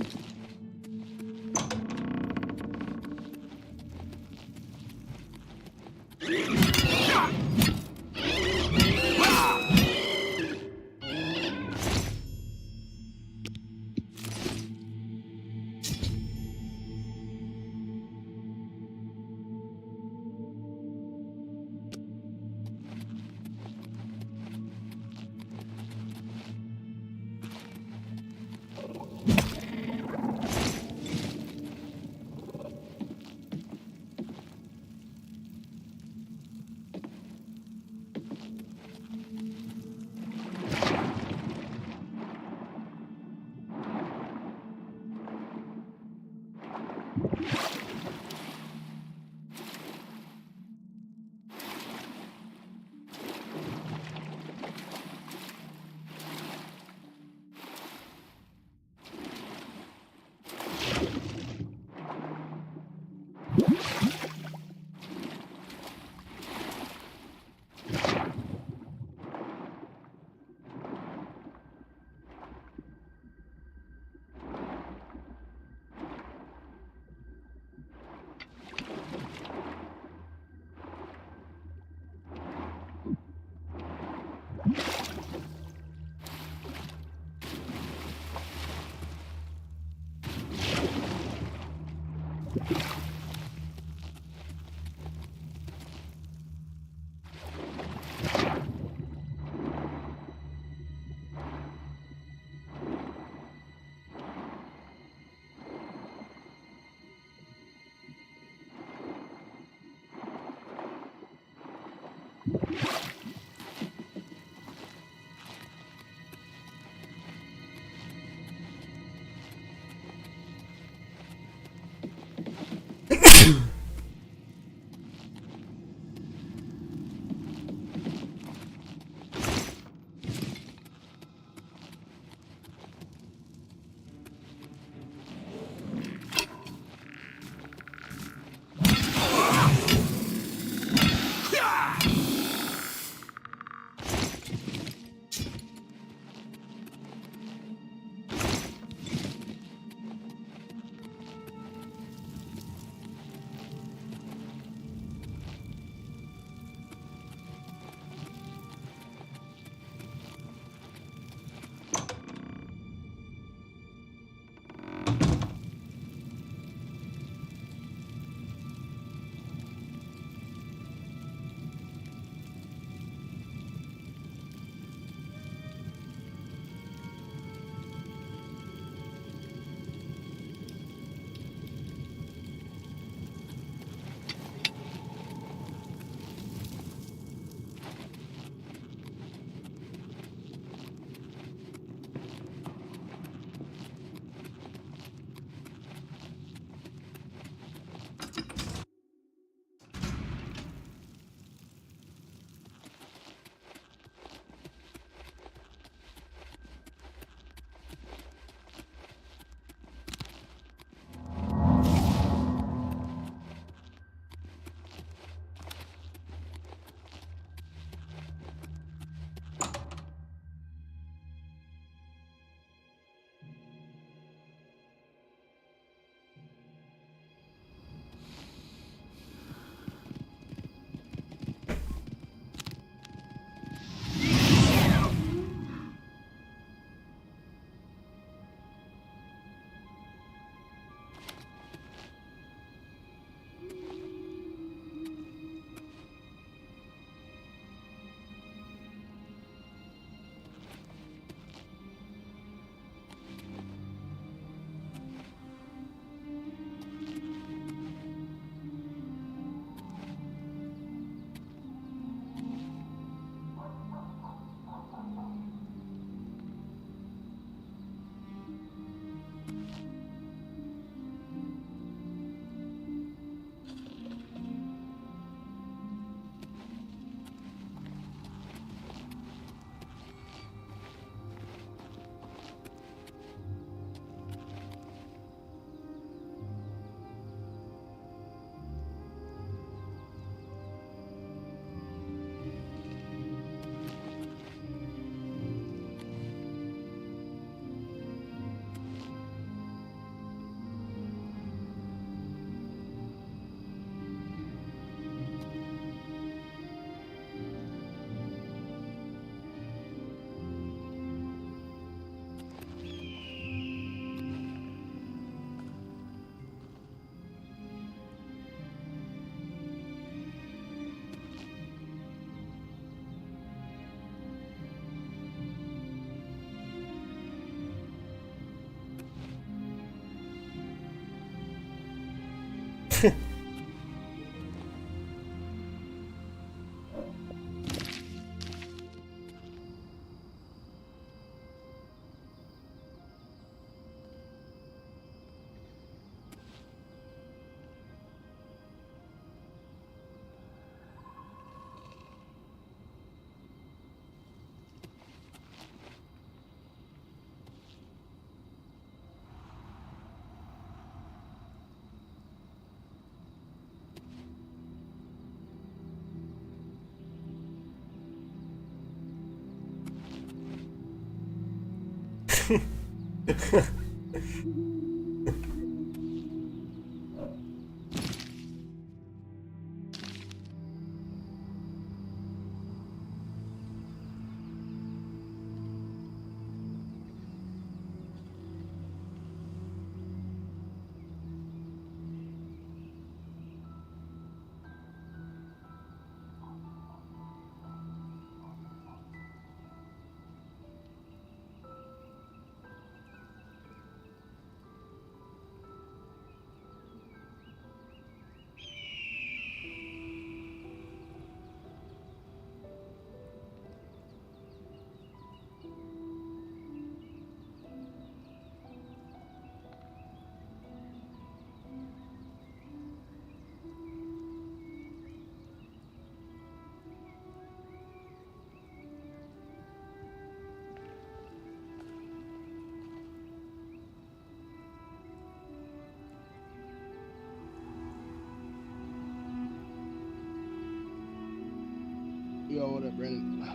Yo, what up, Brandon?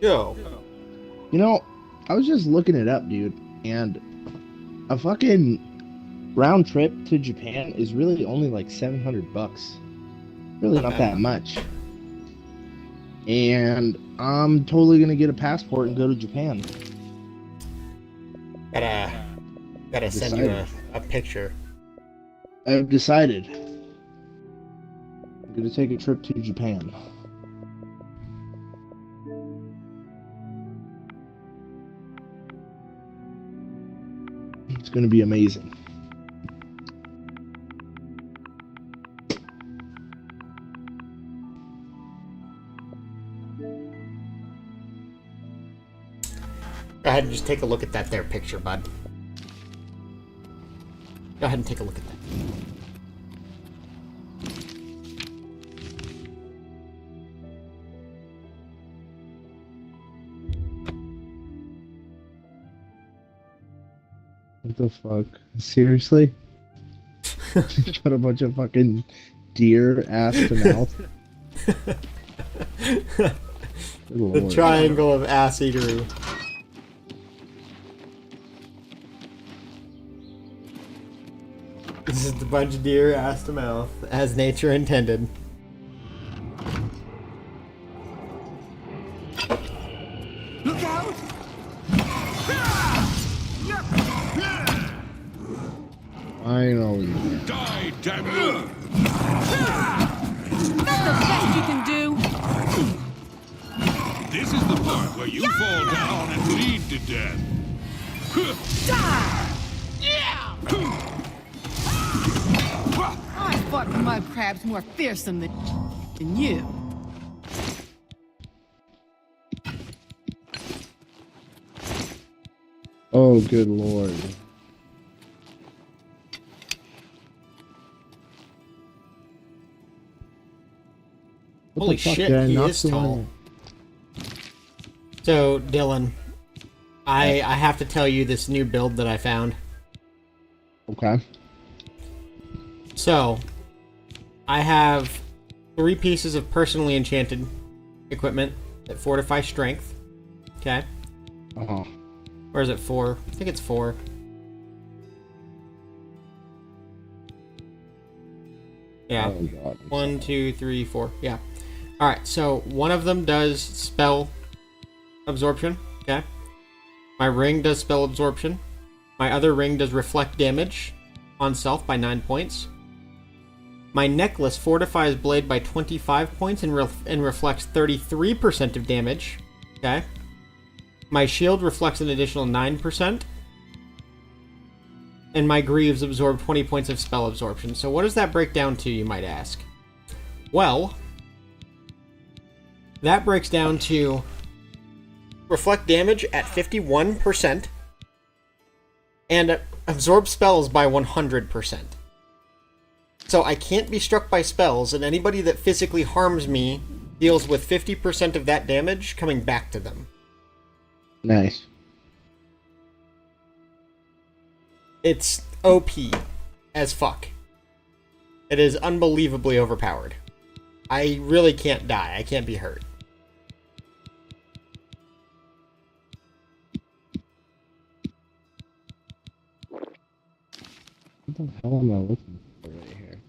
Yo. You know, I was just looking it up, dude, and a fucking round trip to Japan is really only like $700. Really not that much. And I'm totally gonna get a passport and go to Japan. Gotta send you a picture. I've decided. I'm gonna take a trip to Japan. It's gonna be amazing. Go ahead and just take a look at that there picture, bud. Go ahead and take a look at that. What the fuck? Seriously? Got a bunch of fucking deer ass to mouth. The triangle of ass eatery. This is the bunch of deer ass to mouth, as nature intended. Look out! Finally. Die, damn you! That's the best you can do. This is the part where you fall down and bleed to death. Die! Yeah! I fought mud crabs more fearsome than you. Oh, good lord. What Holy the fuck, shit, did I he knock is the tall. one- So, Dylan, I have to tell you this new build that I found. Okay. So, I have 3 pieces of personally enchanted equipment that fortify strength. Okay. Uh-huh. Or is it 4? I think it's 4. Yeah. Oh, God. 1, 2, 3, 4. Yeah. Alright, so one of them does spell absorption. Okay. My ring does spell absorption. My other ring does reflect damage on self by 9 points. My necklace fortifies blade by 25 points and reflects 33% of damage. Okay. My shield reflects an additional 9%. And my greaves absorb 20 points of spell absorption. So what does that break down to, you might ask? Well, that breaks down to reflect damage at 51% and absorb spells by 100%. So I can't be struck by spells, and anybody that physically harms me deals with 50% of that damage coming back to them. Nice. It's OP as fuck. It is unbelievably overpowered. I really can't die. I can't be hurt. What the hell am I looking for right here?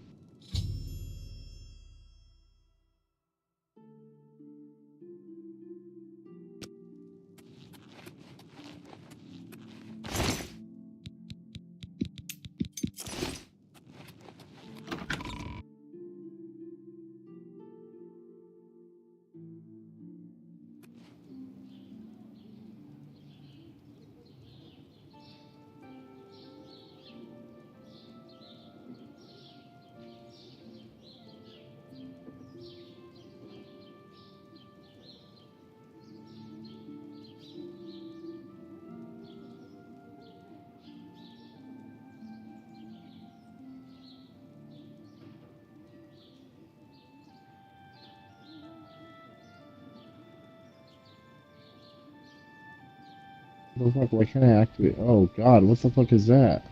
What the fuck? Why can't I activate? Oh god, what the fuck is that?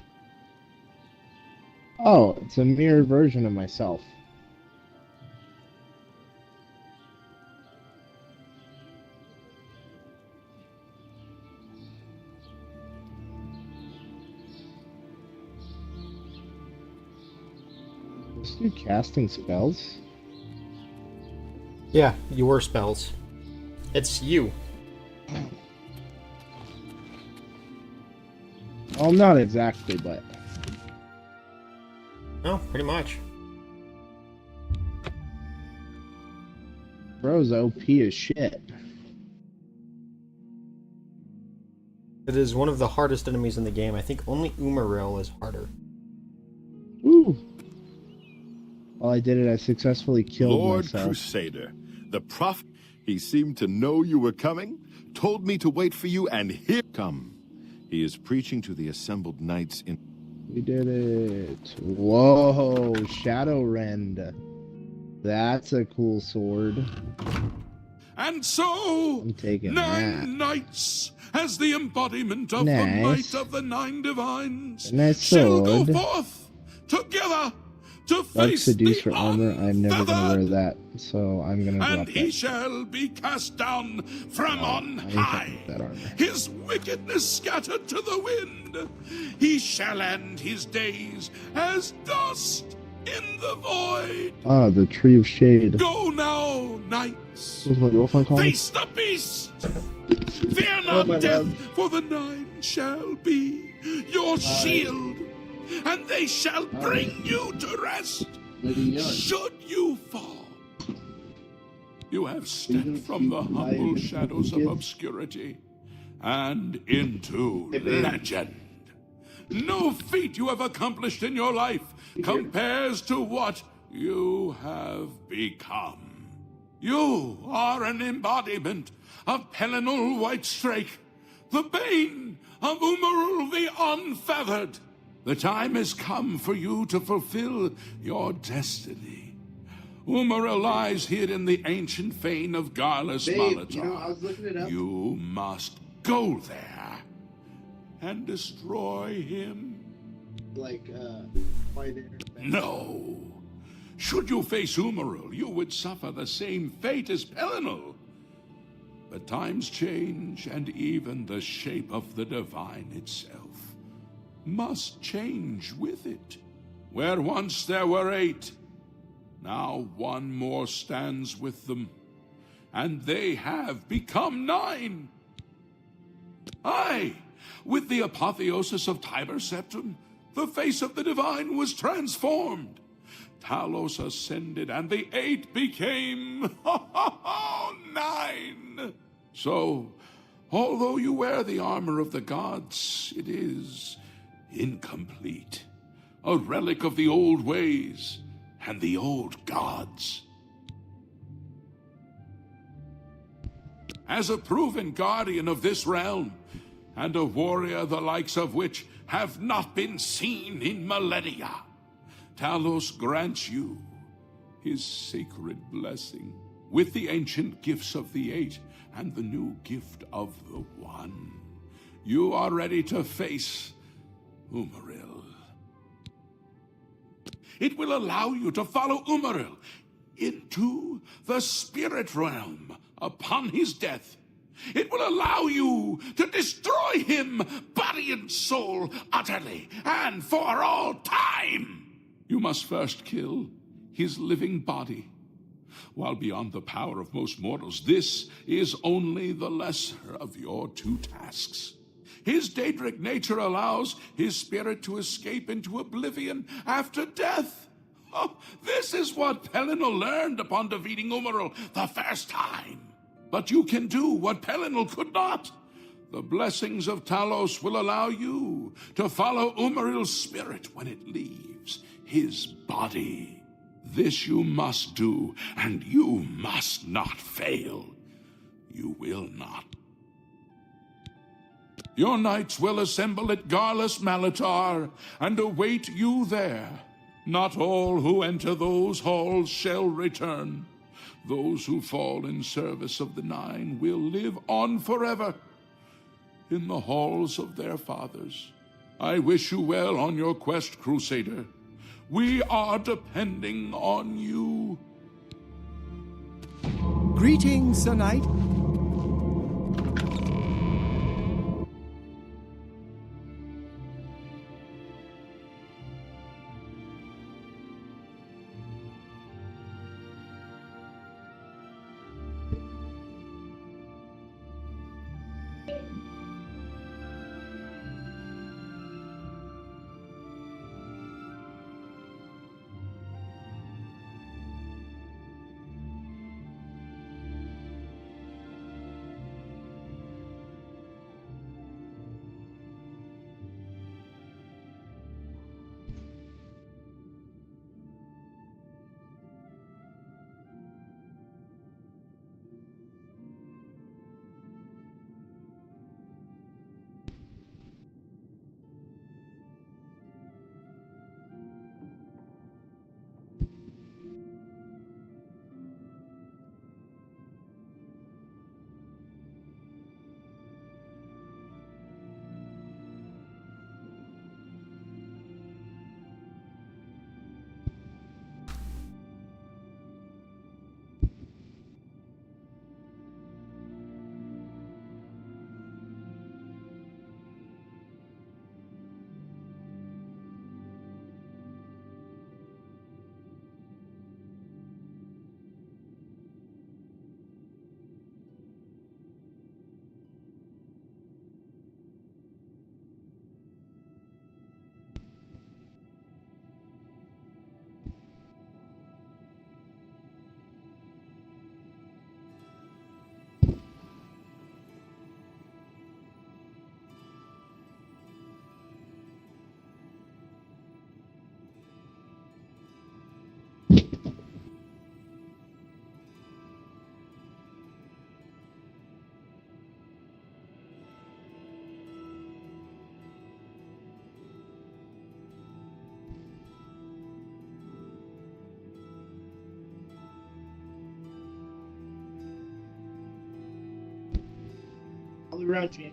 Oh, it's a mirrored version of myself. Is this casting spells? Yeah, your spells. It's you. Well, not exactly, but... Oh, pretty much. Bro's OP as shit. It is one of the hardest enemies in the game. I think only Umaril is harder. Ooh. While I did it, I successfully killed Lord myself. Crusader, the prophet, he seemed to know you were coming, told me to wait for you, and here come. He is preaching to the assembled knights in... We did it. Whoa, Shadow Rend. That's a cool sword. And so, I'm taking 9 knights, as the embodiment of the Nice. might of the 9 divines, Nice shall go sword. forth together to Dark face Seduce the for armor. I'm never gonna wear unfeathered, that, so I'm gonna and drop he that. shall be cast down from on I need high, that armor. his wickedness scattered to the wind. He shall end his days as dust in the void. Ah, the Tree of Shade. Go now, knights. What's my girlfriend calling? Face the beast! Fear not death, for the 9 shall be your shield, and they shall bring you to rest. Should you fall, you have stepped from the humble shadows of obscurity and into legend. No feat you have accomplished in your life compares to what you have become. You are an embodiment of Pelinor Whitestrake, the bane of Umaril the Unfeathered. The time has come for you to fulfill your destiny. Umaril lies hid in the ancient fane of Garlus Molitor. You know, I was looking it up. You must go there and destroy him. Like, why there? No. Should you face Umaril, you would suffer the same fate as Pelinor. But times change, and even the shape of the divine itself must change with it. Where once there were 8, now 1 more stands with them, and they have become 9. Aye, with the apotheosis of Tiber Septim, the face of the divine was transformed. Talos ascended, and the 8 became 9. So, although you wear the armor of the gods, it is incomplete. A relic of the old ways and the old gods. As a proven guardian of this realm, and a warrior the likes of which have not been seen in millennia, Talos grants you his sacred blessing with the ancient gifts of the 8 and the new gift of the 1. You are ready to face Umaril. It will allow you to follow Umaril into the spirit realm upon his death, It will allow you to destroy him, body and soul, utterly and for all time. You must first kill his living body. While beyond the power of most mortals, this is only the lesser of your two tasks. His Daedric nature allows his spirit to escape into oblivion after death. Oh, this is what Pelinor learned upon defeating Umaril the first time. But you can do what Pelinor could not. The blessings of Talos will allow you to follow Umaril's spirit when it leaves his body. This you must do, and you must not fail. You will not. Your knights will assemble at Garlus Malatar and await you there. Not all who enter those halls shall return. Those who fall in service of the Nine will live on forever in the halls of their fathers. I wish you well on your quest, Crusader. We are depending on you. Greetings, Sir Knight. All around, Jenny.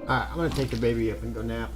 Alright, I'm gonna take the baby up and go nap.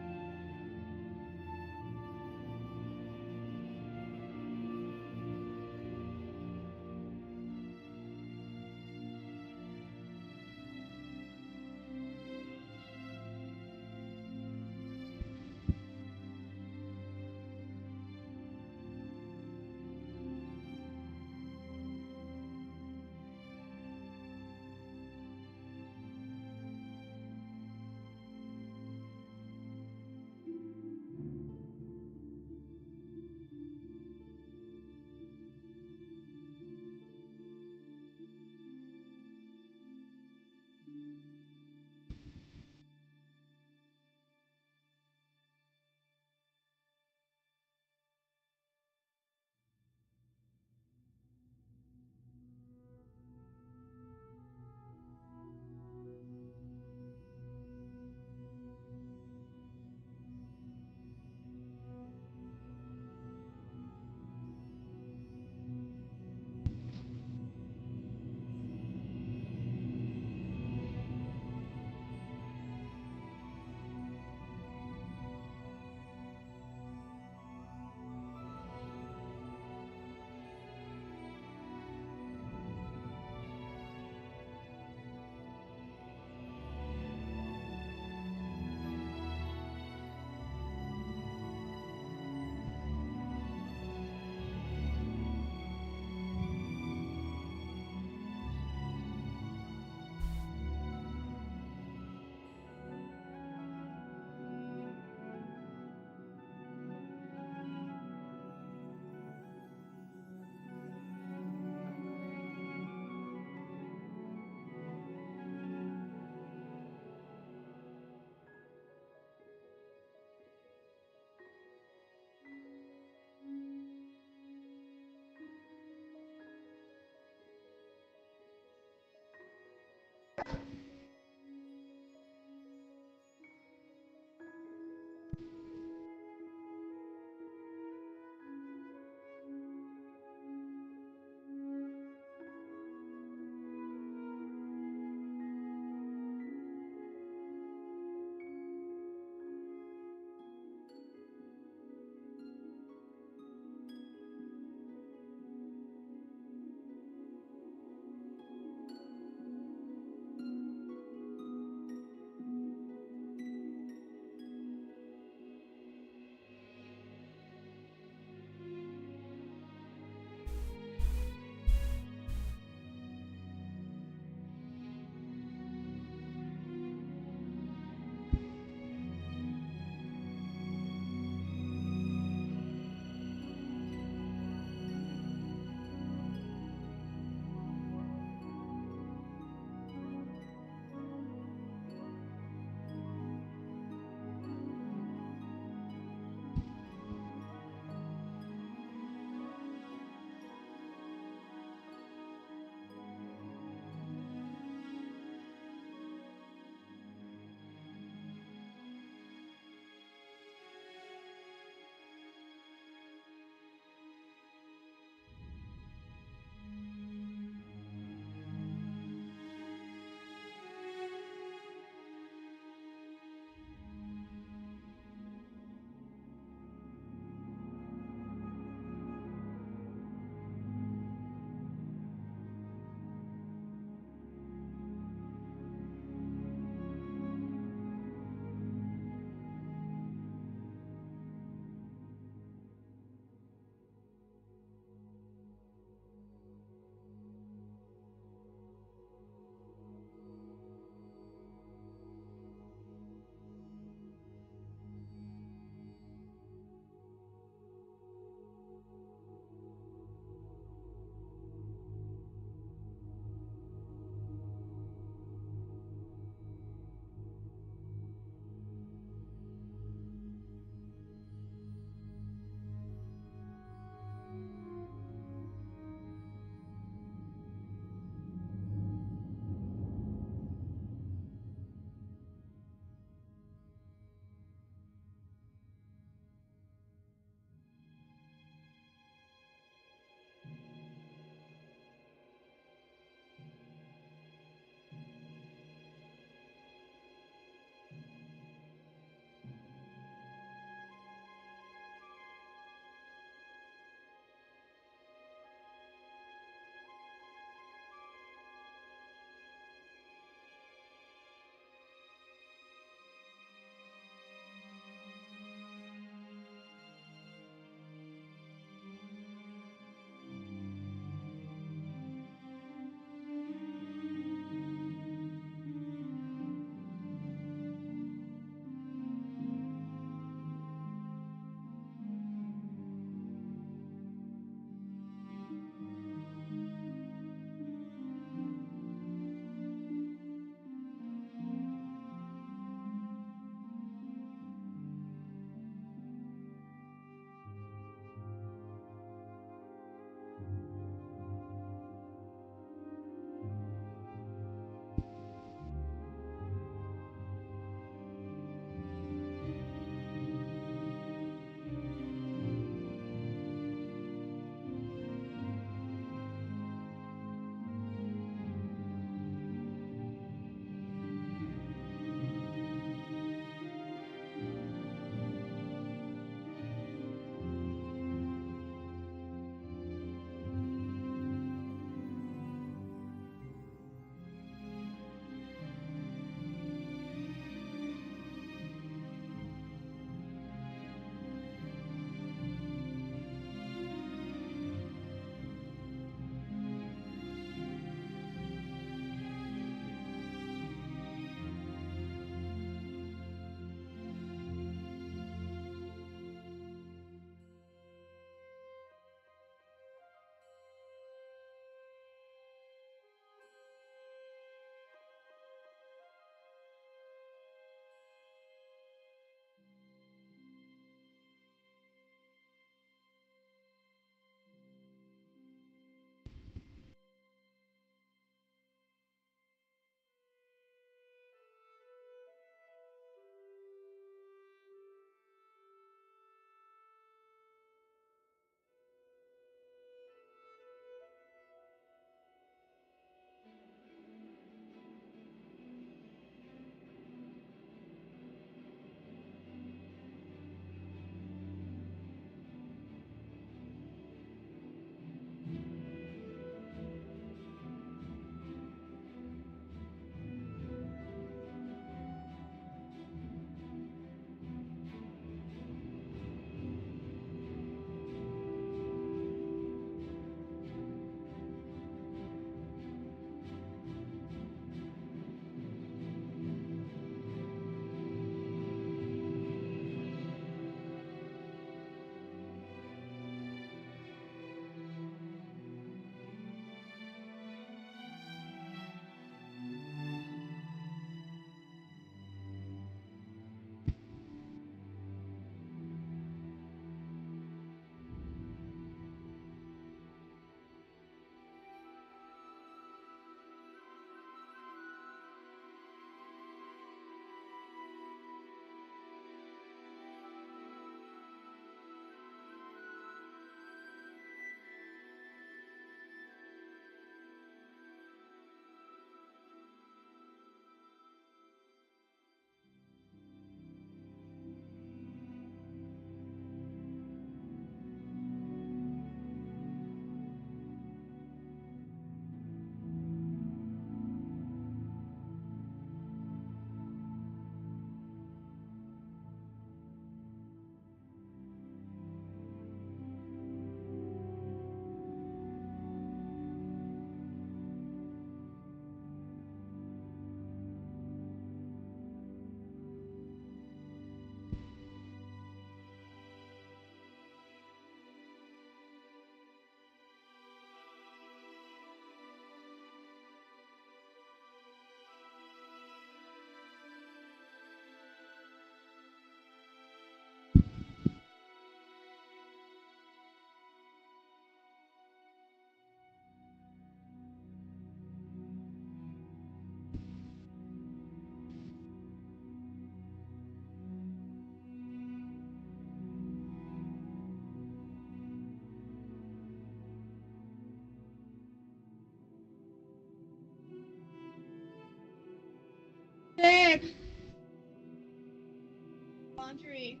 laundry.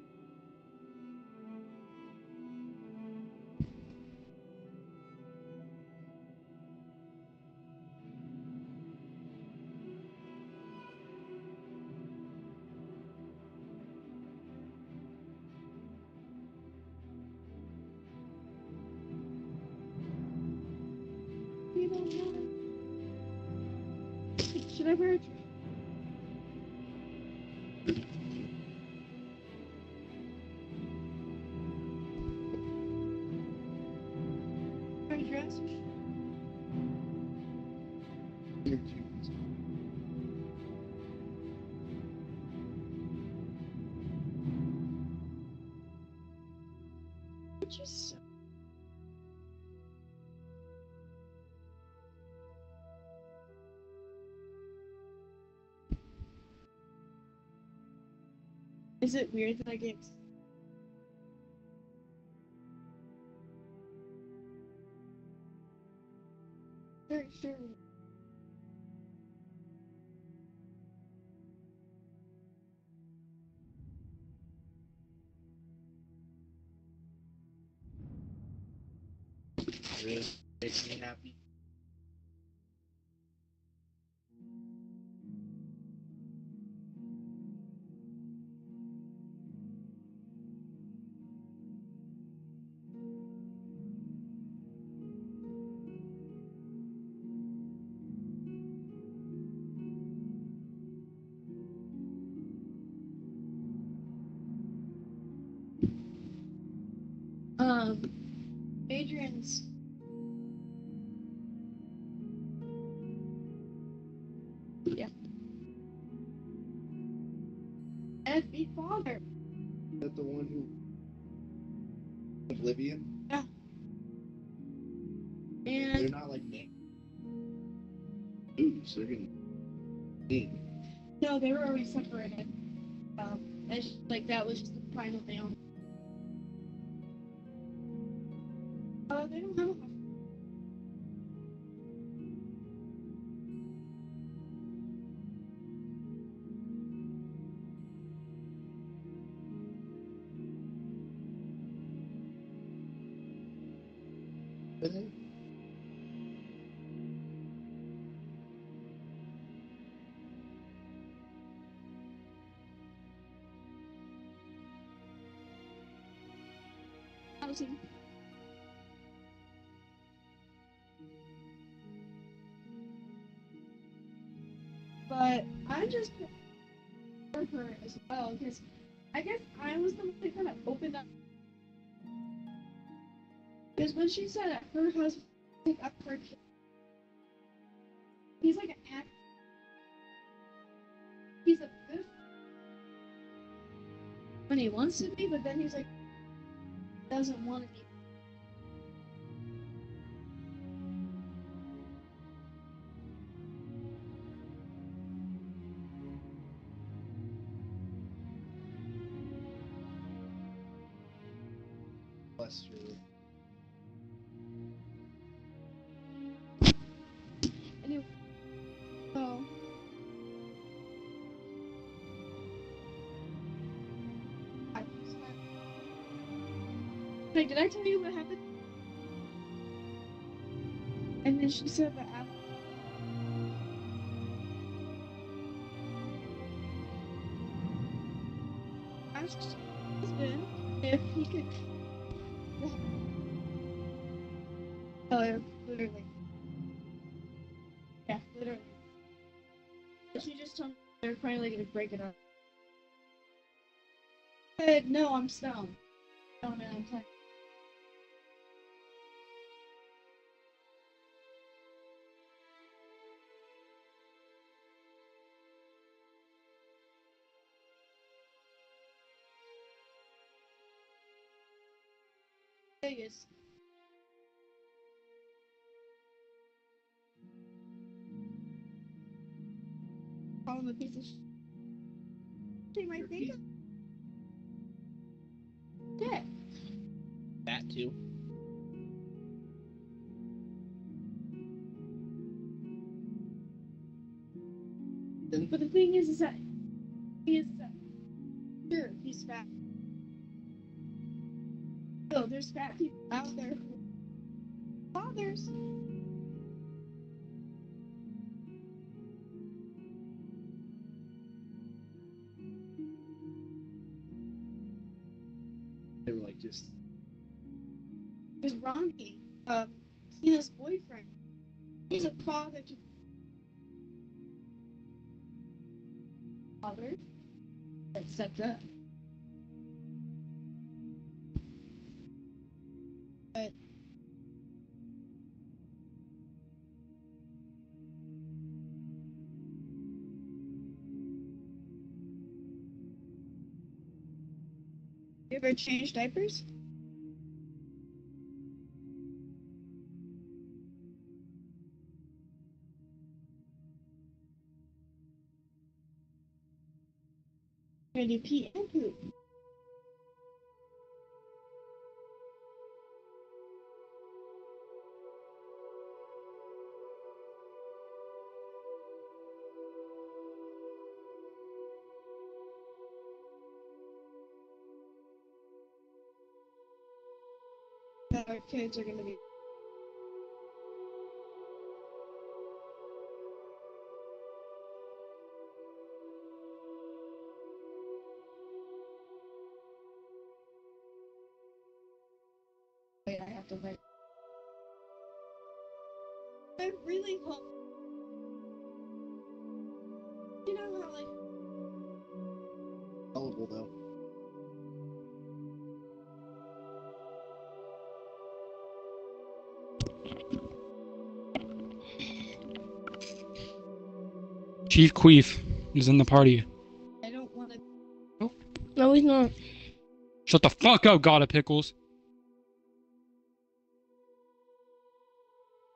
You don't know. Should I wear a dress? Wear a dress? Just is it weird that I get very sure? Really makes me happy. Adrian's yeah. Deadbeat father. Is that the one who Oblivion? Yeah. They're And not like me. Ooh, so they're gonna be. no, they were already separated. It's just, like that was just the final thing. They don't have a Really? housing. But I'm just for her as well because I guess I was the one that kind of opened up. Because when she said that her husband pick up her kid, he's like an actor. He's a good when he wants to be, but then he's like doesn't want to be. Bless you. Anyway, so like, did I tell you what happened? And then she said that asked his husband if he could. Oh, literally. Yeah, literally. She just told me they're finally gonna break it up. I said, no, I'm stoned. Oh, man, I'm tired. Vegas. Call him a piece of shit. They might think of dick. That too. But the thing is that sure, he's these fat. No, there's fat people out there. Fathers. They were like just. There's Ronnie, Tina's boyfriend. He's a father to father. That's stepped up. But you ever change diapers? And you pee and poop. Our kids are gonna be. Wait, I have to write. I really hope. You know how like. Gullible though. Chief Queef is in the party. I don't want to. No, he's not. Shut the fuck up, God of Pickles.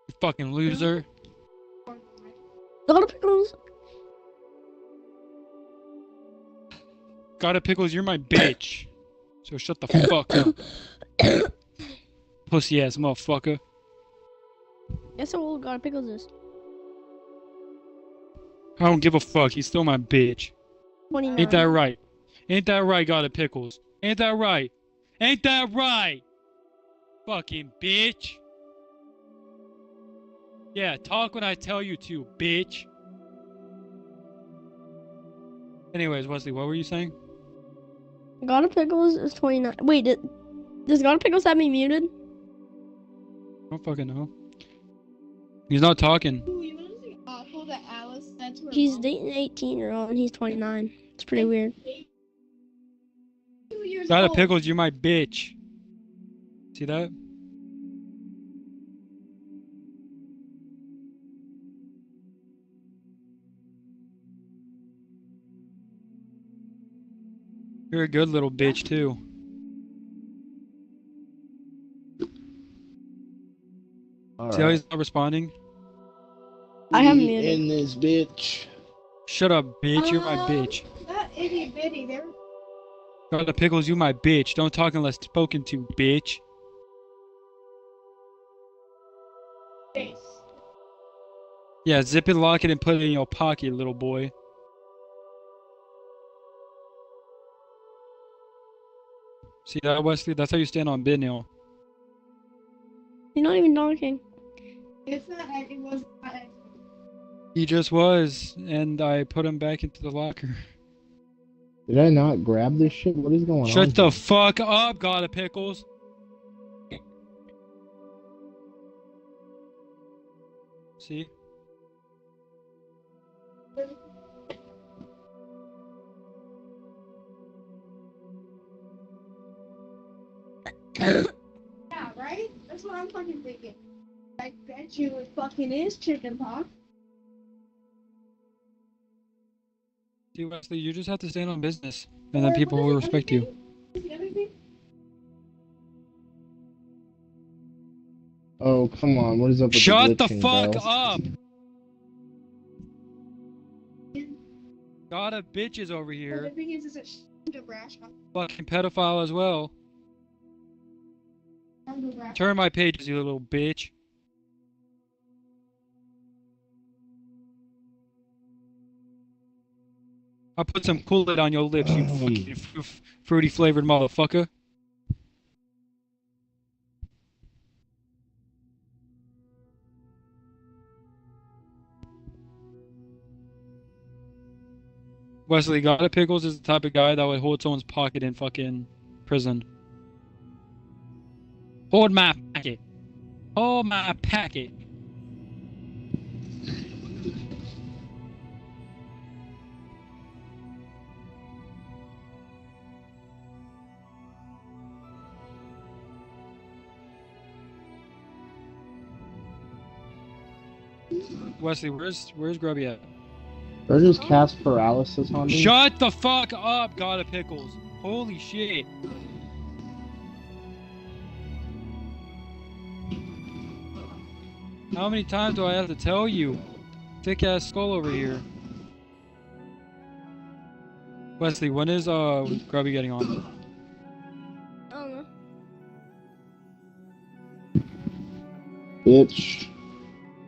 You fucking loser. God of Pickles. God of Pickles, you're my bitch. So shut the fuck up. Pussy ass motherfucker. Guess how old God of Pickles is? I don't give a fuck. He's still my bitch. 29. Ain't that right? Ain't that right, God of Pickles? Ain't that right? Ain't that right? Fucking bitch. Yeah, talk when I tell you to, bitch. Anyways, Wesley, what were you saying? God of Pickles is 29. Wait, does God of Pickles have me muted? I don't fucking know. He's not talking. Ooh, you know something awful that Alice said to her He's mom? dating an 18-year-old and he's 29. It's pretty weird. 2 years God of old. Pickles, you're my bitch. See that? You're a good little bitch, too. See how he's not responding? I have We muted. in this bitch. Shut up, bitch. You're my bitch. That itty bitty, they're God of Pickles, you my bitch. Don't talk unless spoken to, bitch. face. Yeah, zip it, lock it, and put it in your pocket, little boy. See that, Wesley? That's how you stand on Bidnell. He's not even talking. It's not, it was not. He just was, and I put him back into the locker. Did I not grab this shit? What is going on? Shut the fuck up, God of Pickles. See? Yeah, right? That's what I'm fucking thinking. I bet you it fucking is chicken pox. See, Wesley, you just have to stand on business, and then people will respect you. Is the other thing? Oh, come on. What is up with Shut the glitching, fuck bro? up! God of bitches over The here. other thing is it Nebraska? Fucking pedophile as well. Turn my pages, you little bitch. I'll put some Kool-Aid on your lips, you fucking fruity flavored motherfucker. Wesley, God of Pickles is the type of guy that would hold someone's pocket in fucking prison. Hold my packet. Hold my packet. Wesley, where's Grubby at? Or just cast paralysis on me? Shut the fuck up, God of Pickles. Holy shit. How many times do I have to tell you? Thick ass skull over here. Wesley, when is Grubby getting on? I don't know. Bitch.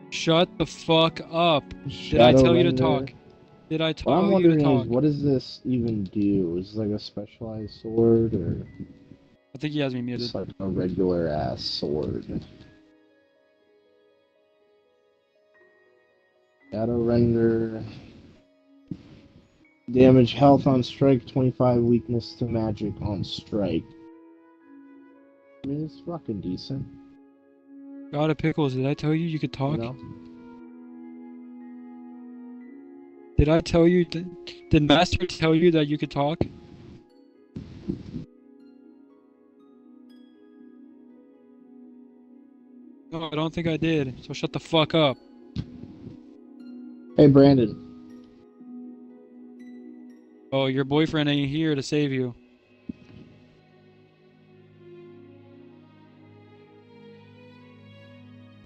Shut the fuck up. Did Shadow I tell you to Render. talk? Did I What tell I'm you to wondering talk? is, what does this even do? Is it like a specialized sword, or I think he has me muted. just like a regular ass sword? Shadow Render. Damage health on strike, 25 weakness to magic on strike. I mean, it's fucking decent. God of Pickles, did I tell you you could talk? You know? Did I tell you, did Master tell you that you could talk? No, I don't think I did, so shut the fuck up. Hey, Brandon. Oh, your boyfriend ain't here to save you.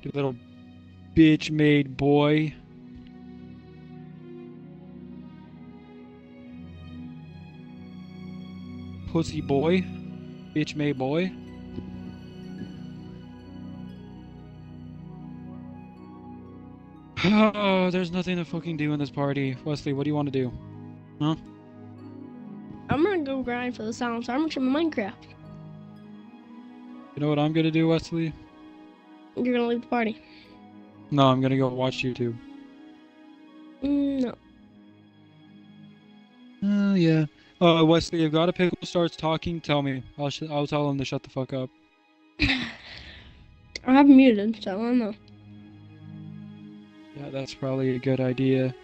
You little bitch-made boy. Pussy boy. Bitch-made boy. Oh, there's nothing to fucking do in this party. Wesley, what do you want to do? Huh? I'm gonna go grind for the silence armor in Minecraft. You know what I'm gonna do, Wesley? You're gonna leave the party. No, I'm gonna go watch YouTube. No. Oh, yeah. Wesley, if God of Pickle starts talking, tell me. I'll tell him to shut the fuck up. I have him muted, so I don't know. Yeah, that's probably a good idea.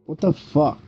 What the fuck?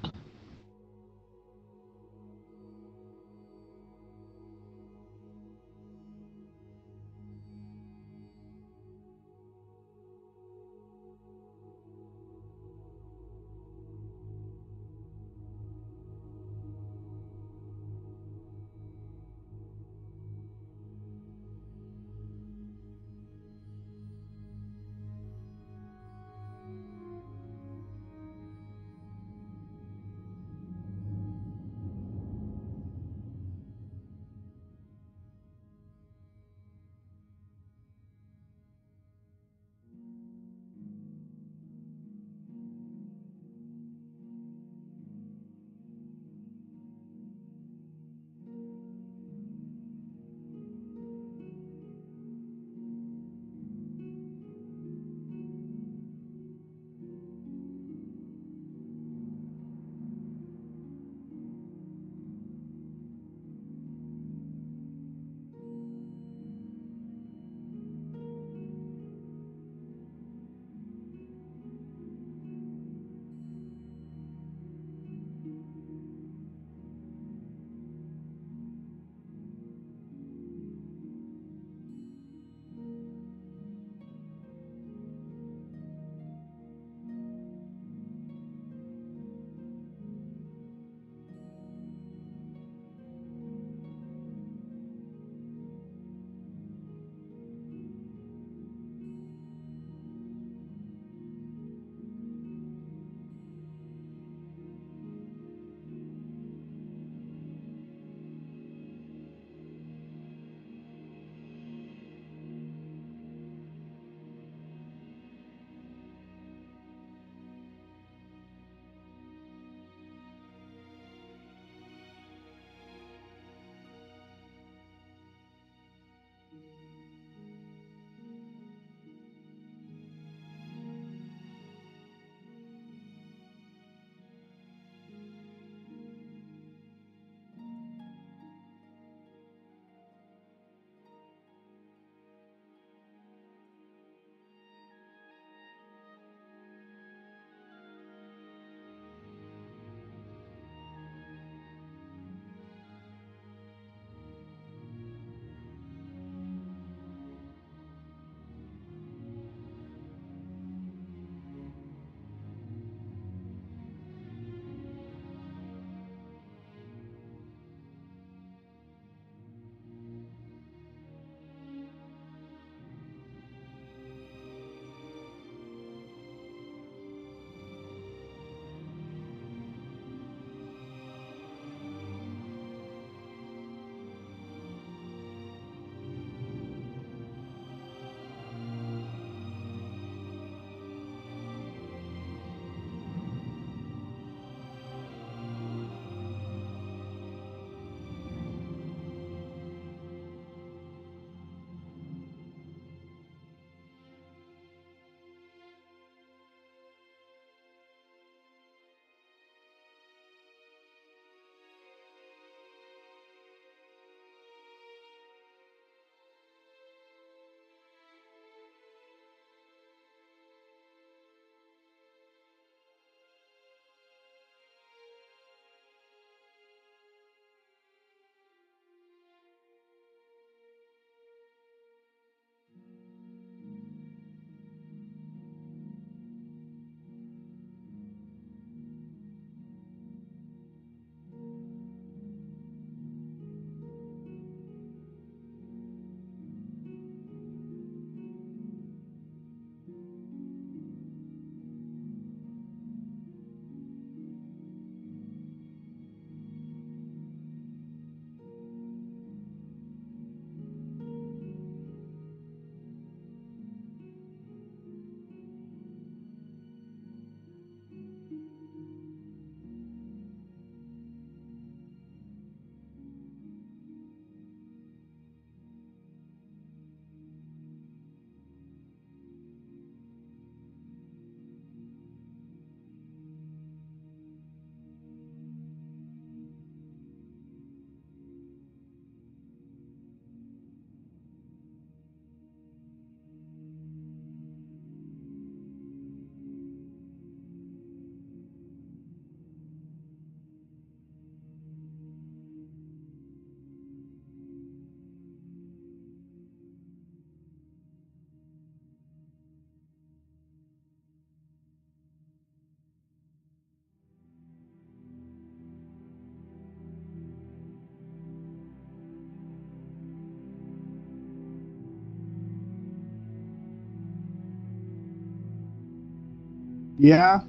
Yeah.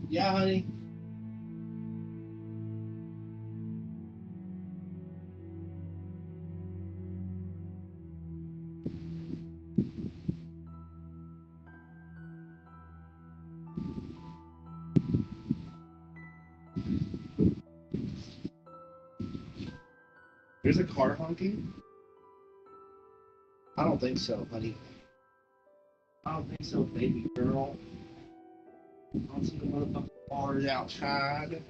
Yeah, honey. There's a car honking? I don't think so, honey. I don't think so, baby girl. I don't see the motherfucking cars outside.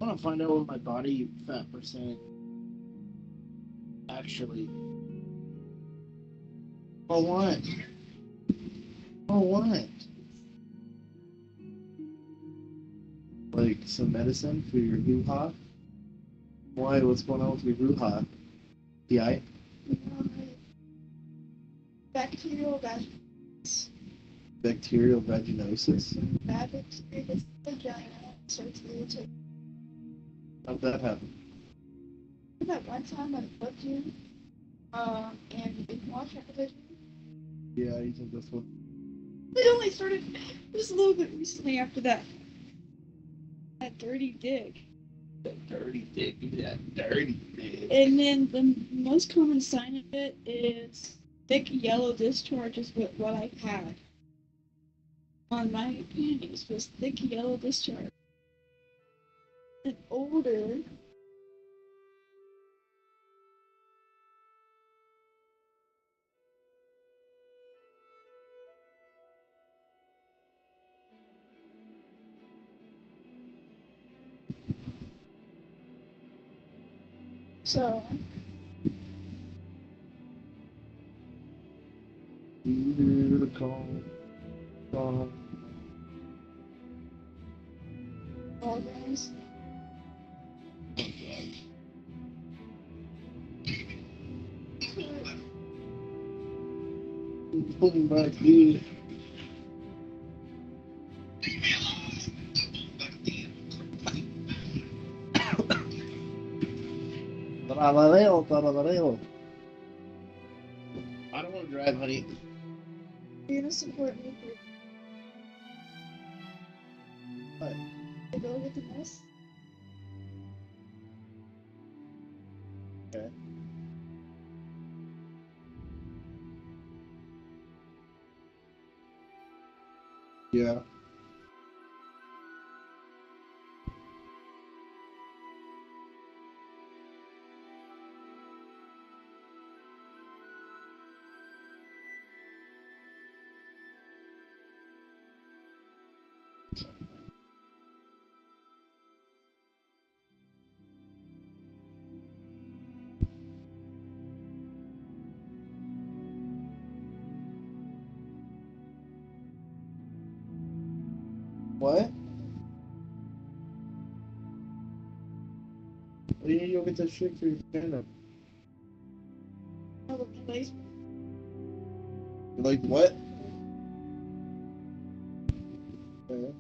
I want to find out what my body fat percent actually. Oh, what? Oh, what? Like some medicine for your hoo-ha? Why? What's going on with your hoo-ha? PI? Bacterial vaginosis. Bacterial vaginosis? Bad bacteria gets the vagina and starts irritating. How'd that happen? That one time I flipped you, and you didn't watch television. Yeah, you think that's what? It only started just a little bit recently after that. That dirty dick. That dirty dick, that dirty dick. And then the most common sign of it is thick yellow discharges with what I had on my panties was thick yellow discharge. And older. So. You hear the call. Holograms. Putting back, dude. Tralaleo, tralaleo. I don't want to drive, honey. You're gonna support me for What? to go with the mess. Okay. Yeah. What? What do you need to go get that shit for your stand-up? I look place. You like what? Okay.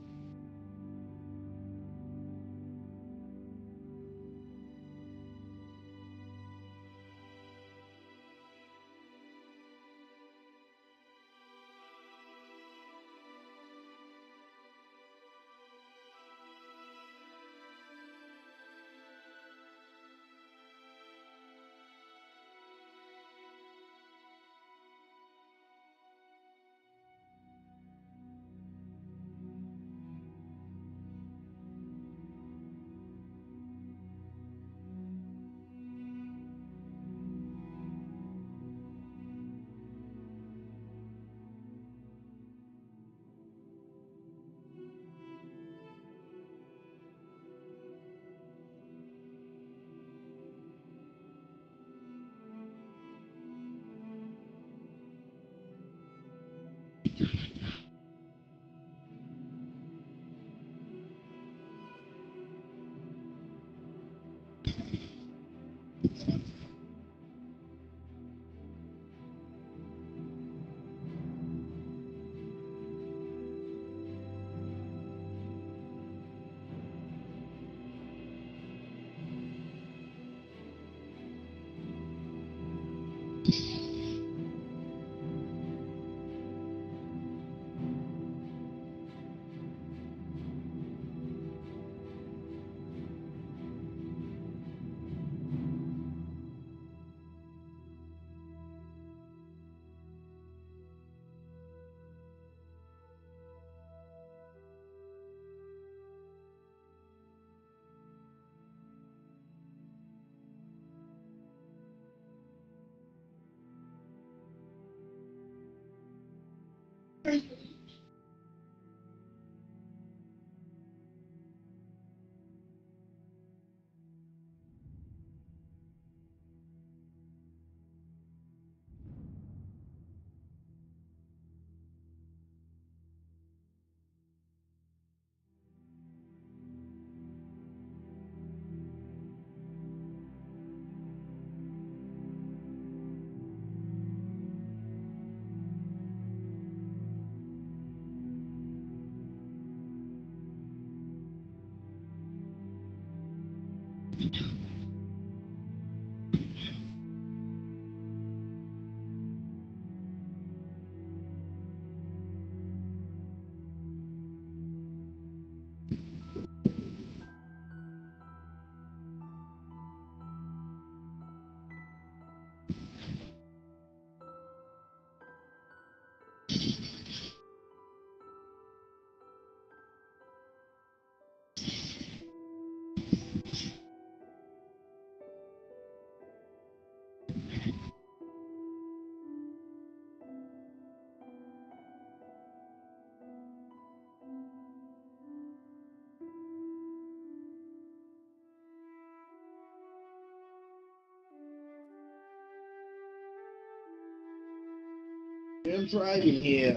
I'm driving here.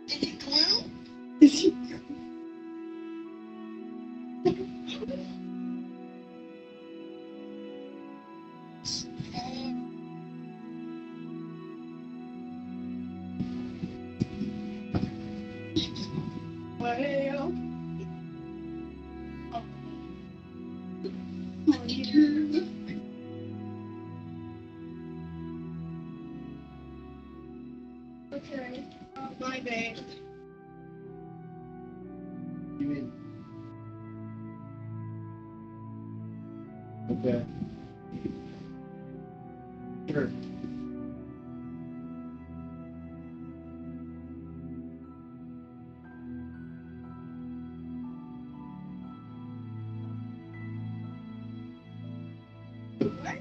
Did you glue? Well, okay, my bad. You mean? Okay. Sure. What?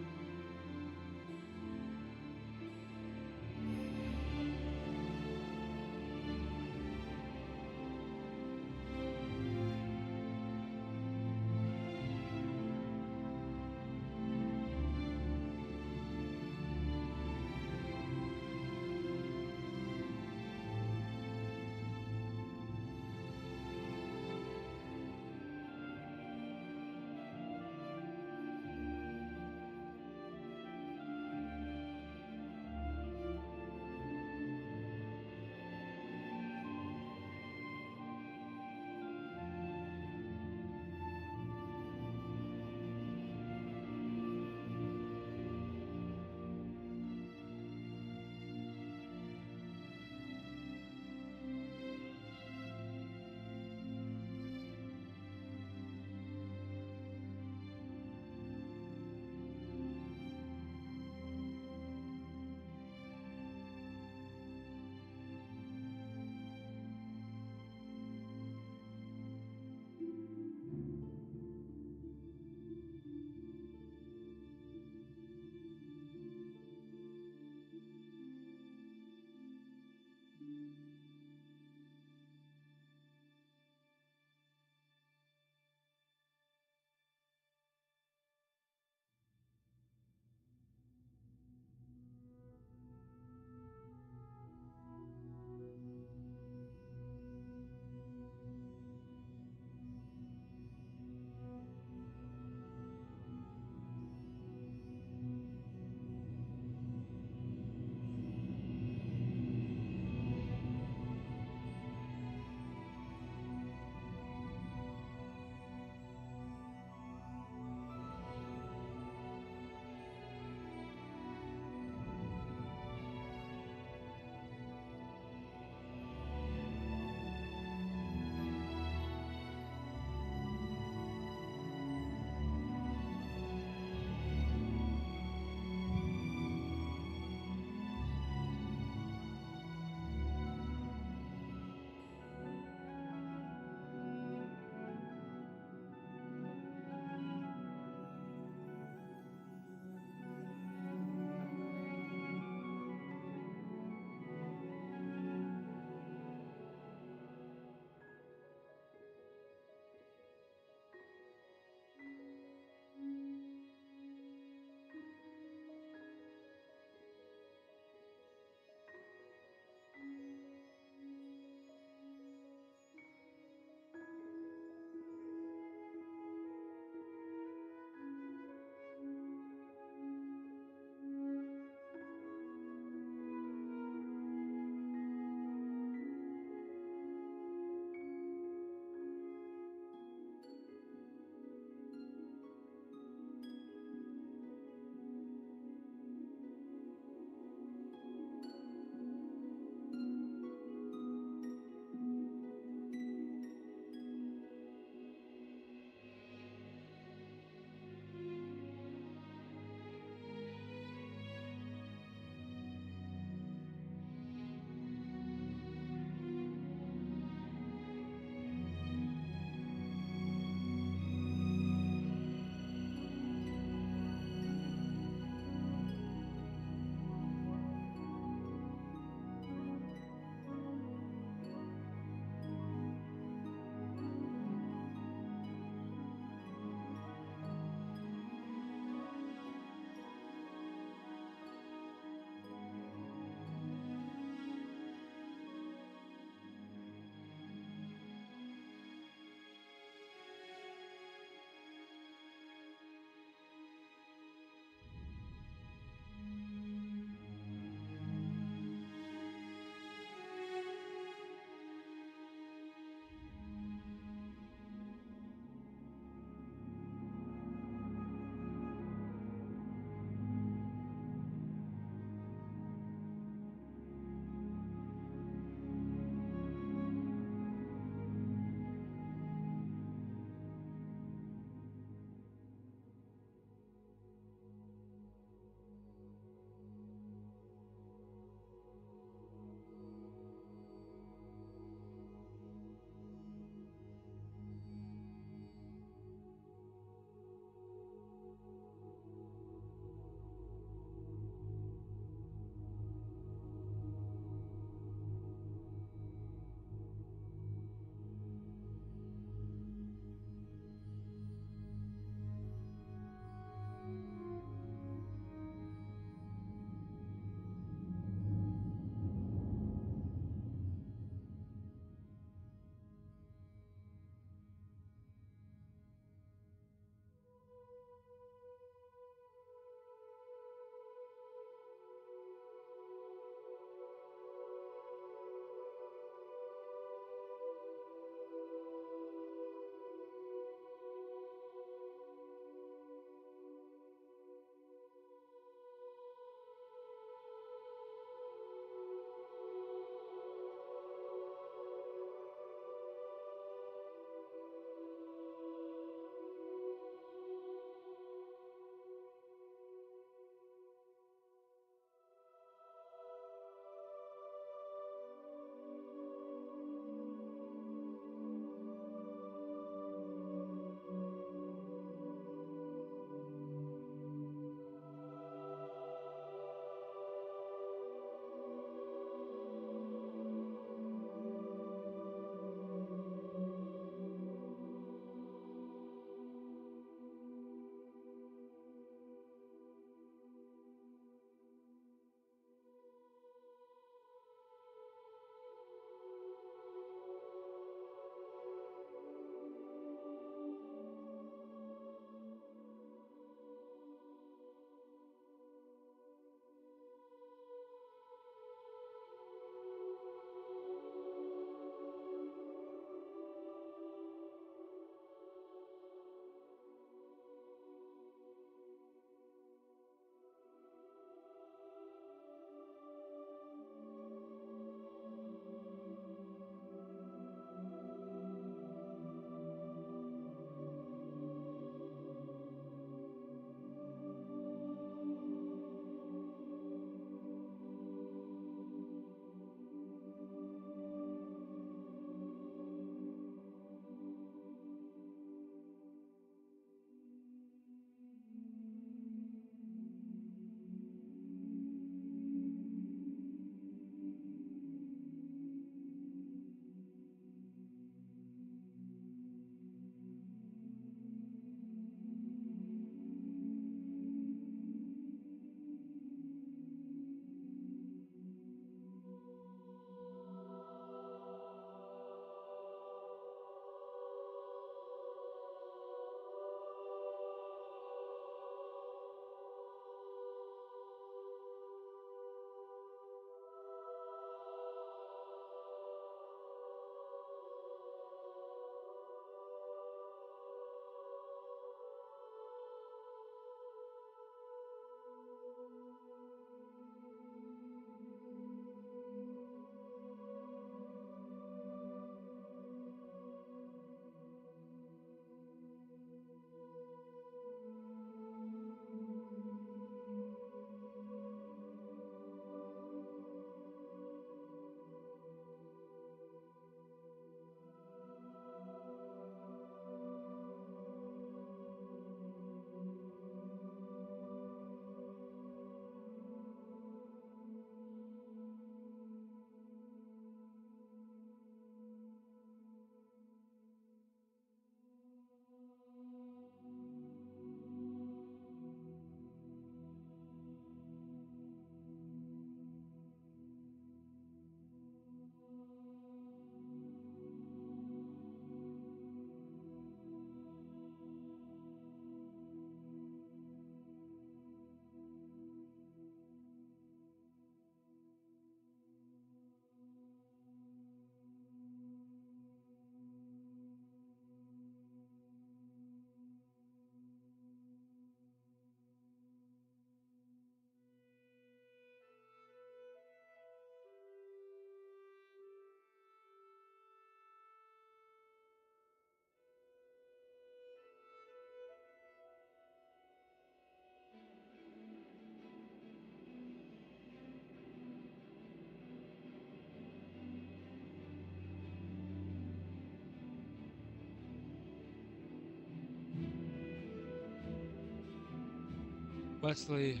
Wesley,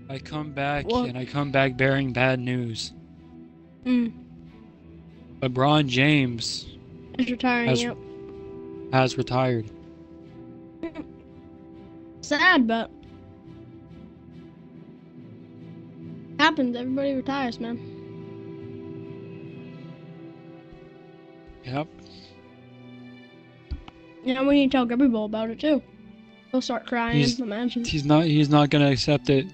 I come back What? and I come back bearing bad news. Hmm. LeBron James It's retiring, has, yep. has retired. Sad, but happens. Everybody retires, man. Yep. Yeah, we need to tell Grubby Bowl about it too. He'll start crying. Imagine. He's not gonna accept it.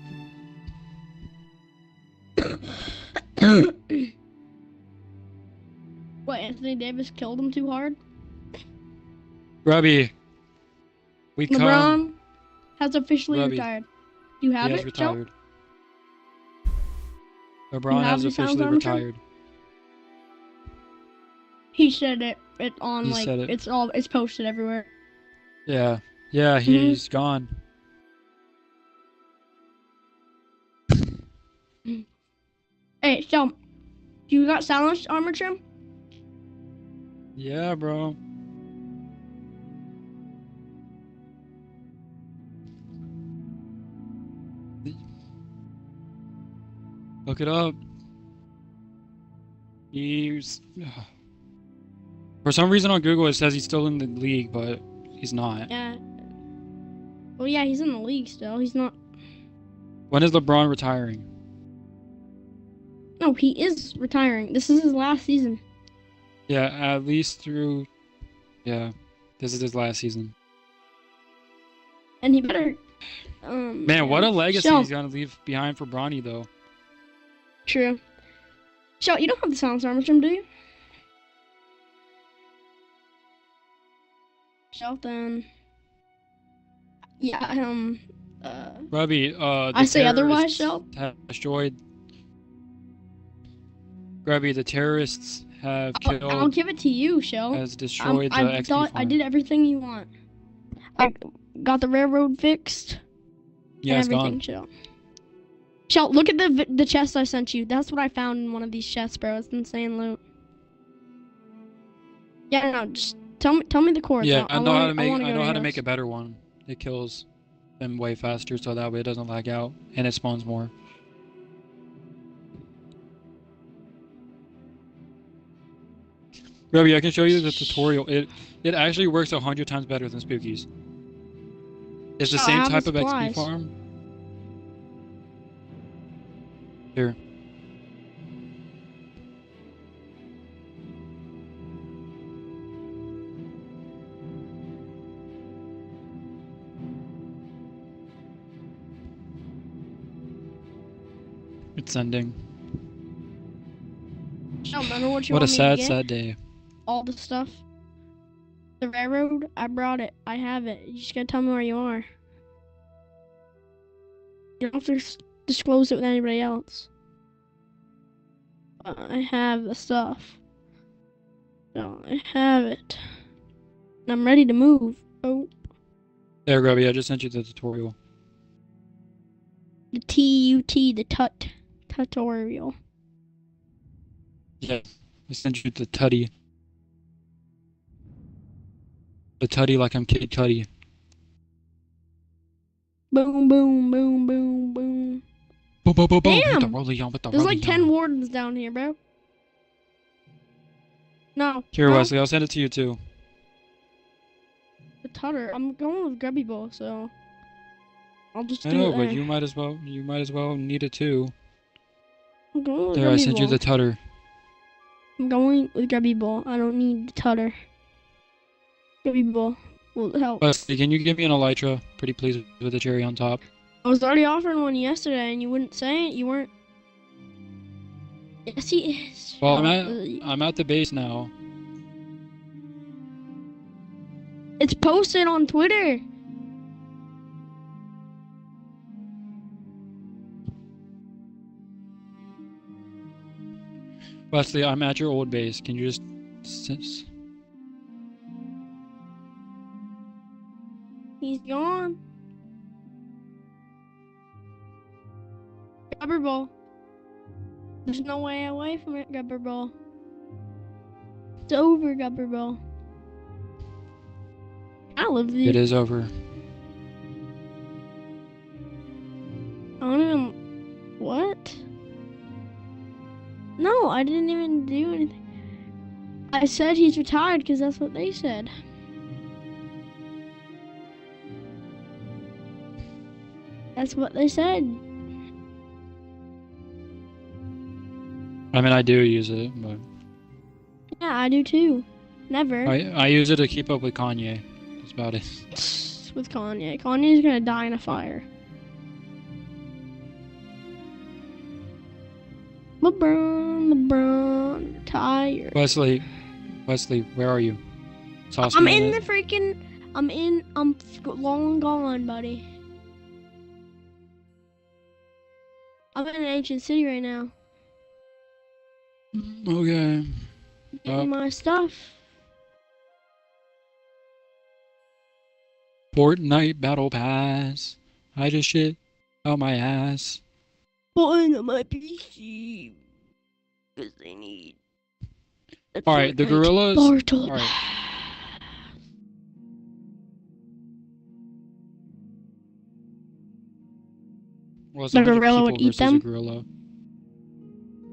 What? Anthony Davis killed him too hard. Grubby. We LeBron come. has officially Grubby. retired. You have He has it, Joe? retired. LeBron have has the sound officially monitor? retired. He said it. It on He like said it. it's posted everywhere. Yeah. Yeah, he's gone. Hey, so you got silenced armor trim? Yeah, bro. Look it up. He's... For some reason on Google it says he's still in the league, but he's not. Yeah. Well, yeah, he's in the league still. He's not. When is LeBron retiring? No, he is retiring. This is his last season. Yeah, at least through... Yeah, this is his last season. And he better. Man, what a legacy Shell. he's gonna leave behind for Bronny, though. True. Shell, you don't have the silence armor trim, do you? Shelton. Yeah, Grubby, the I say otherwise, terrorists Shell. have destroyed... Grubby, the terrorists have killed... I'll give it to you, Shell. Has destroyed the I XP thought I farm. did everything you want. I got the railroad fixed. Yeah, and it's everything, gone. Shell. Shell, look at the chest I sent you. That's what I found in one of these chests, bro. It's insane loot. Yeah, no, just tell me the coordinates. Yeah, I know how to make. wanna I go know how your to make house. a better one. It kills them way faster, so that way it doesn't lag out and it spawns more. Grubby, I can show you the tutorial. It actually works 100 times better than Spooky's. It's the Oh, I same have the type of XP supplies. farm. Here. It's ending. Shell, remember what you What a want me to sad, get? sad day. All the stuff. The railroad, I brought it. I have it. You just gotta tell me where you are. You don't have to disclose it with anybody else. I have the stuff. So I have it. And I'm ready to move. Oh, There, Grubby, I just sent you the tutorial. the TUT, the tutorial. Yeah, I sent you the tutty. The tutty like I'm Kid Cudi. Boom, boom, boom, boom, boom. Boom, boom, boom, boom. With the Damn! rolly on, with the There's rolly like 10 on. wardens down here, bro. No. Here, no. Wesley, I'll send it to you too. The Tutter. I'm going with Grubby Bowl, so I'll just I do know, it but there. you might as well need it too. I'm going with There, I Grubby sent you Bowl. the tutter. I'm going with Grubby Bowl. I don't need the Tutter. Grubby Bowl will help. Wesley, can you give me an elytra? Pretty please with the cherry on top. I was already offering one yesterday, and you wouldn't say it. You weren't. Yes, he is. Well, I'm at the base now. It's posted on Twitter. Wesley, I'm at your old base. Can you just... He's gone. Grubber Bowl. There's no way away from it, Grubber Bowl. It's over, Grubber Bowl. I love these. It is over. I don't even. What? No, I didn't even do anything. I said he's retired because that's what they said. That's what they said. I mean, I do use it, but Yeah, I do too. Never. I use it to keep up with Kanye. That's about it. With Kanye. Kanye's gonna die in a fire. LeBron, tired. Wesley, where are you? Toss I'm me in in the it. freaking. I'm long gone, buddy. I'm in an ancient city right now. Okay. Getting my stuff. Fortnite Battle Pass. I just shit out my ass. Putting on my PC. Because they need. Alright, the gorillas. Alright. Well, it's The 100 gorilla people would eat versus them? a gorilla.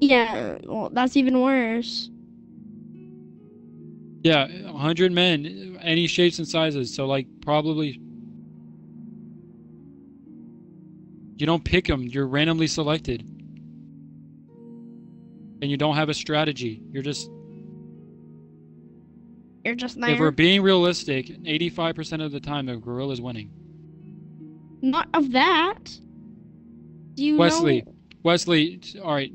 Yeah, well, that's even worse. Yeah, 100 men, any shapes and sizes. So, like, probably. You don't pick them, you're randomly selected. And you don't have a strategy. You're just. You're just there. If we're being realistic, 85% of the time, the gorilla's winning. Not of that. Do you Wesley, know? alright.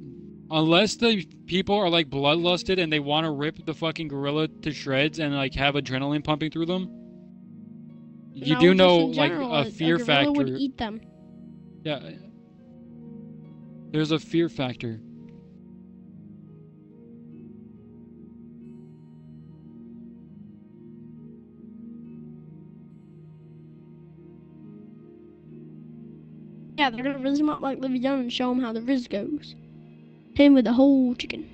Unless the people are like bloodlusted and they want to rip the fucking gorilla to shreds and like have adrenaline pumping through them, you No, do just know in like general, a fear gorilla factor. would eat them. Yeah. There's a fear factor. Yeah, they're gonna raise him up like Livy Young and show him how the riz goes. Him with the whole chicken.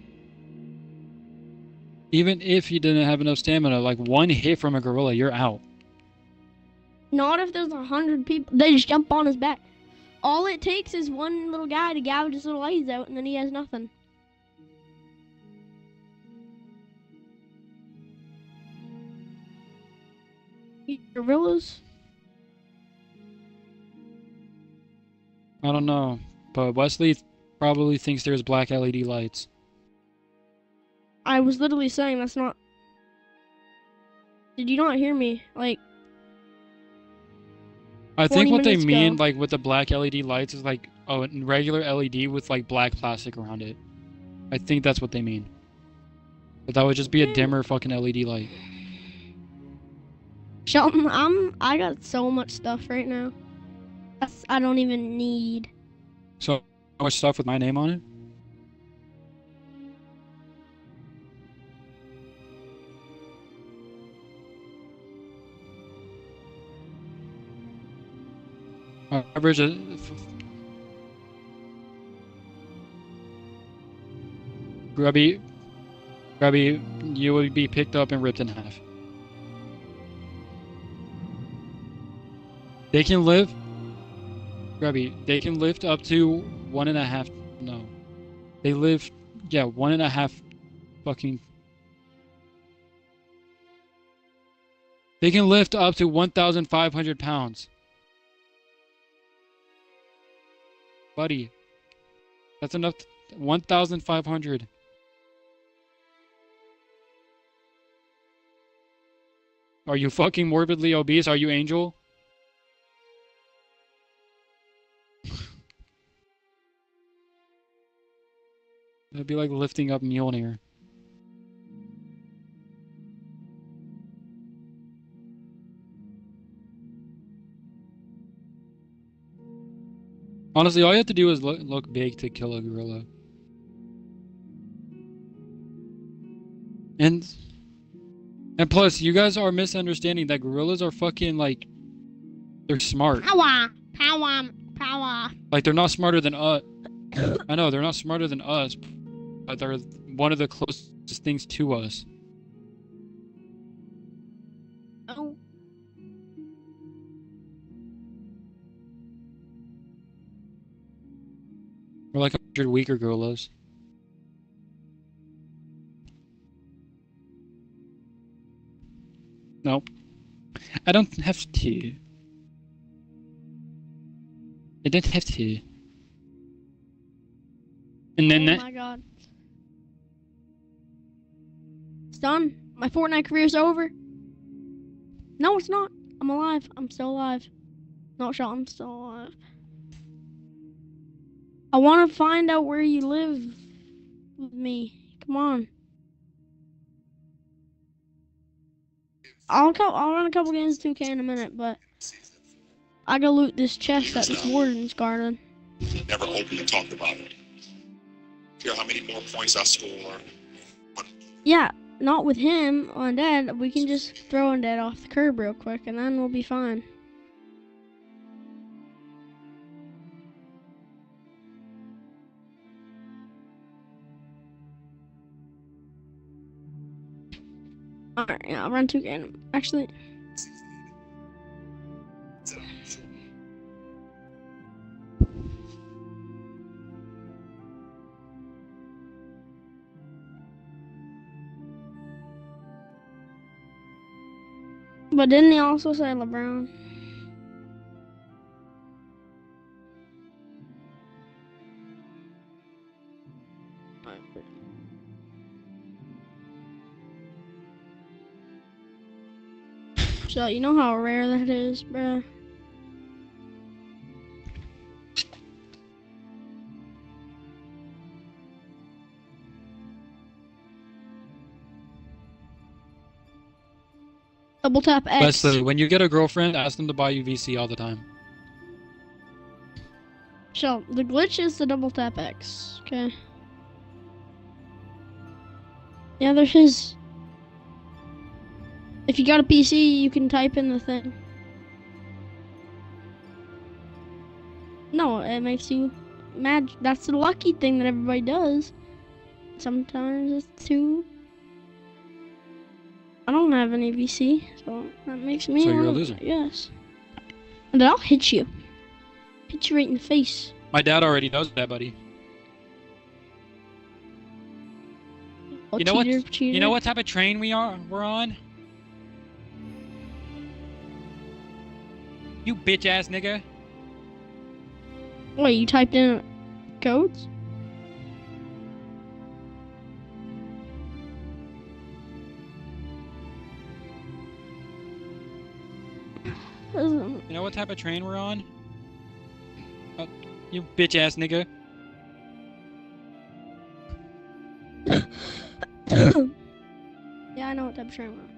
Even if you didn't have enough stamina, like one hit from a gorilla, you're out. Not if there's 100 people. They just jump on his back. All it takes is one little guy to gouge his little eyes out, and then he has nothing. Gorillas? I don't know, but Wesley probably thinks there's black LED lights. I was literally saying that's not. Did you not hear me? Like. I think what they 20 minutes mean, ago. like with the black LED lights, is like a regular LED with like black plastic around it. I think that's what they mean. But that would just be a dimmer fucking LED light. Shelton, I got so much stuff right now. I don't even need. So much stuff with my name on it. Average. Grubby, you would be picked up and ripped in half. They can live. Grubby, they can lift up to 1.5. No, they live. Yeah, 1.5. Fucking. They can lift up to 1,500 pounds. Buddy, that's enough. 1,500. Are you fucking morbidly obese? Are you Angel? That'd be like lifting up Mjolnir. Honestly, all you have to do is look big to kill a gorilla. And plus, you guys are misunderstanding that gorillas are fucking like, they're smart. Power. Like they're not smarter than us. I know they're not smarter than us, but they're one of the closest things to us. Oh. We're like 100 weaker gorillas. Nope. I don't have to. I don't have to. And then Oh my god. It's done. My Fortnite career's over. No, it's not. I'm alive. I'm still alive. Not shot. I'm still alive. I want to find out where you live with me. Come on. I'll run a couple games of 2K in a minute, but I gotta loot this chest at this warden's garden. Never openly talked about it. Care how many more points I score. Yeah, not with him on Undead. We can just throw Undead off the curb real quick, and then we'll be fine. Alright, yeah, I'll run 2K. Actually, but didn't he also say LeBron? So you know how rare that is, bruh. Double tap X. Leslie, when you get a girlfriend, ask them to buy you VC all the time. So the glitch is the double tap X. Okay. Yeah, there's his. If you got a PC, you can type in the thing. No, it makes you mad. That's the lucky thing that everybody does. Sometimes it's too. I don't have any VC, so that makes me. So you're a loser. Yes. And then I'll hit you. Hit you right in the face. My dad already knows that, buddy. Oh, You know what? cheater. You know what type of train we're on? You bitch ass nigga. Wait, you typed in codes? You know what type of train we're on? You bitch ass nigga. Yeah, I know what type of train we're on.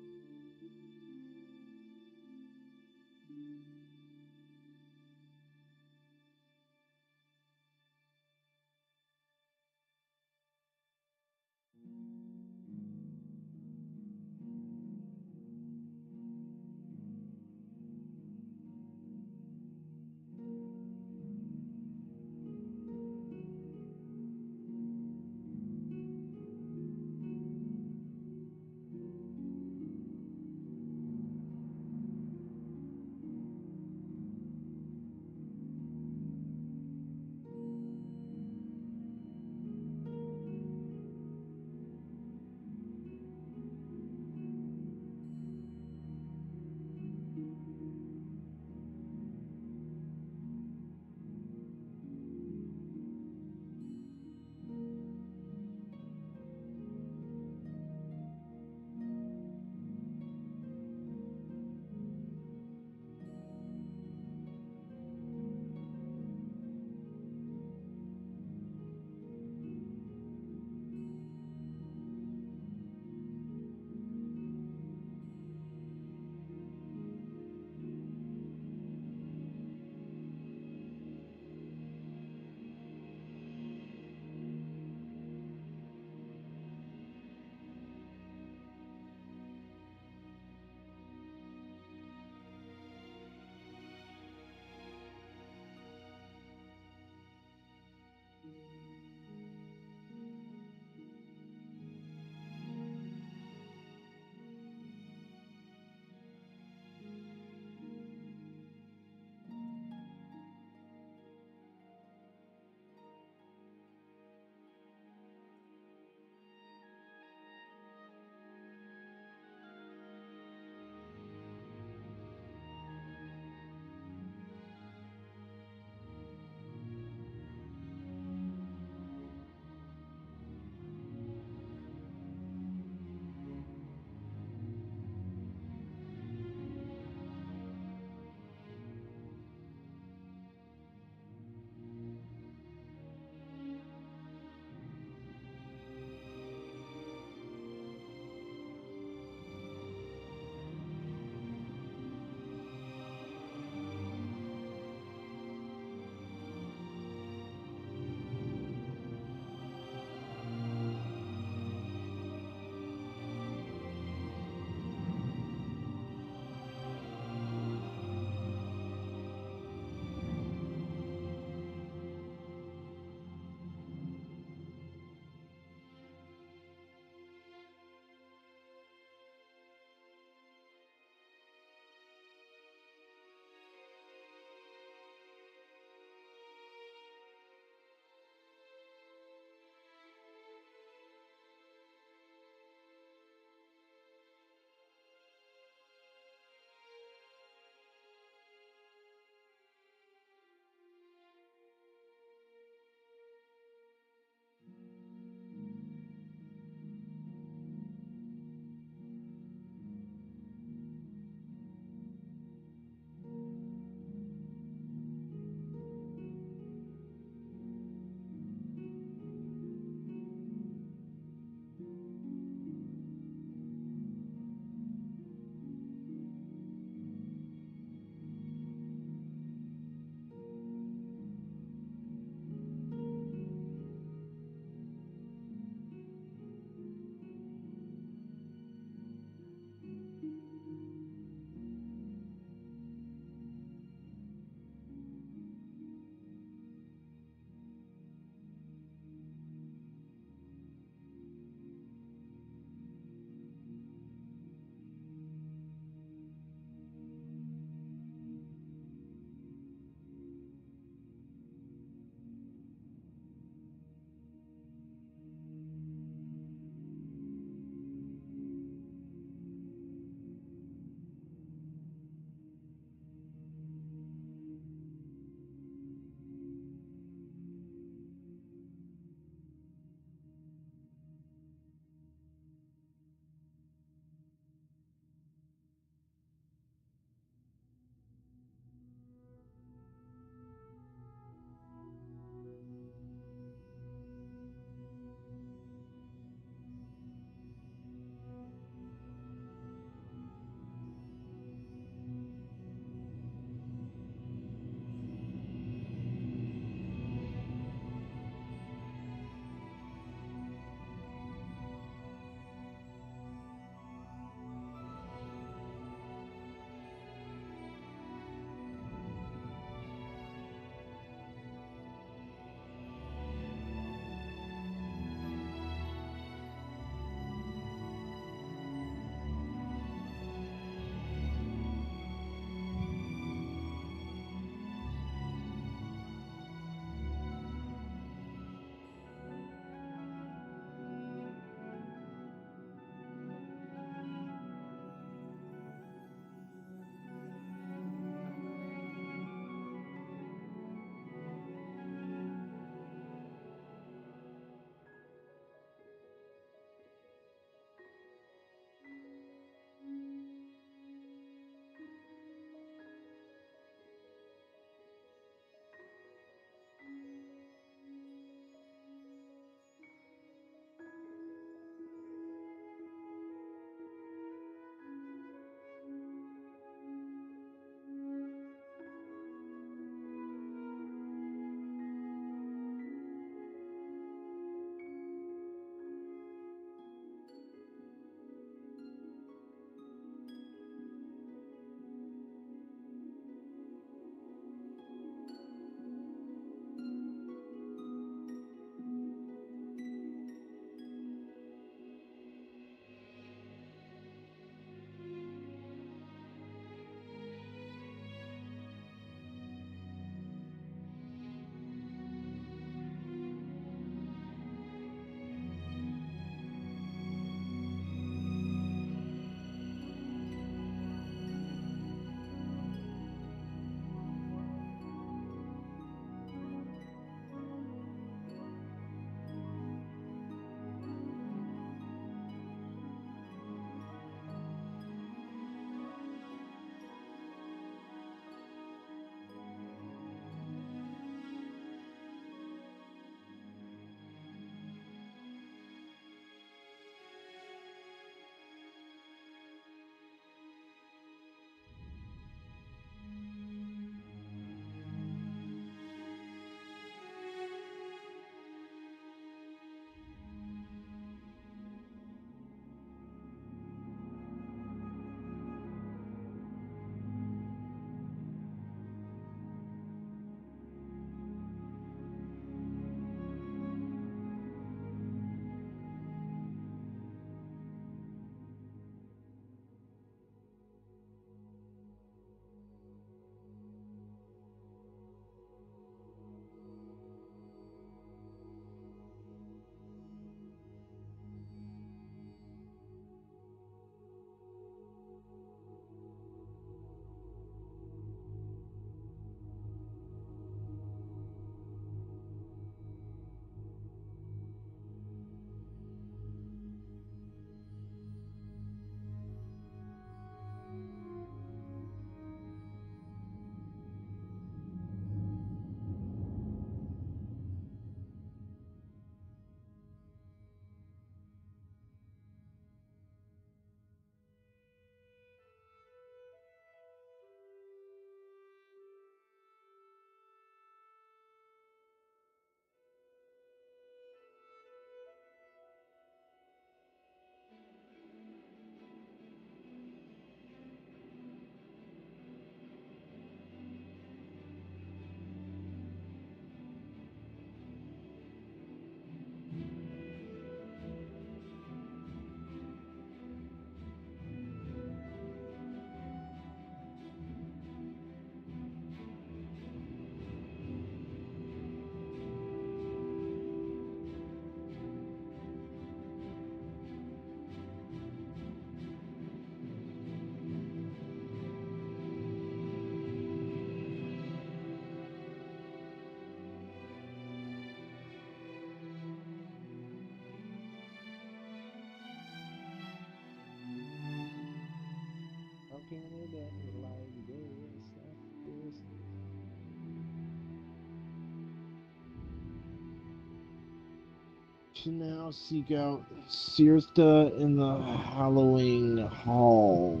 to now seek out Sirta in the Hallowing Halls.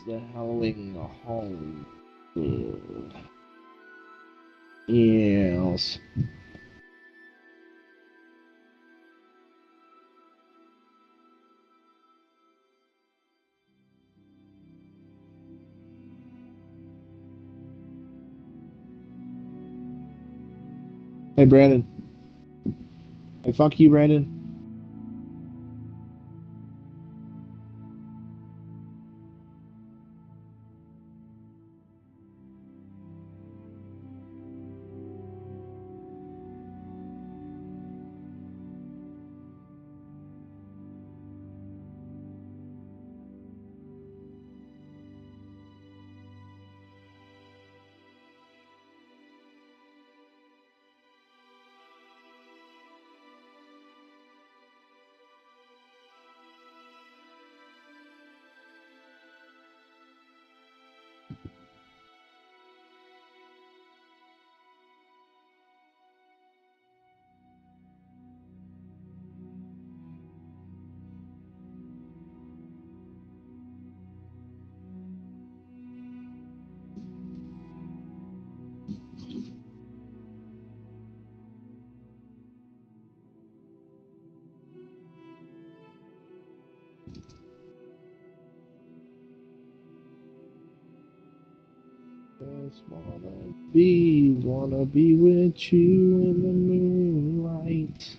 The Hallowing Halls. Yes. Hey, Brandon. Hey, fuck you, Brandon. Just wanna be with you in the moonlight.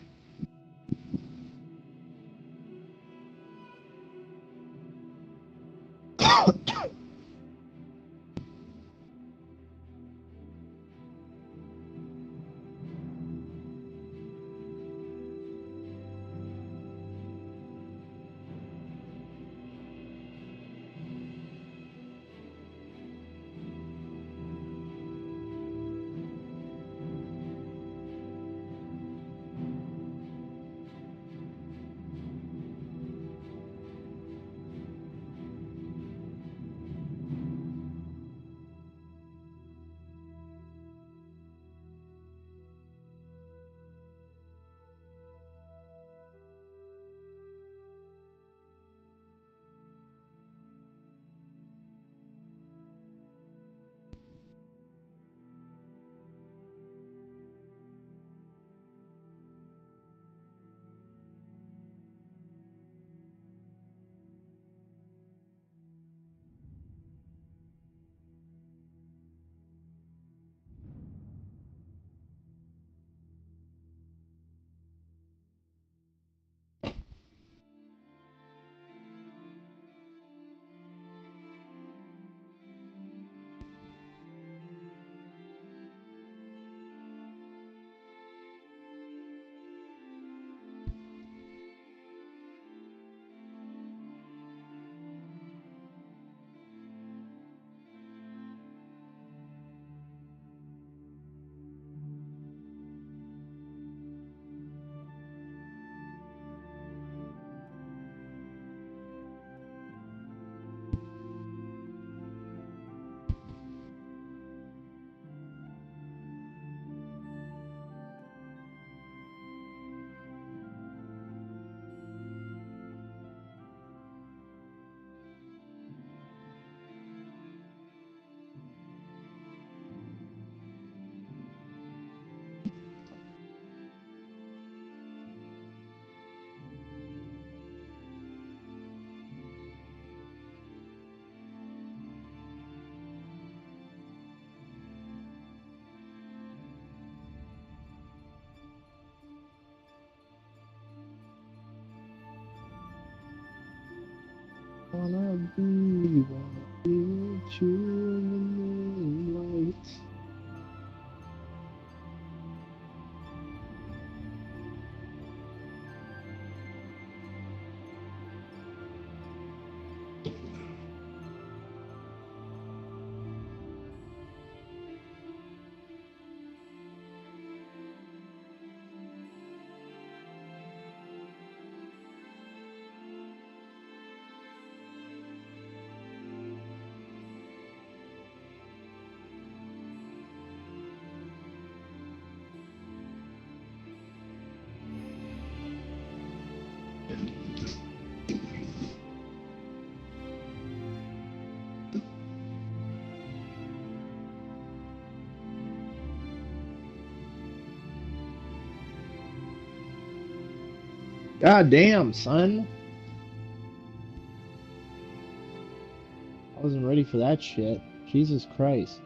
Wanna be with you in the moonlight. God damn, son. I wasn't ready for that shit. Jesus Christ.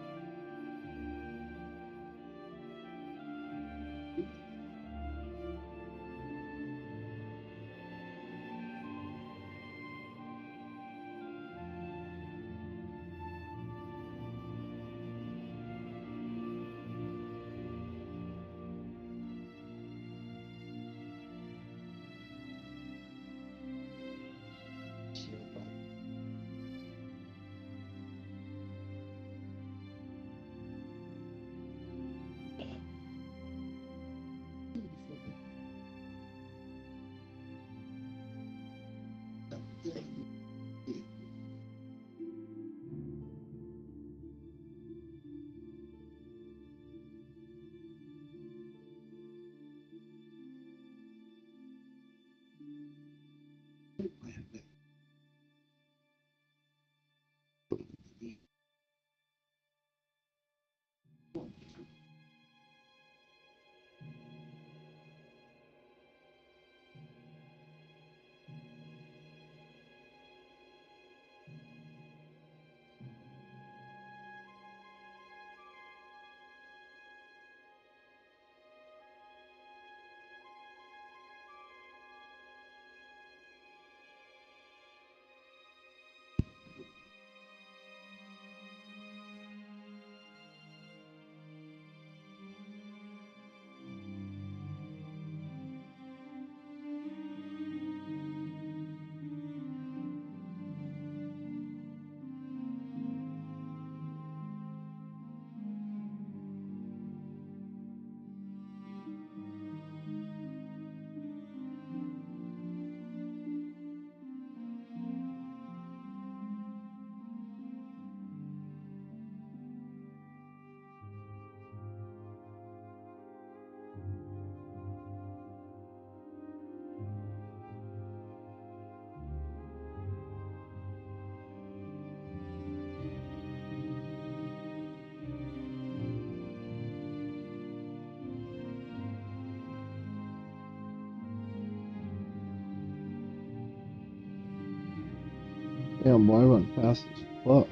Damn, boy, I run fast as fuck.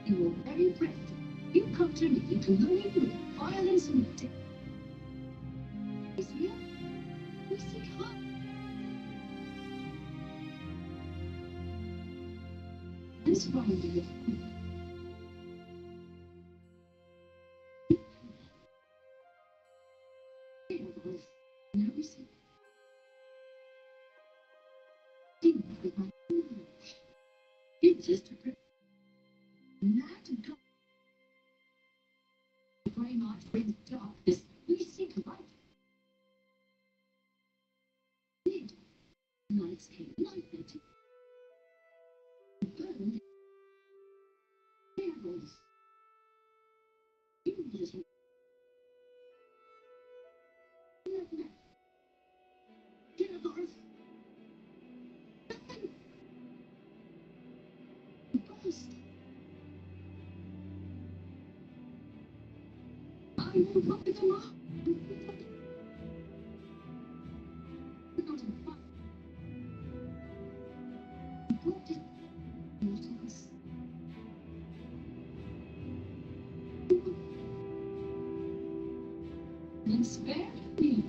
You were very impressed. You come to me to learn with violence and Israel? We seek hard. This one now we see. It's just a not to go. Gray march brings darkness. We seek light. Lights came light that burned. Devils. You little. Devils. Ghost. I will look at them up. And spare me.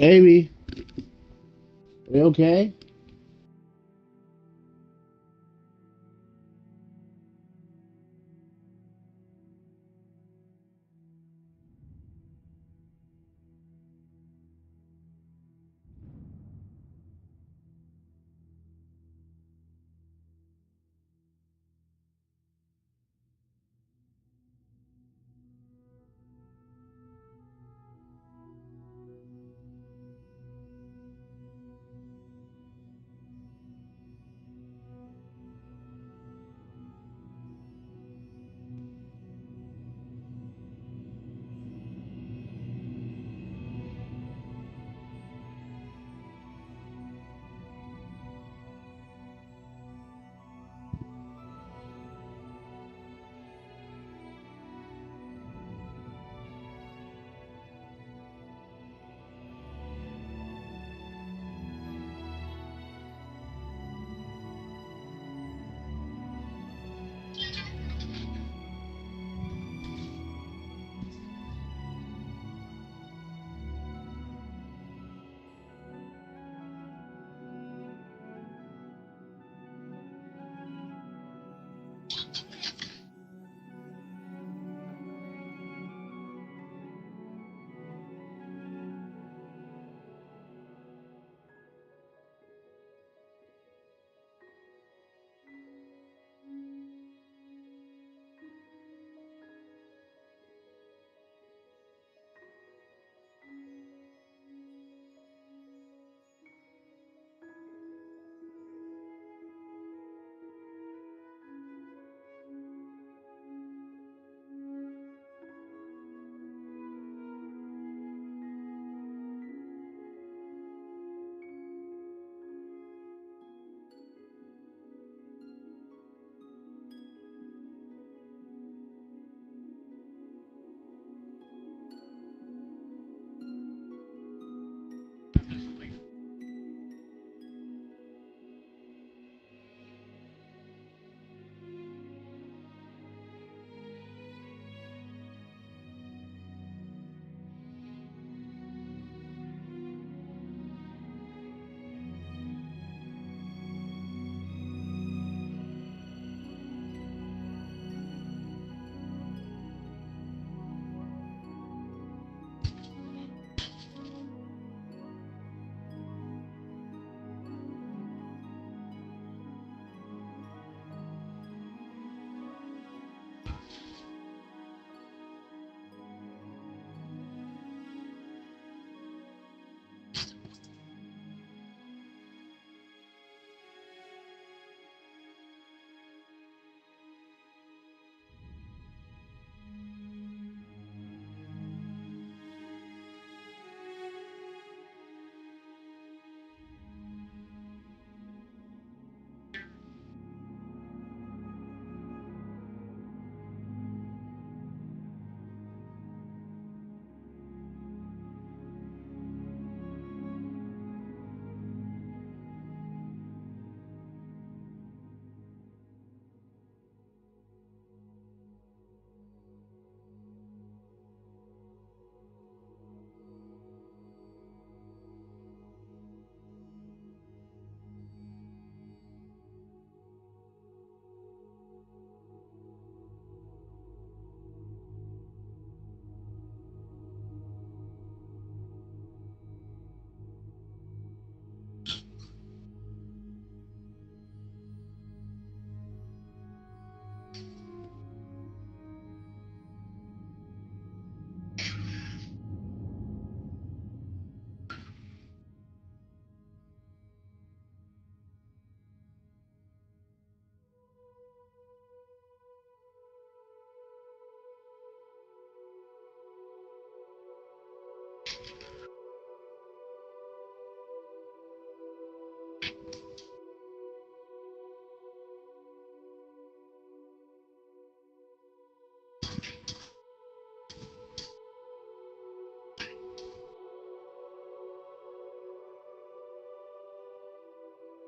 Baby, are you okay?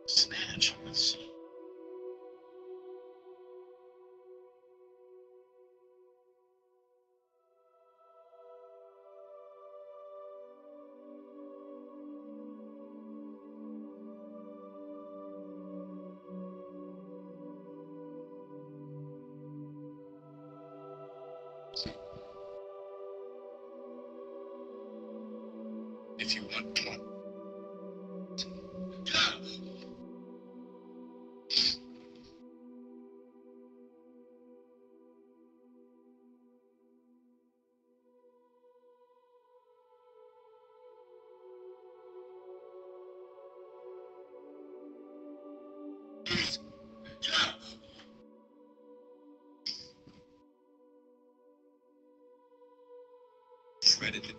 Snatch. Let's see. If you want blood. Shredded it.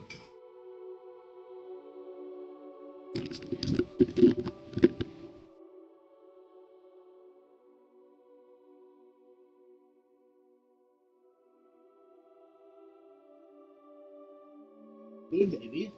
Hey, baby.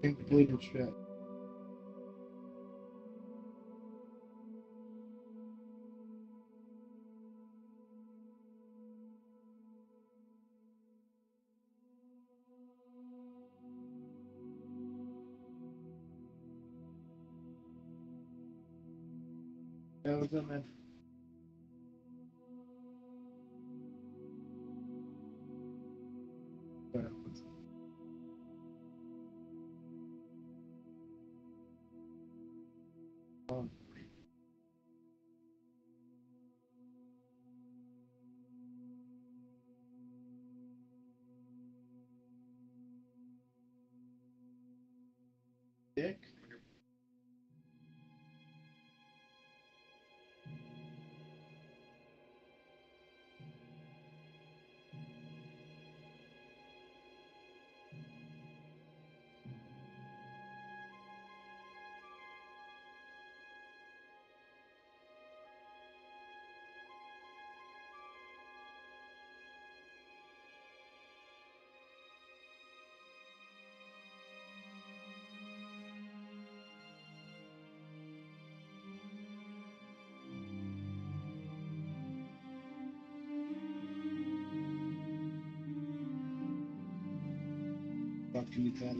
Completed shit. Yeah, what's up, man? Oh. Dick? Fuck you, Ted.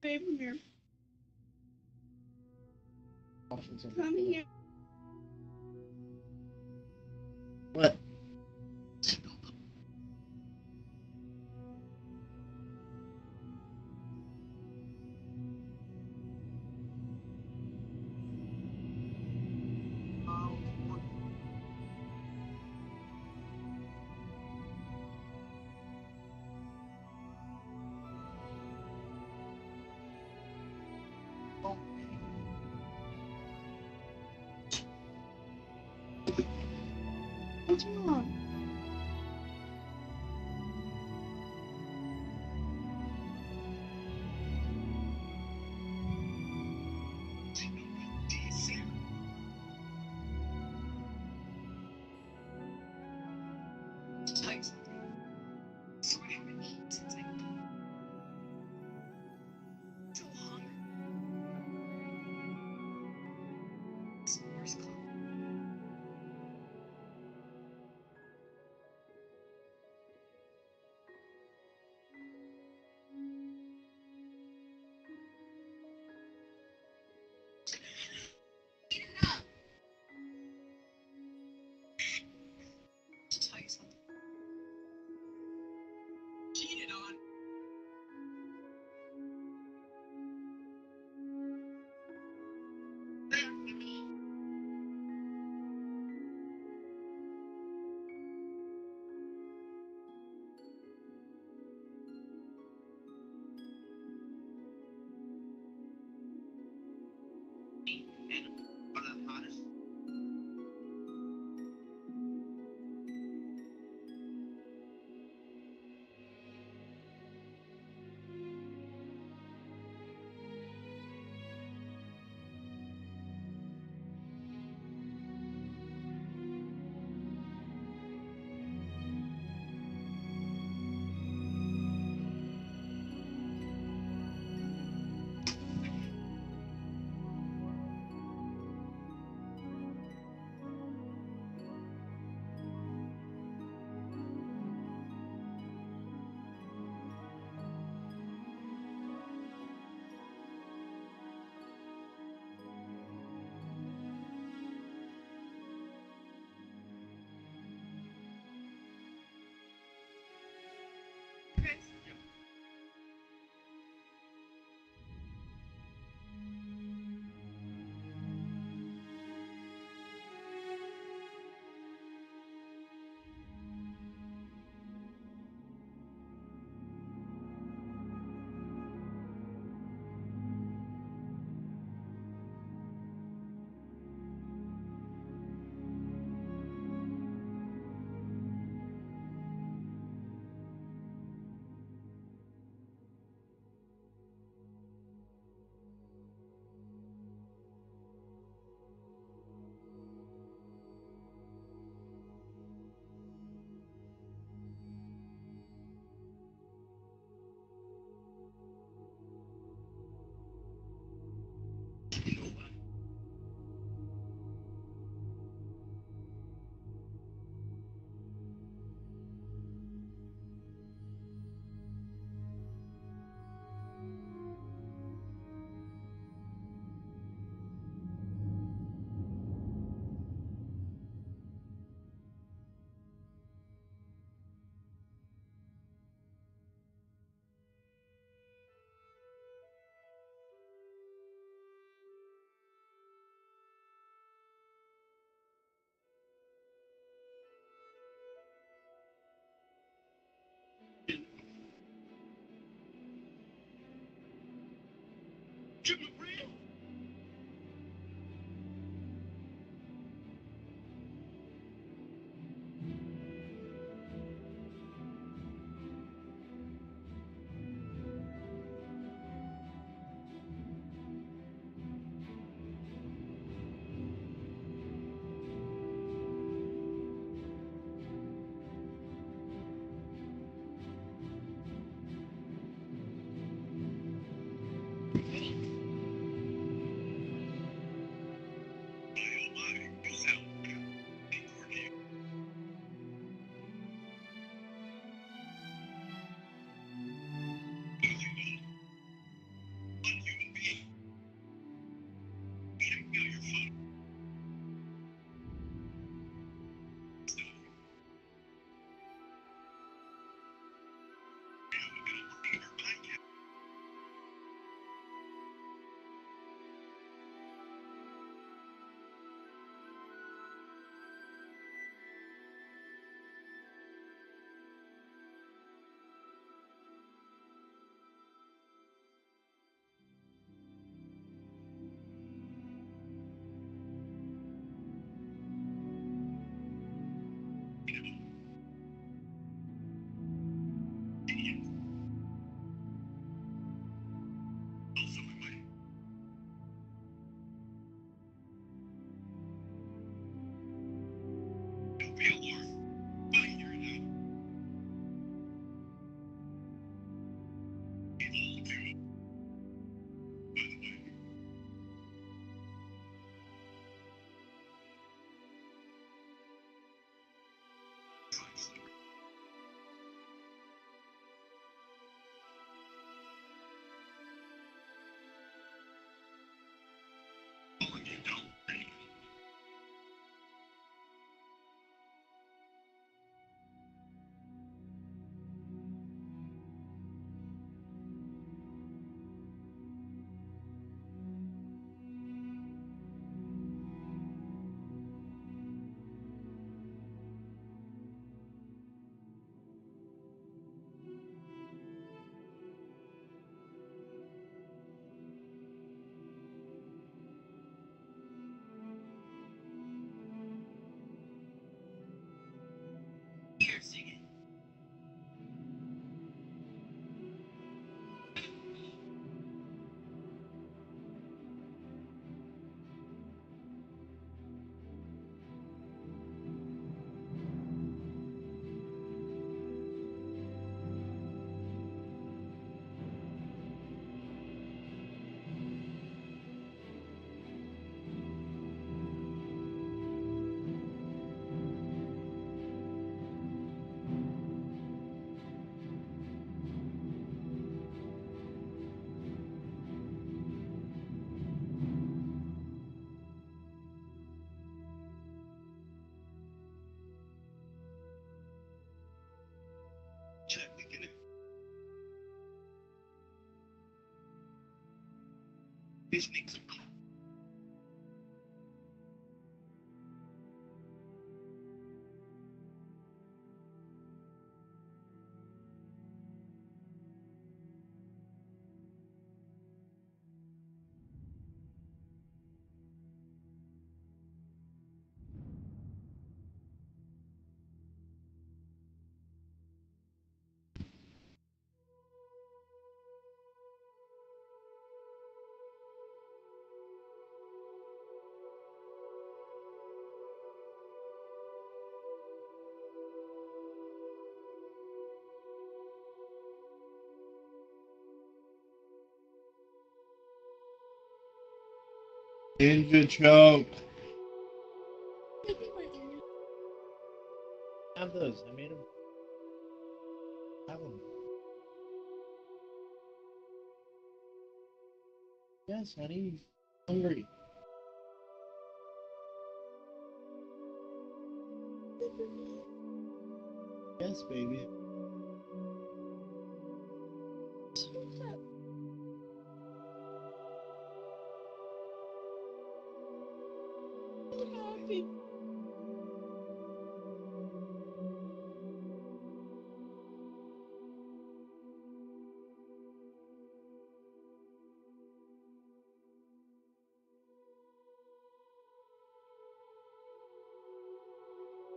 Baby mirror. Come here. What? What's wrong? Ninja choke. Have those. I made them. Have them. Yes, honey. Hungry. Yes, baby. Happy.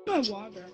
My water.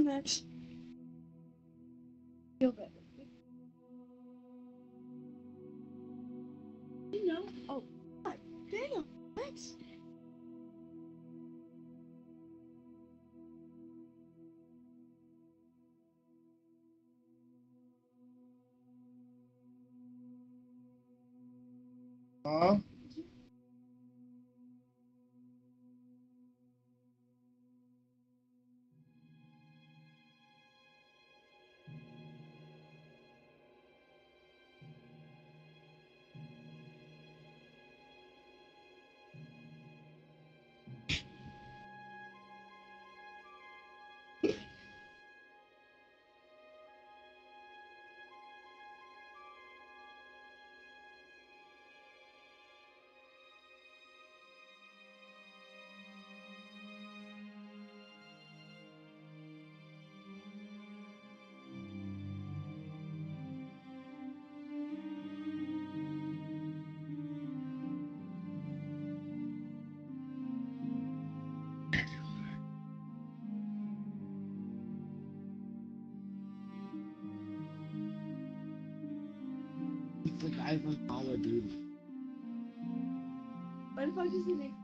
that. Feel better. You know? Oh, God damn. Thanks. Huh? It's like Ivan Holler, dude. What the fuck is the name?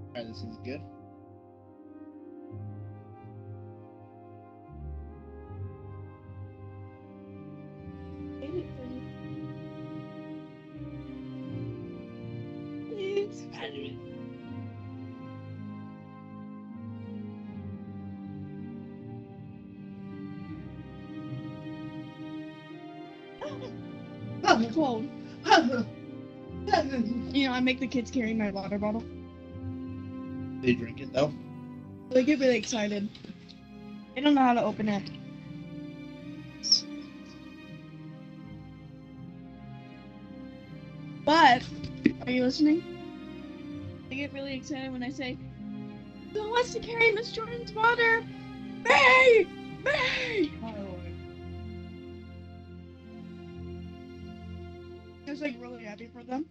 Alright, this is good. Name it for me. Please. I'm cold. You know, I make the kids carry my water bottle. They drink it though. They get really excited. They don't know how to open it. But, are you listening? They get really excited when I say, "Who wants to carry Miss Jordan's water? Me! Me!" I was like really happy for them.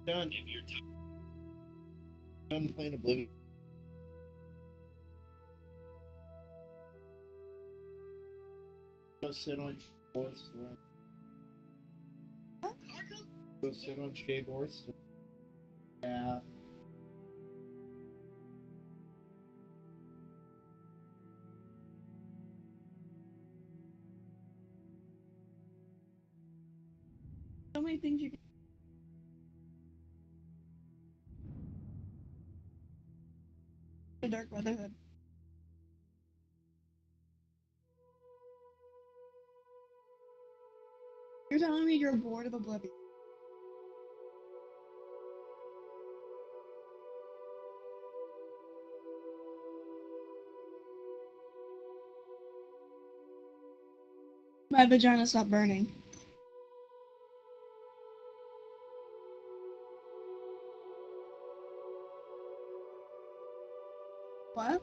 Done. Done playing Oblivion. Go sit on horse. Go sit on shade horse. Yeah. So many things you can. The Dark Brotherhood. You're telling me you're bored of Oblivion? My vagina stopped burning. What?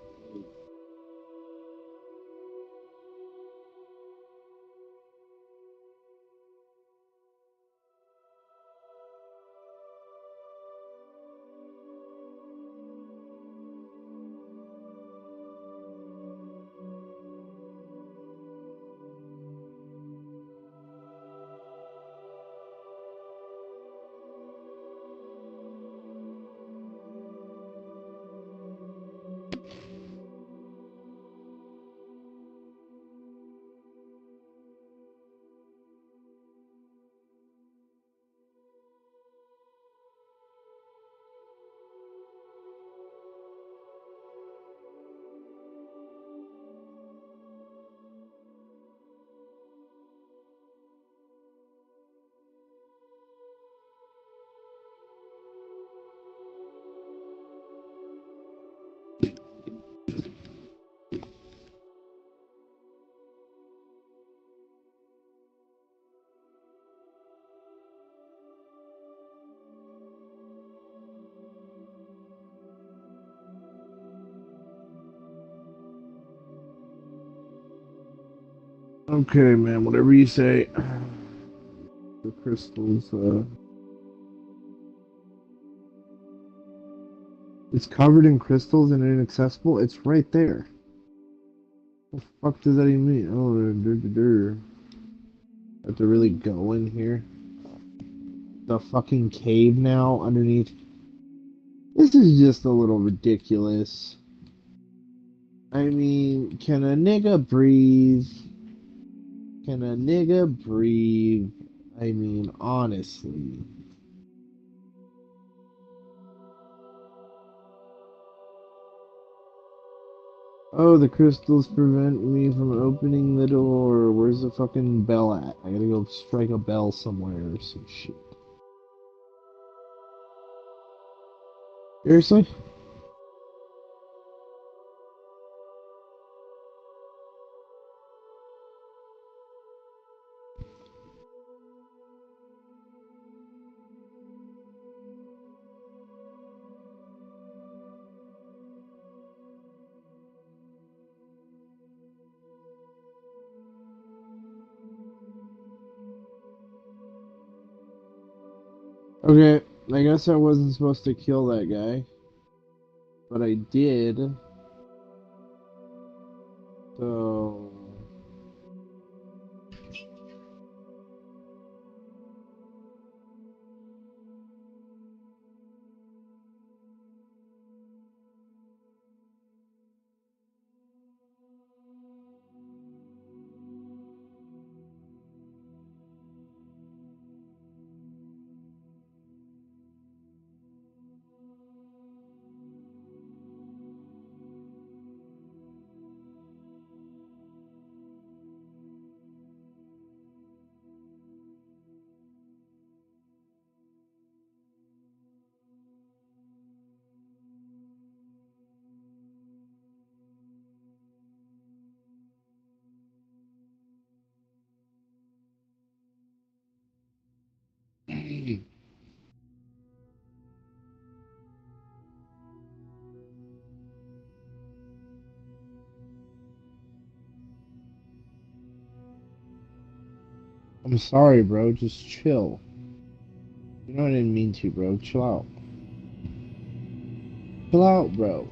Okay, man, whatever you say. The crystals, it's covered in crystals and inaccessible. It's right there. What the fuck does that even mean? Oh, have to really go in here. The fucking cave now underneath. This is just a little ridiculous. I mean, can a nigga breathe? Can a nigga breathe? I mean, honestly. Oh, the crystals prevent me from opening the door. Where's the fucking bell at? I gotta go strike a bell somewhere or some shit. Seriously? Okay, I guess I wasn't supposed to kill that guy. But I did. So... I'm sorry, bro. Just chill. You know I didn't mean to, bro. Chill out. Chill out, bro.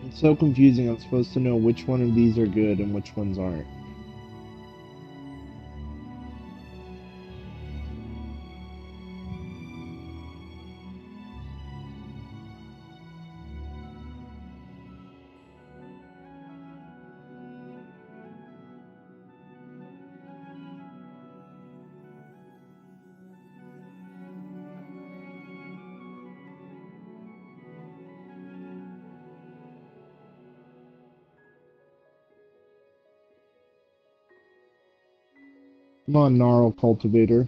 It's so confusing. I'm supposed to know which one of these are good and which ones aren't. Come on, Gnarl Cultivator.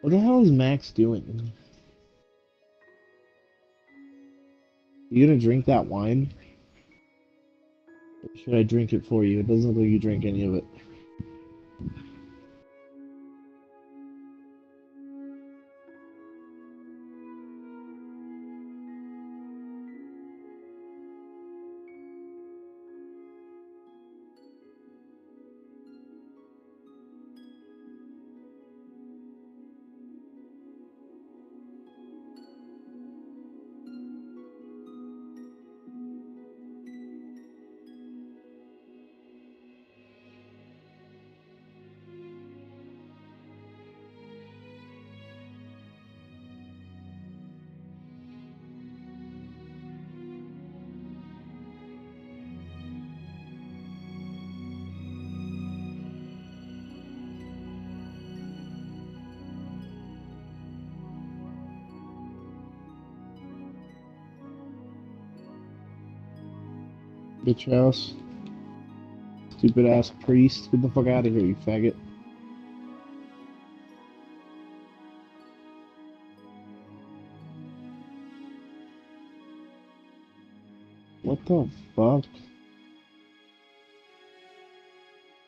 What the hell is Max doing? You gonna drink that wine? Or should I drink it for you? It doesn't look like you drink any of it. Bitch ass. Stupid ass priest. Get the fuck out of here, you faggot. What the fuck?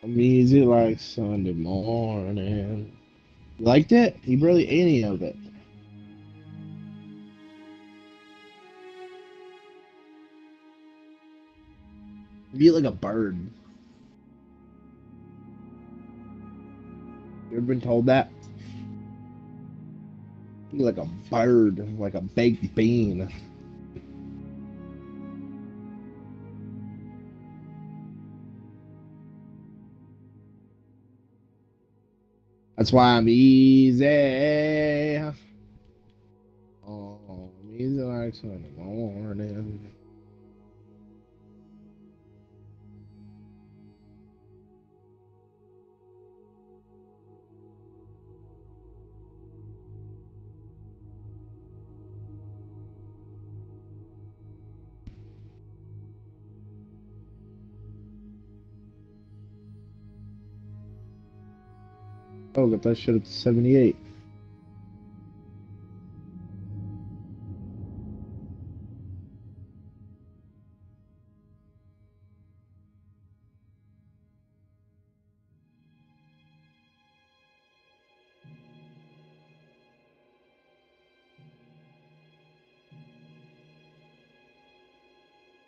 I'm easy like Sunday morning. You liked it? He barely ate any of it. You eat like a bird. You ever been told that? You eat like a bird, like a baked bean. That's why I'm easy. Oh, I'm easy like Sunday morning. Oh, got that shit up to 78.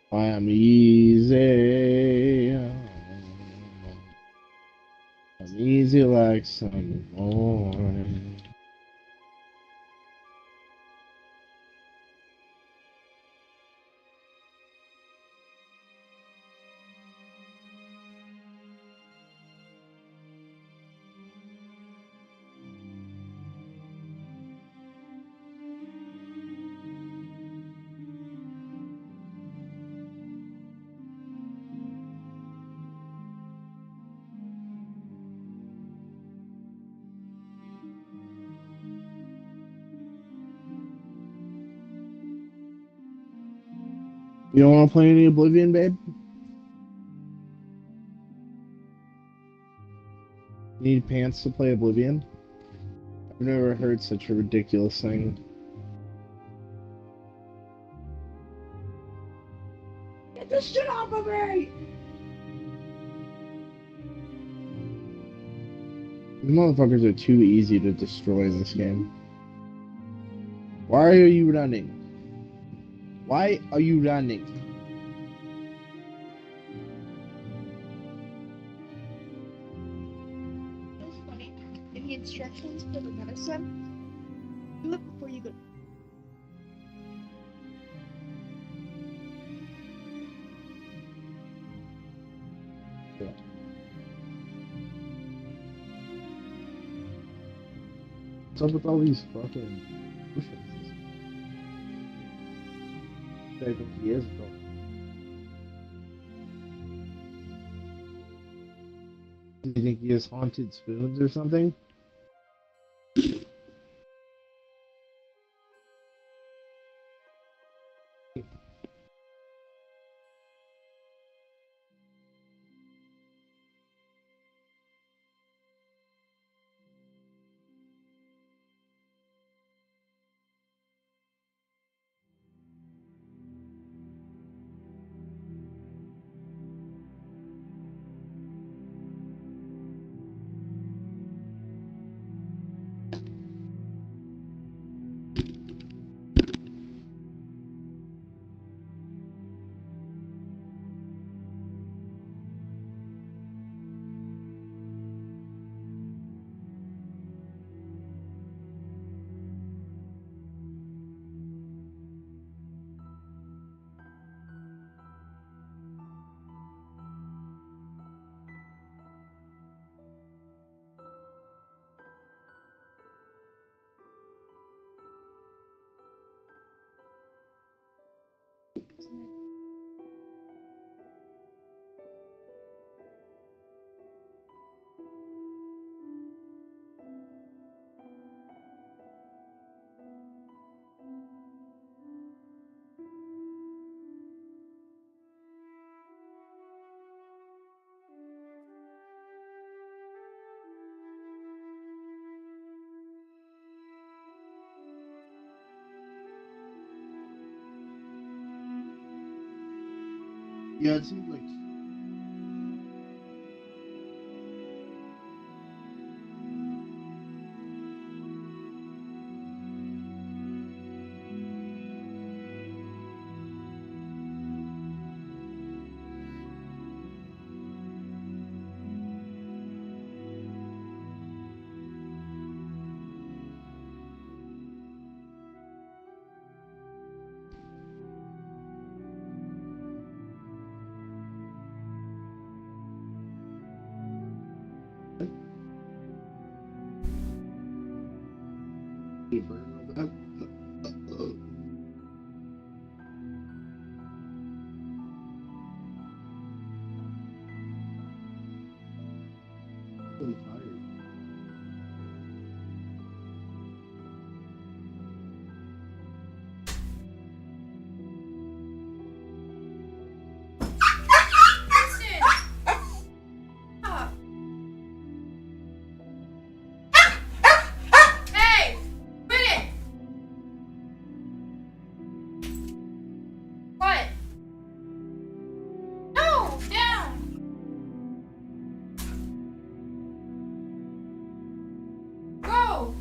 Why I'm easy. I'm easy like Sunday morning. You don't want to play any Oblivion, babe? You need pants to play Oblivion? I've never heard such a ridiculous thing. Get this shit off of me! These motherfuckers are too easy to destroy in this game. Why are you running? Why are you running? It's funny. In the instructions for the medicine, do it before you go. What's up with all these fucking potions? I think he is, bro. Do you think he has haunted spoons or something? Yeah, it seems like. Hey! Quit it! What? No! Down! Go!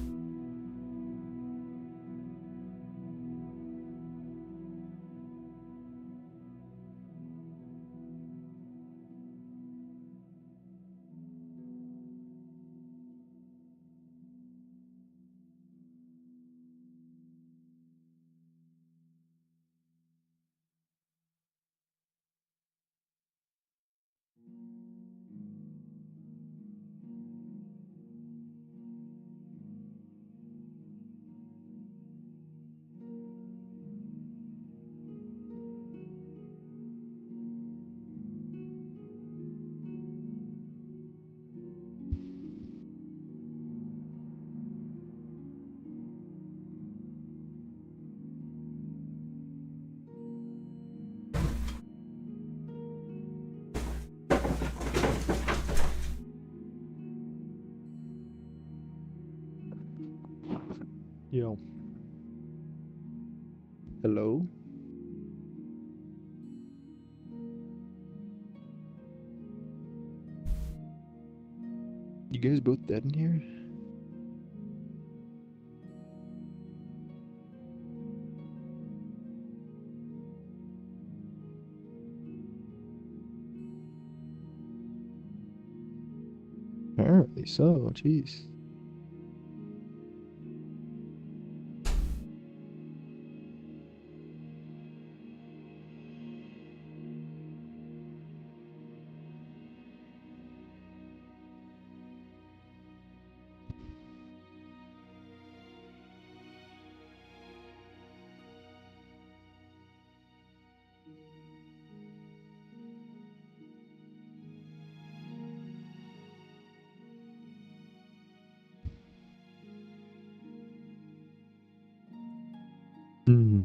Yo. Hello? You guys both dead in here? Apparently so, jeez. Hmm.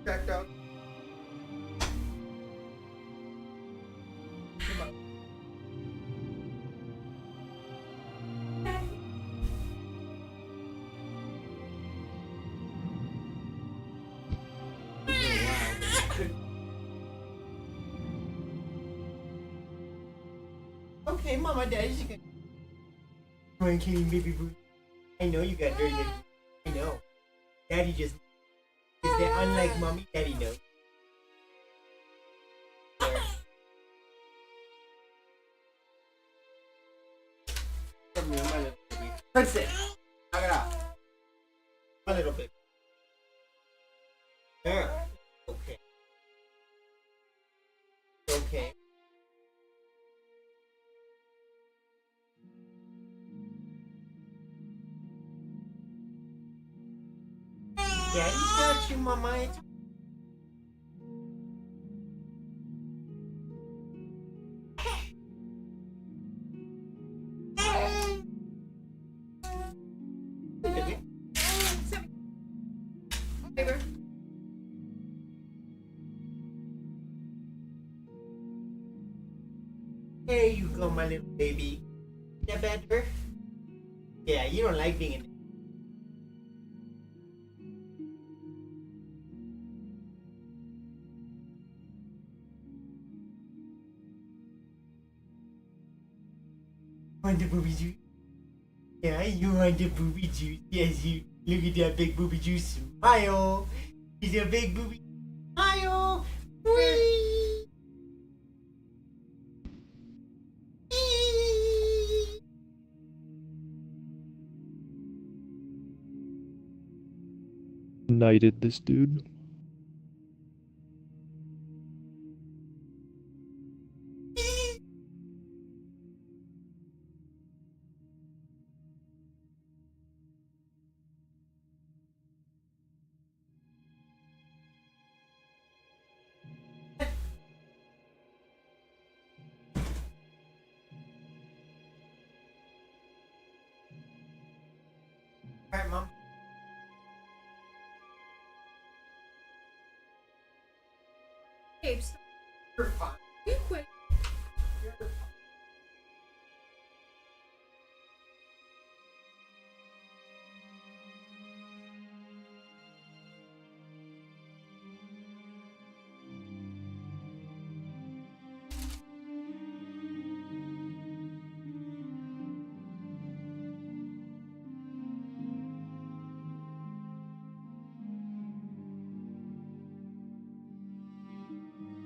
Checked out. Okay, Mama, Daddy's gonna. When can you baby boo? I know you got dirty. I know. Daddy just. Is that unlike Mommy? Daddy knows. Come here, my little baby. Princess! Knock it off. My little baby. There. Okay. Okay. Daddy's got you, Mama. It's there you go, my little baby. Is that better? Yeah, you don't like being in. Want the booby juice? Yeah, you want the booby juice? Yes, you. Look at that big booby juice smile. He's a big booby smile. Whee! Knighted this dude. Alright, Mom. Hey, stop. You're fine. You quit. You're fine.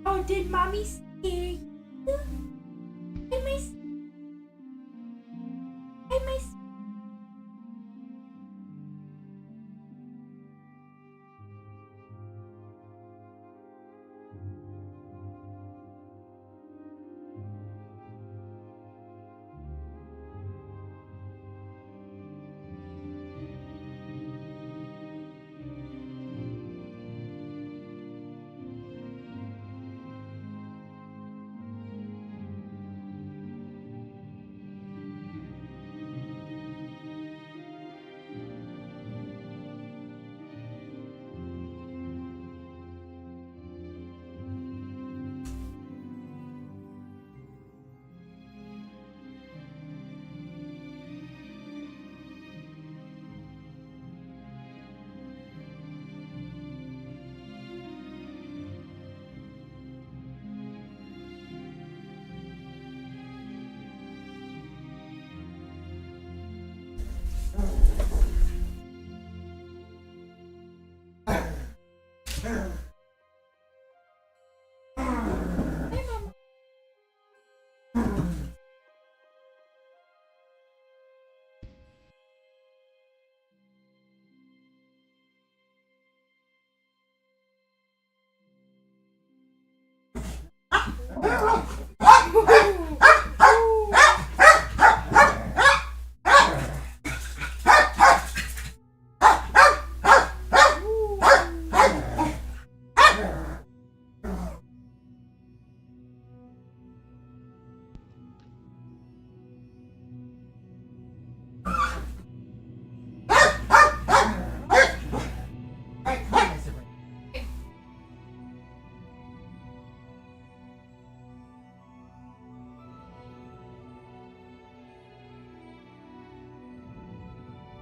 Oh, did mommy scare you? Am I? Am I?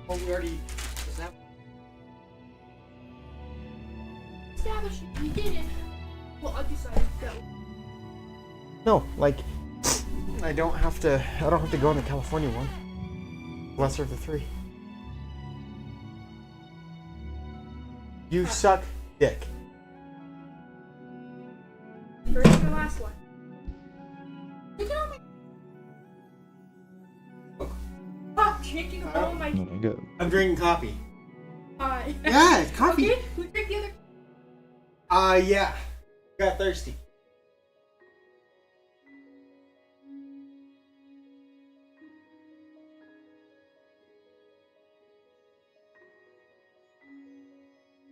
Well, we already. Established we didn't. Well, I decided to go. No, like I don't have to go on the California one. Lesser of the three. You suck dick. First and last one. Look at all my. Stop drinking all my. I'm drinking coffee. Yeah, it's coffee. Okay, who drank the other? Yeah. Got thirsty.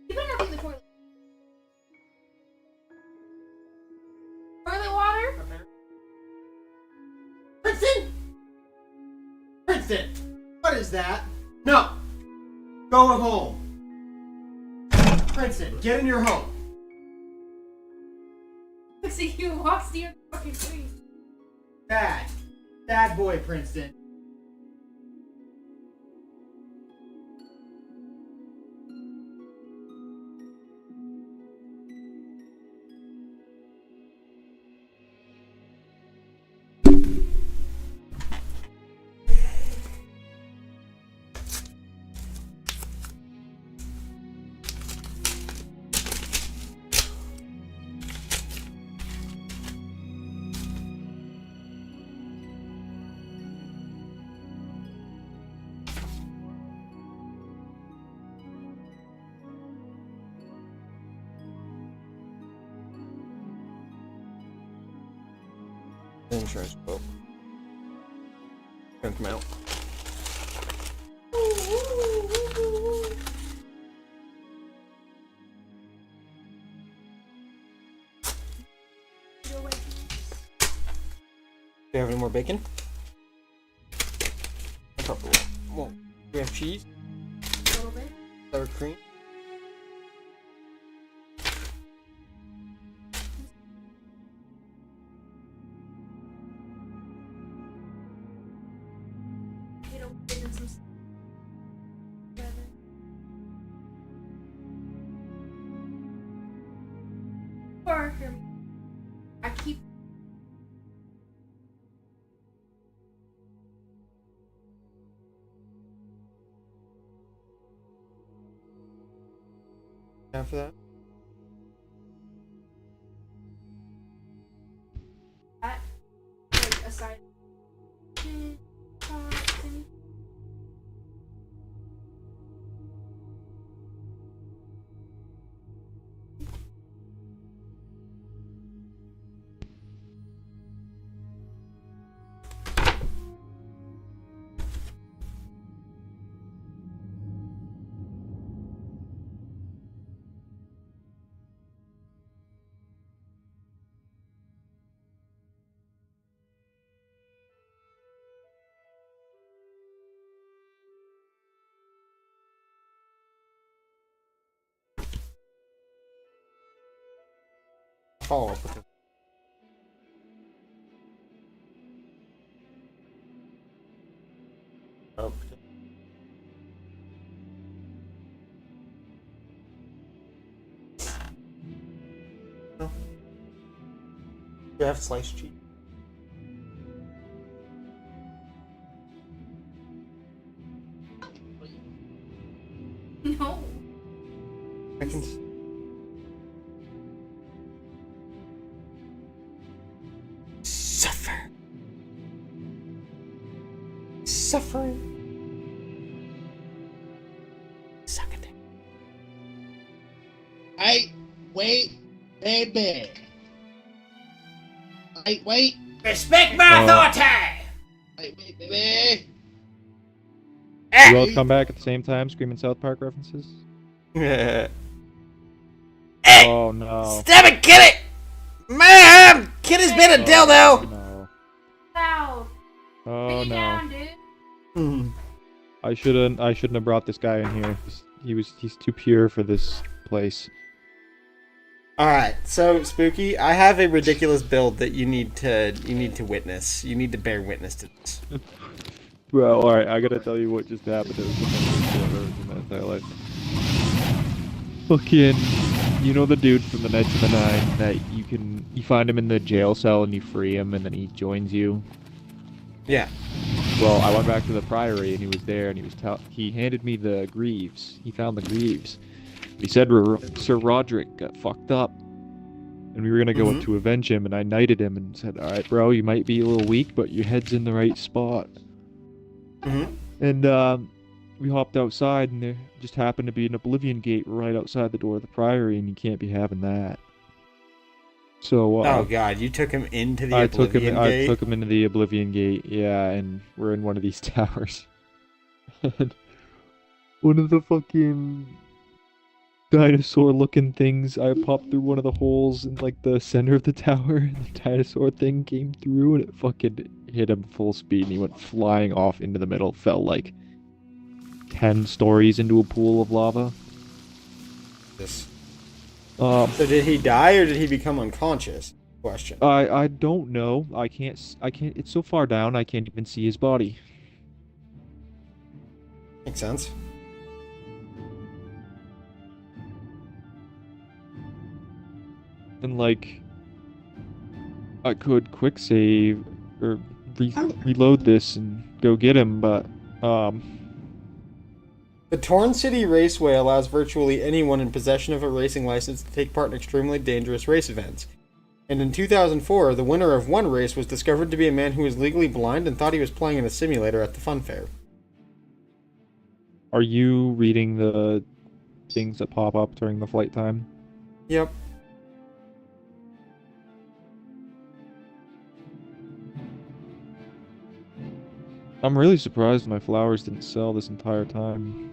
You better not be in the toilet. Toilet water? Princeton! Princeton! What is that? No! Go home. Princeton, get in your home. See, you lost your fucking face. Bad. Bad boy, Princeton. Insurance quote. Gonna come out. Do you have any more bacon? I probably won't. Do we have cheese? A little bit. Sour cream? You know, give it some. Or I keep. After that? That, like, aside. Follow up with it. Oh. No. Do you have sliced cheese? No. I can. Suffer. Suffering. Suck it. Hey, wait, baby. Wait. Respect my authority! Wait, baby. You all come back at the same time, screaming South Park references? Oh no. Stab it, Kitty! Man! Kitty's been a dildo! No. Wow. Oh Bring it no. down, dude. I shouldn't have brought this guy in here. He's too pure for this place. Alright, so Spooky, I have a ridiculous build that you need to witness. You need to bear witness to this. Bro, alright, I gotta tell you what just happened. It was the funniest thing I've ever seen in my entire life. Fucking, you know the dude from the Knights of the Nine that you find him in the jail cell and you free him and then he joins you? Yeah. Well, I went back to the Priory and he was there and he handed me the Greaves. He found the Greaves. He said Sir Roderick got fucked up and we were gonna go to avenge him, and I knighted him and said, alright bro, you might be a little weak, but your head's in the right spot. And we hopped outside and there just happened to be an Oblivion Gate right outside the door of the Priory, and you can't be having that. So oh god, you took him into the I Oblivion Gate? I took him into the Oblivion Gate, yeah, and we're in one of these towers. And one of the fucking dinosaur-looking things, I popped through one of the holes in like the center of the tower, and the dinosaur thing came through, and it fucking hit him full speed, and he went flying off into the middle, fell like 10 stories into a pool of lava. Yes. So did he die or did he become unconscious? Question. I don't know. I can't. It's so far down I can't even see his body. Makes sense. And like, I could quick save or reload this and go get him, but The Torn City Raceway allows virtually anyone in possession of a racing license to take part in extremely dangerous race events. And in 2004, the winner of one race was discovered to be a man who was legally blind and thought he was playing in a simulator at the fun fair. Are you reading the things that pop up during the flight time? Yep. I'm really surprised my flowers didn't sell this entire time.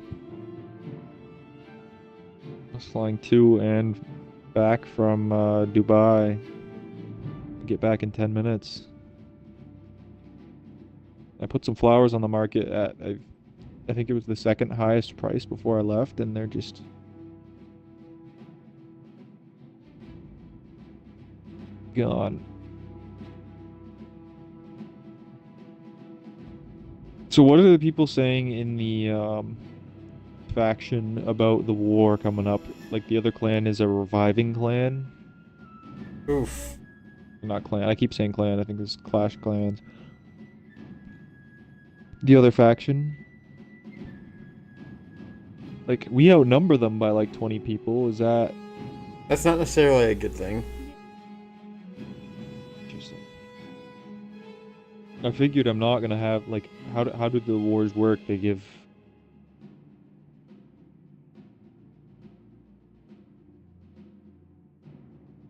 I was flying to and back from Dubai. Get back in 10 minutes. I put some flowers on the market at, I think it was the second highest price before I left, and they're just gone. So what are the people saying in the faction about the war coming up? Like, the other clan is a reviving clan? Oof. Not clan. I keep saying clan. I think it's Clash Clans. The other faction. Like, we outnumber them by like 20 people. Is that... That's not necessarily a good thing. Interesting. I figured I'm not gonna have, like, how do the wars work? They give...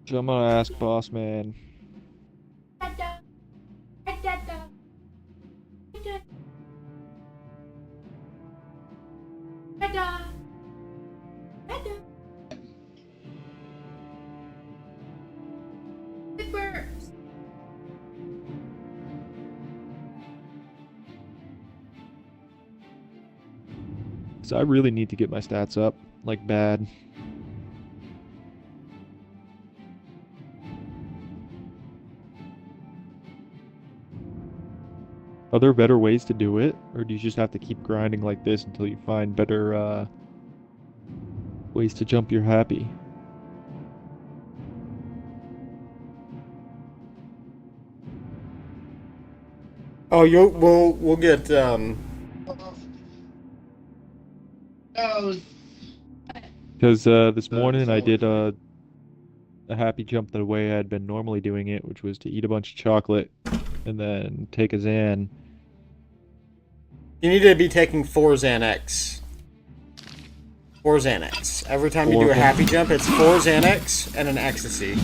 So I'm gonna ask Boss Man. So I really need to get my stats up, like bad. Are there better ways to do it? Or do you just have to keep grinding like this until you find better ways to jump your happy? Oh, we'll get Because this morning I did a happy jump the way I had been normally doing it, which was to eat a bunch of chocolate and then take a Xan. You need to be taking 4 Xanax. 4 Xanax. Every time you do a happy jump, it's 4 Xanax and an ecstasy.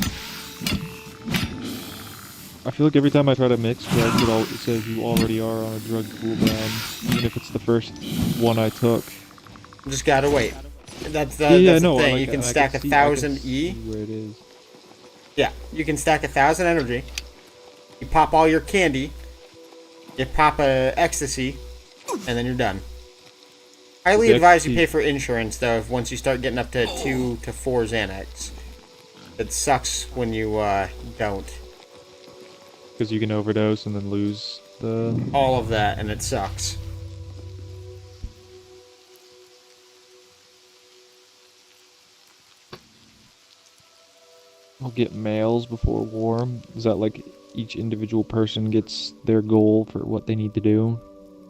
I feel like every time I try to mix drugs, it says you already are on a drug cooldown, even if it's the first one I took. You just gotta wait. That's the thing. You can stack 1,000 E. Where it is. Yeah, you can stack 1,000 energy. You pop all your candy. You pop a ecstasy, and then you're done. Highly advise you pay for insurance though. If once you start getting up to 2 to 4 Xanax, it sucks when you don't. Because you can overdose and then lose the... all of that, and it sucks. I'll get mails before war. Is that like each individual person gets their goal for what they need to do?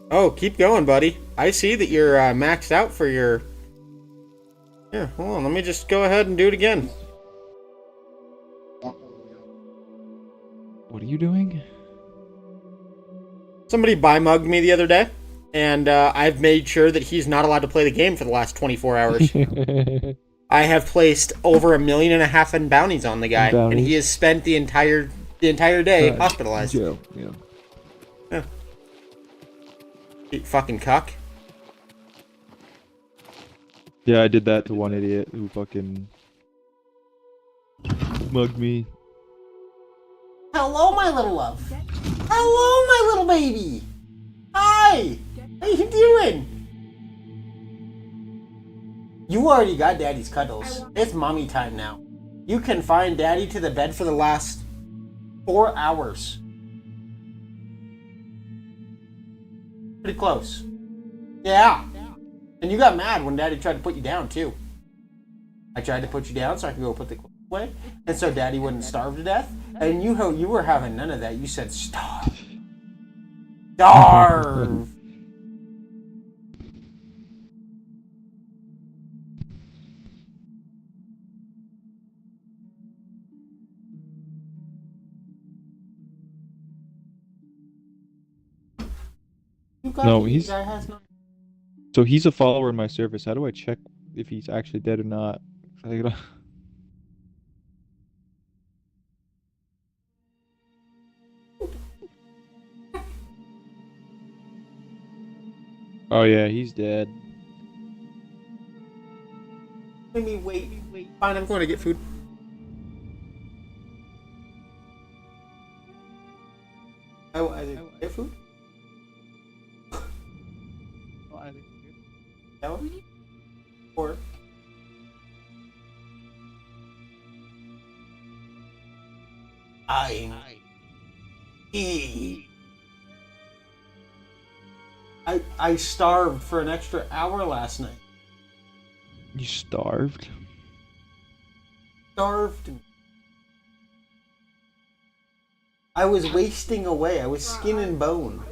Oh, keep going, buddy. I see that you're maxed out for your... Here, hold on. Let me just go ahead and do it again. What are you doing? Somebody buy-mugged me the other day, and I've made sure that he's not allowed to play the game for the last 24 hours. I have placed over 1.5 million in bounties on the guy, and he has spent the entire day hospitalized. Yeah. Yeah. You fucking cuck. Yeah, I did that to one idiot who fucking mugged me. Hello, my little love. Hello, my little baby. Hi. How you doing? You already got Daddy's cuddles. It's mommy time now. You can find Daddy to the bed for the last 4 hours. Pretty close. Yeah. And you got mad when Daddy tried to put you down, too. I tried to put you down so I could go put the clothes away, and so Daddy wouldn't starve to death. And you were having none of that. You said, starve. Starve! No, he's... So he's a follower in my service. How do I check if he's actually dead or not? Oh yeah, he's dead. Let me wait. Fine, I'm going to get food. I didn't get food? That one? Or... I starved for an extra hour last night. You starved? Starved. I was wasting away. I was skin and bone.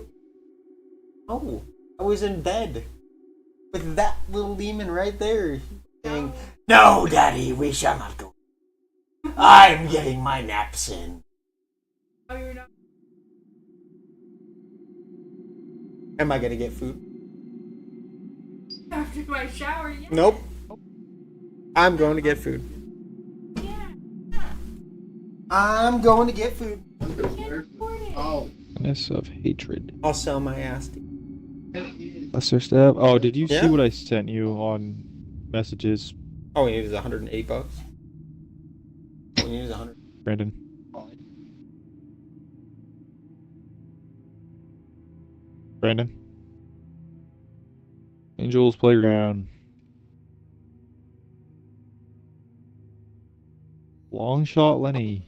Oh, I was in bed with that little demon right there saying, "No, Daddy, we shall not go. I'm getting my naps in." Am I gonna get food? After my shower, yeah. Nope. I'm going to get food. I'm going to get food. Goodness of hatred. I'll sell my ass to you. Lesser step. Oh, did you see what I sent you on messages? Oh, he needs $108. He needs 100. Brandon. Brandon. Angel's Playground. Long shot Lenny.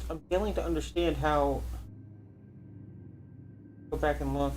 I'm failing to understand how... Go back and look.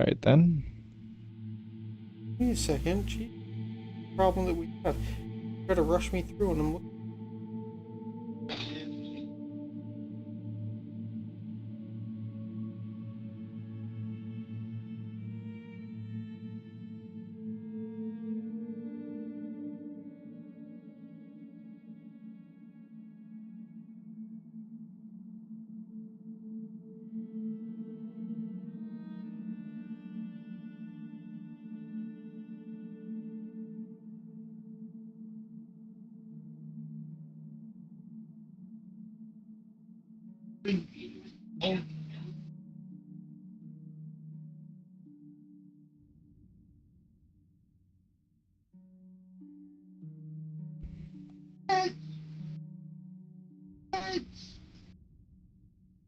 Alright then. Wait a second. Gee, problem that we have. Try to rush me through and I'm looking.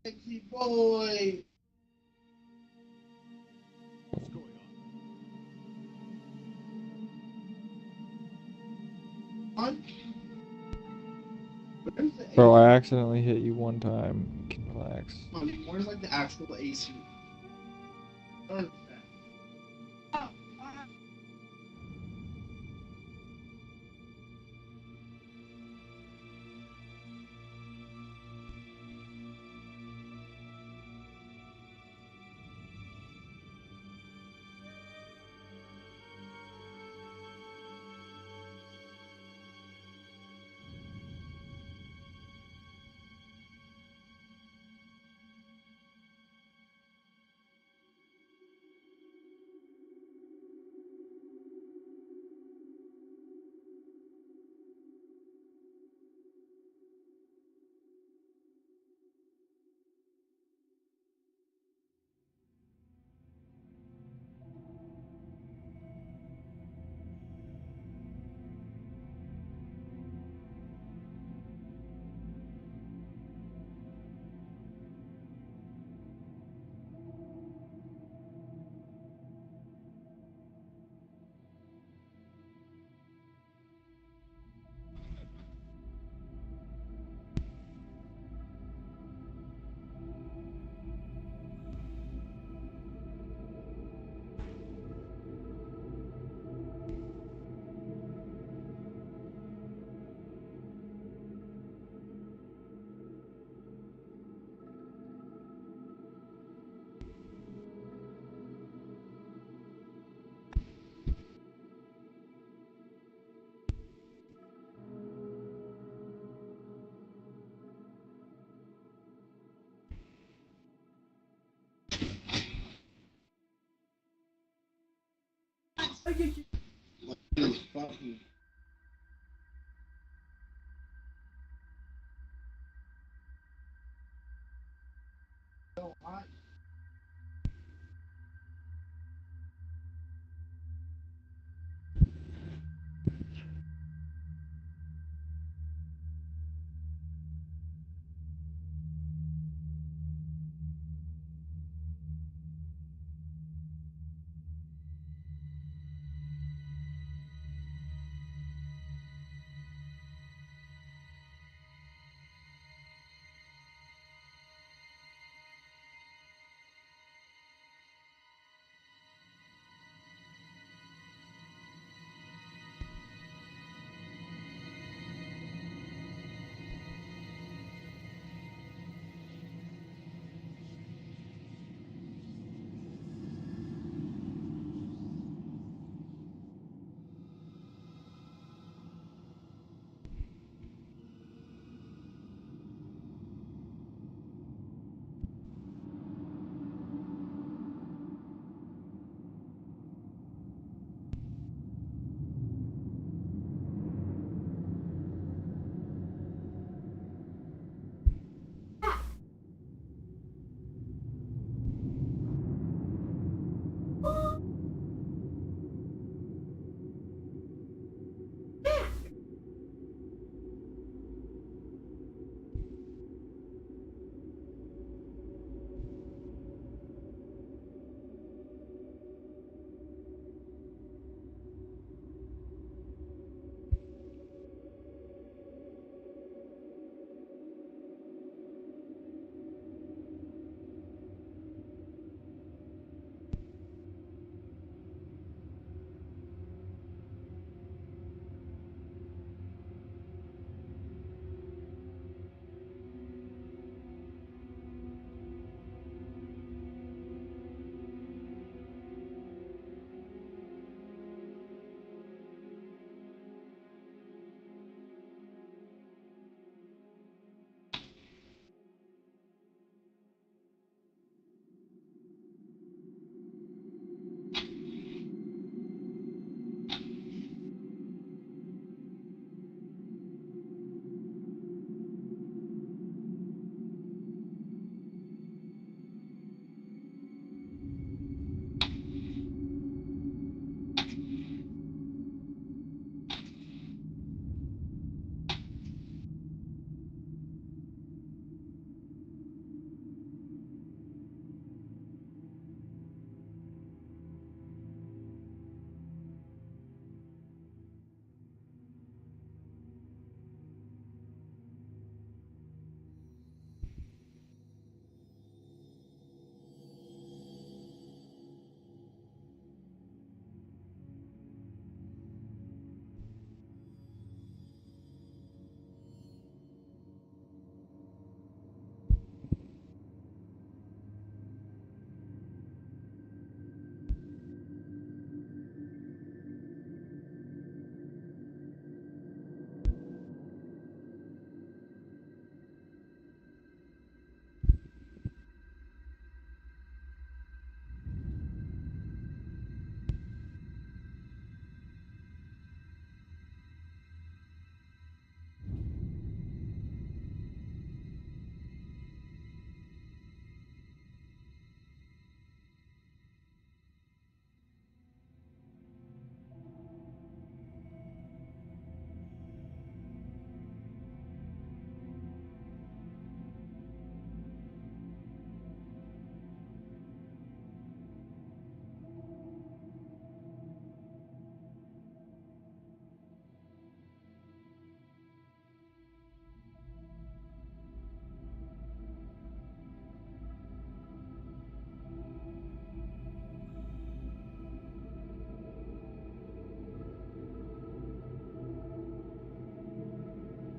Sexy boy. Bro, I accidentally hit you one time. You can relax. Where's like the actual AC? Fucking so hot.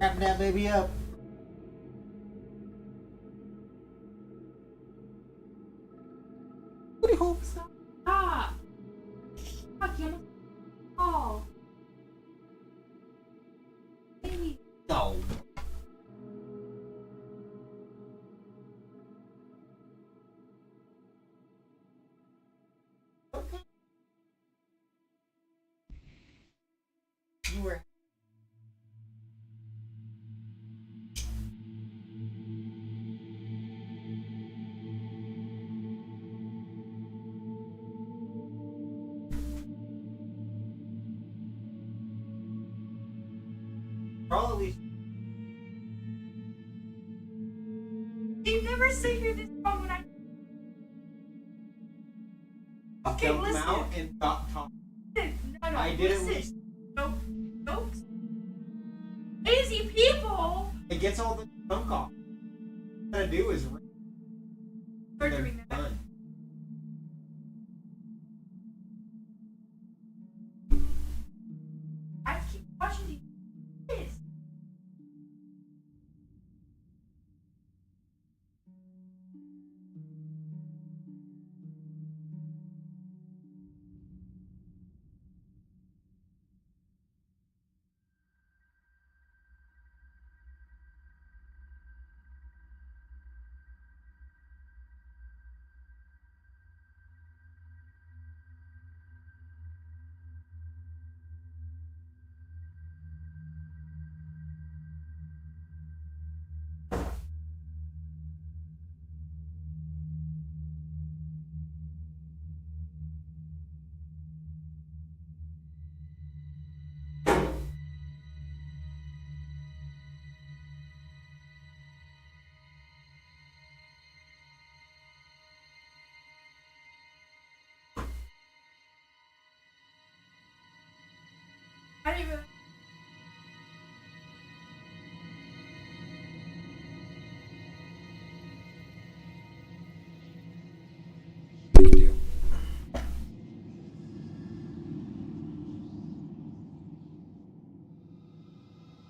Wrap that baby up. Booty hole. Stop. Fuck, you almost. Oh. Baby. No. Okay. You were. Probably. You never sit here this long when I. Okay, Dump listen. them out and stop talking. No, I did listen. at least. No, no. Lazy people. It gets all the junk off. What I gotta do is. We're doing that. Done. I keep watching these. Kids. I didn't even.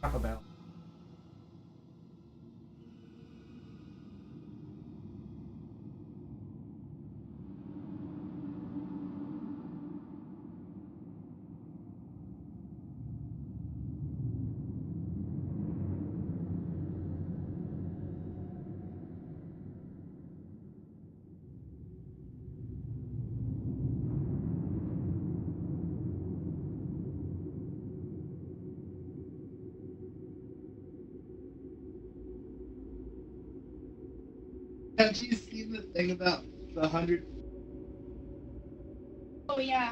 Taco Bell. Have you seen the thing about the 100? Oh yeah.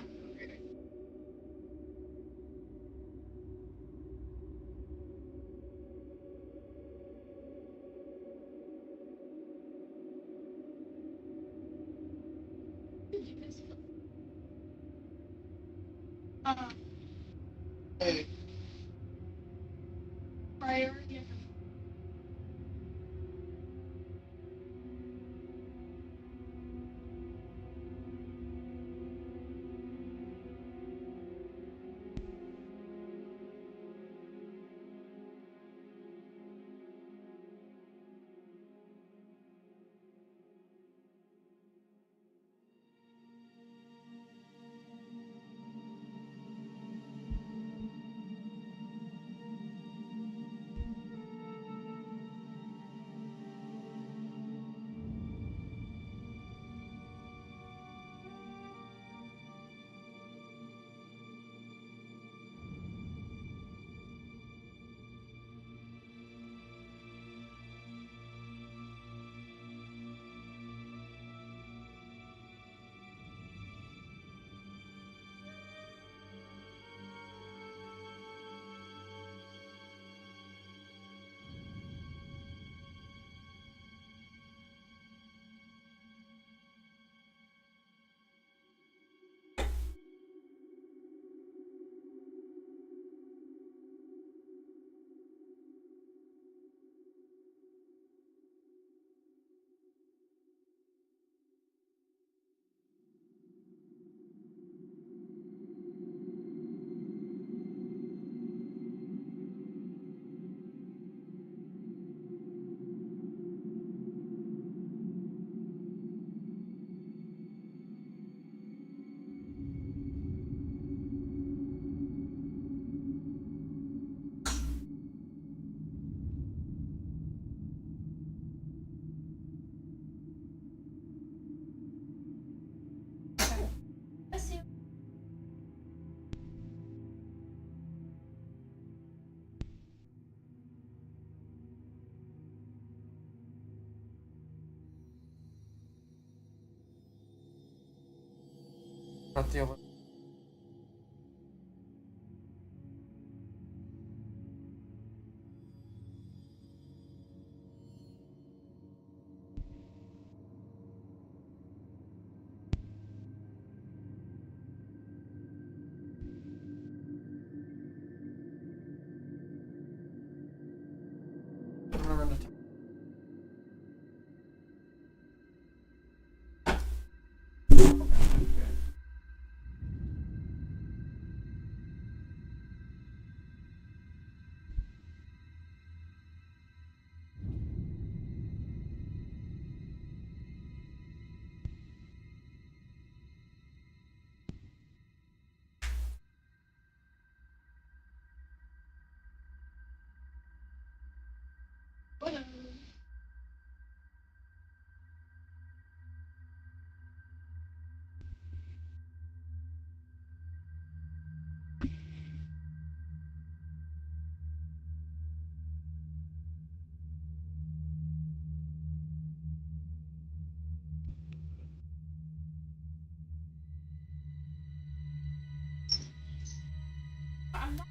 Hey. Priority. Got the other.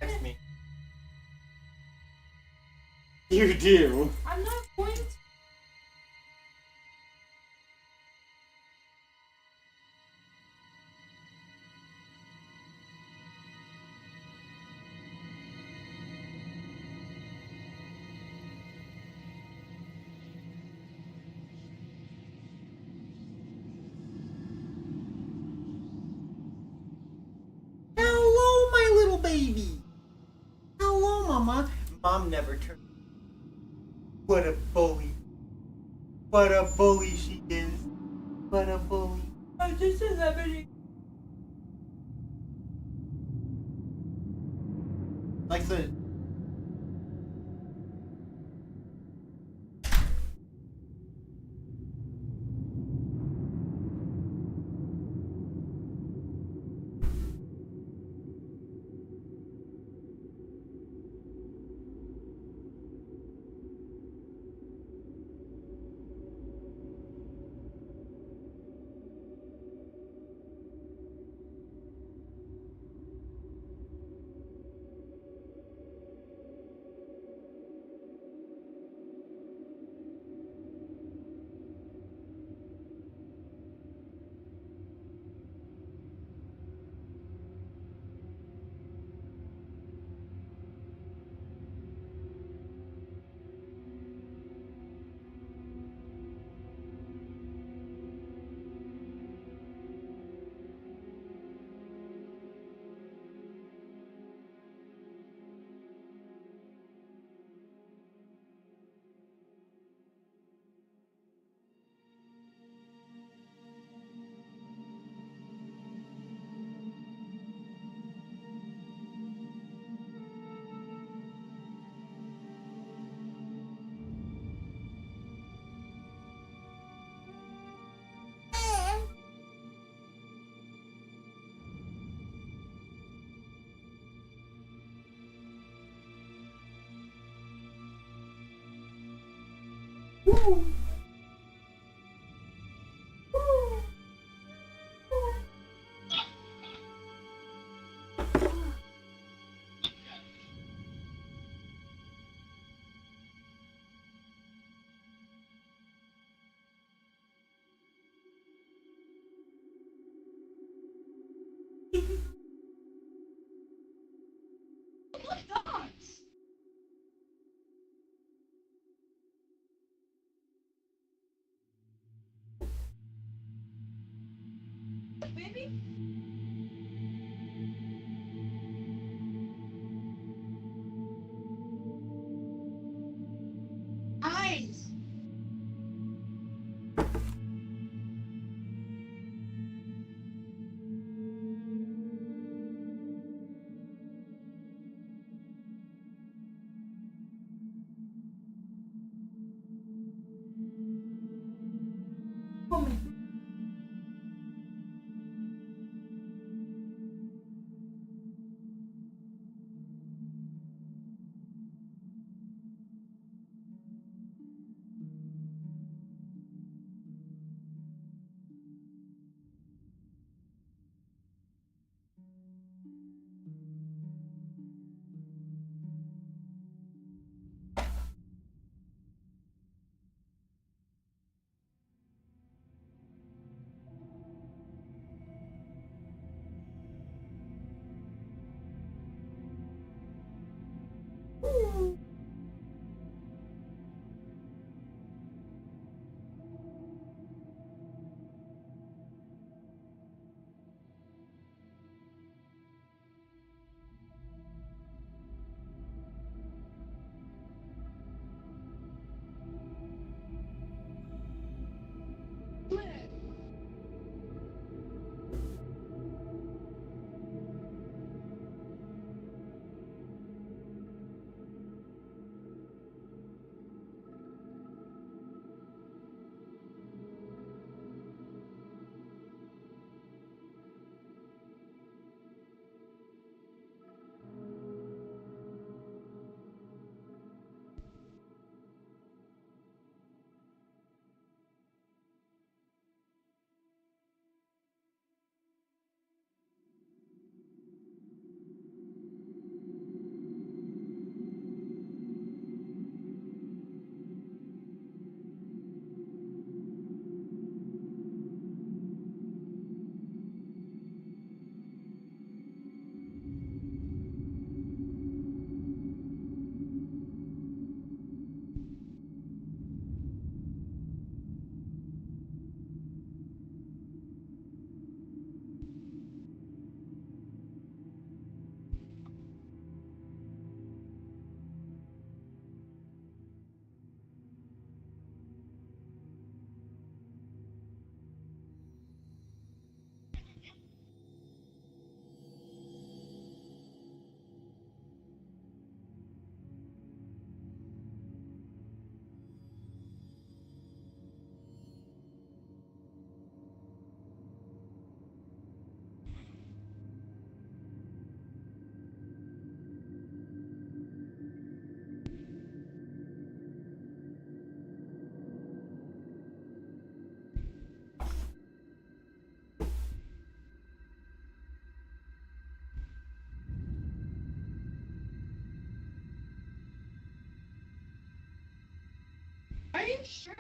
Text me. You do. I'm not going to. Hello, my little baby. Hello, Mama. Mom never turned. What a bully. What a bully she is. What a bully. I just 11. Like the. Baby? Eyes. Woman. Are you sure?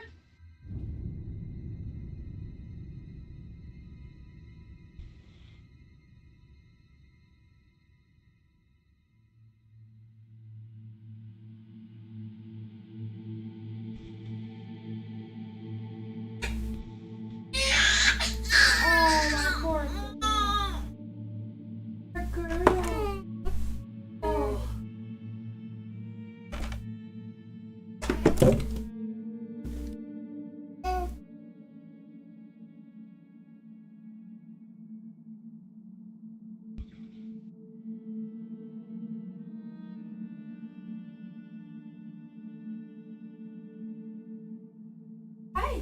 Oh, my poor girl. Oh. Hi.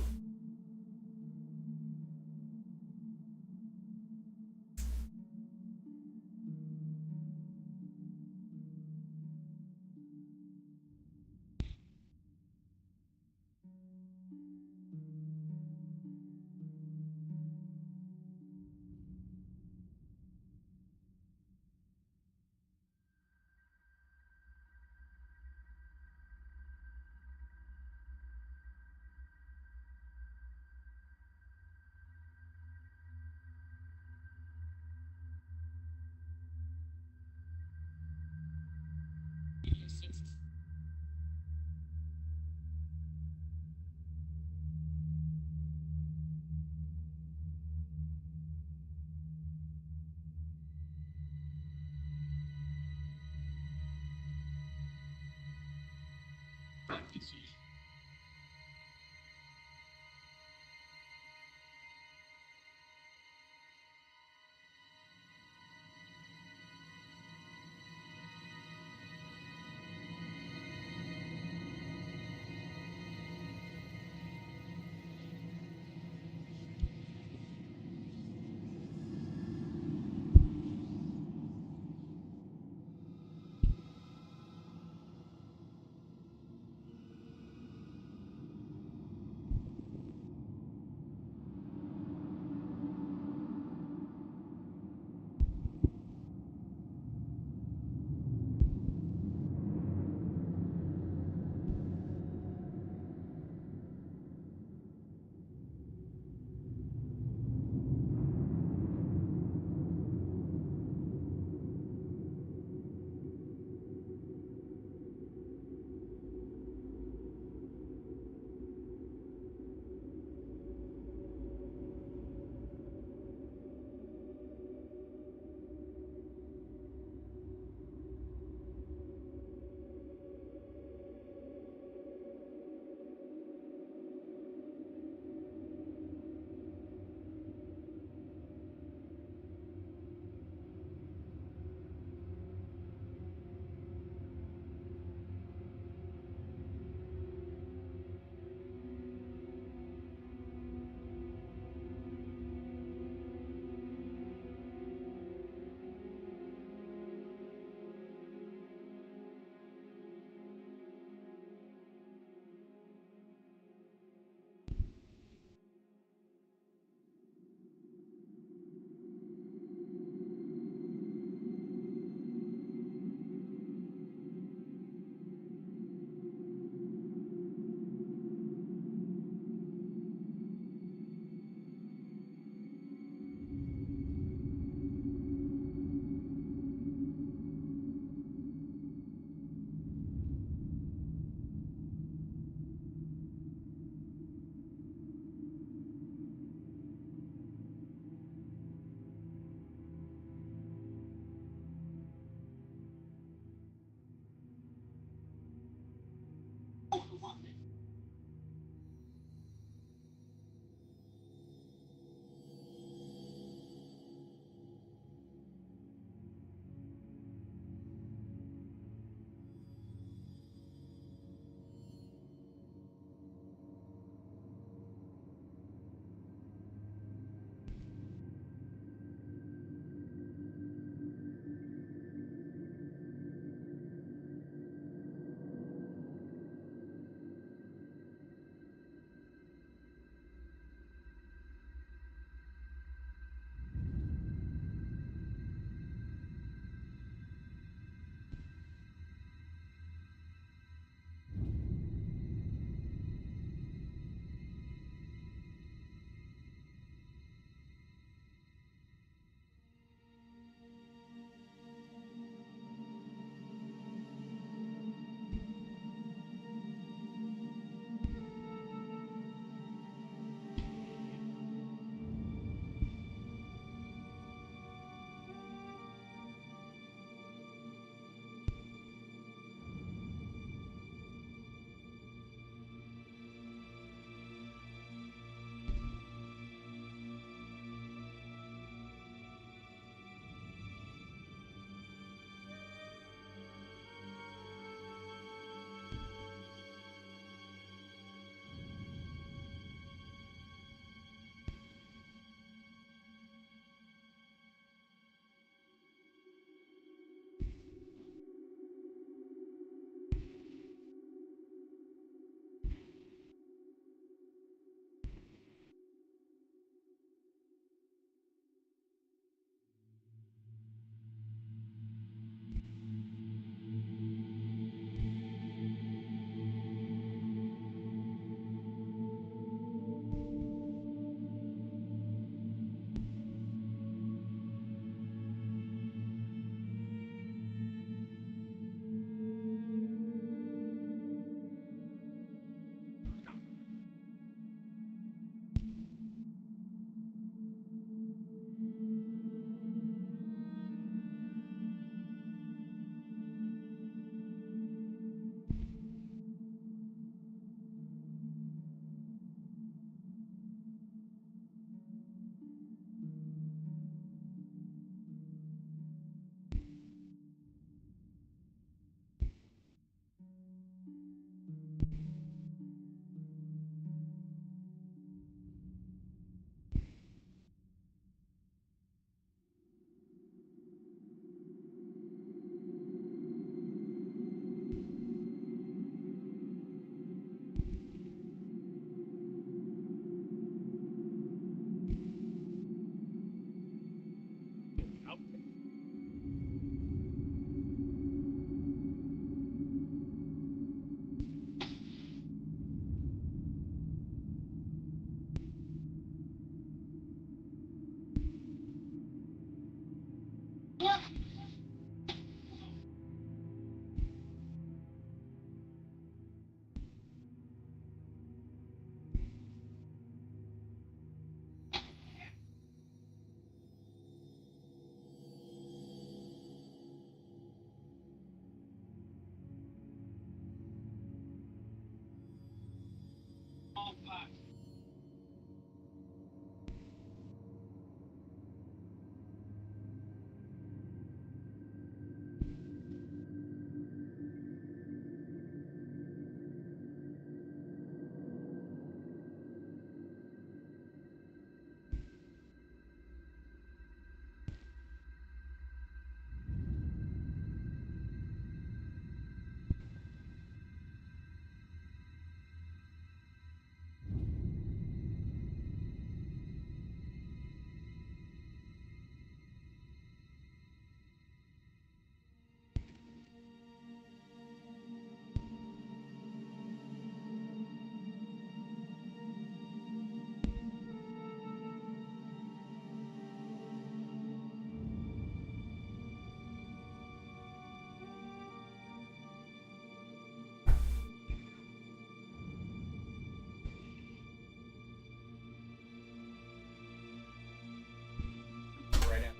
Right out.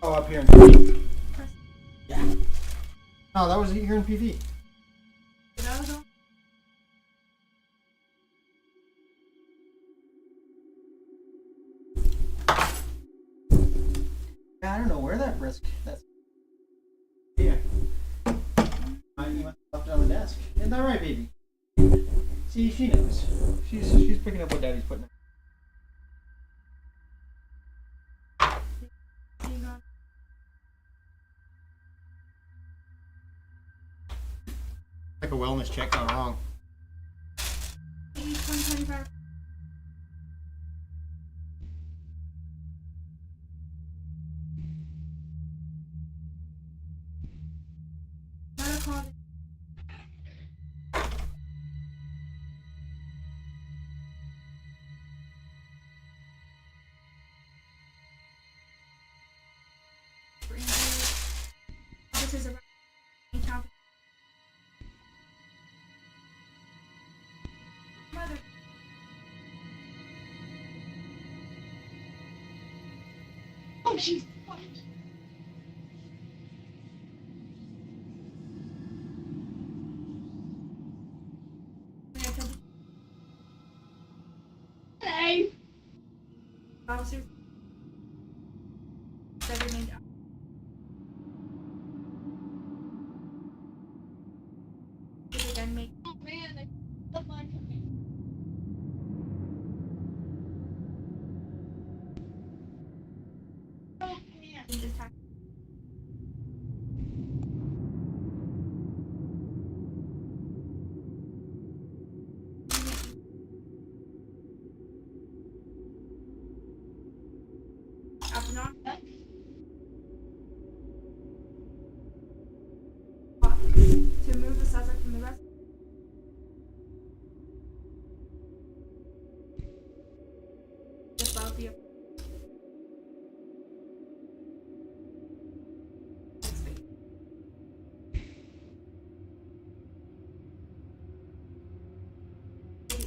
Oh, up here in PV. Yeah. Oh, that was here in PV. Yeah, I don't know where that brisk. That's. Yeah. I left it on the desk. Isn't that right, baby? See, she knows. She's picking up what Daddy's putting. Like a wellness check gone wrong. Oh, she's. Hey. Officer. Oh man, I love my cooking. Oh man. To move the subject from the rest. Just about the.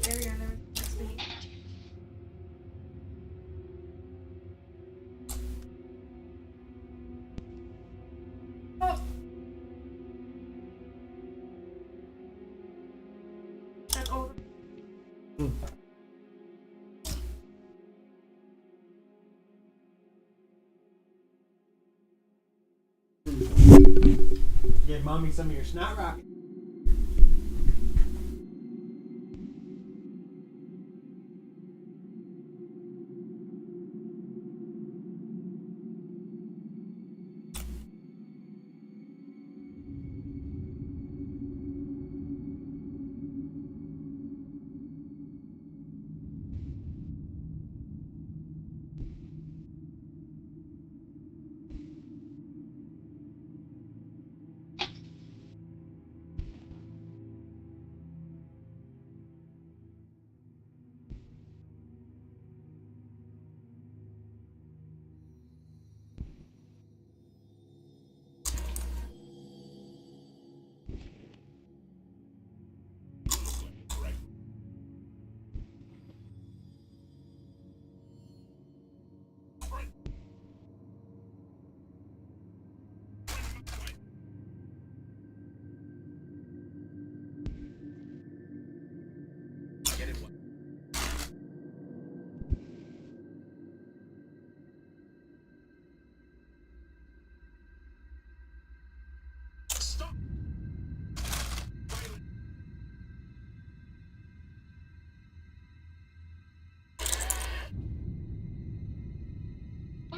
Area and everything. Oh. That's over. Give mommy some of your snot rocket.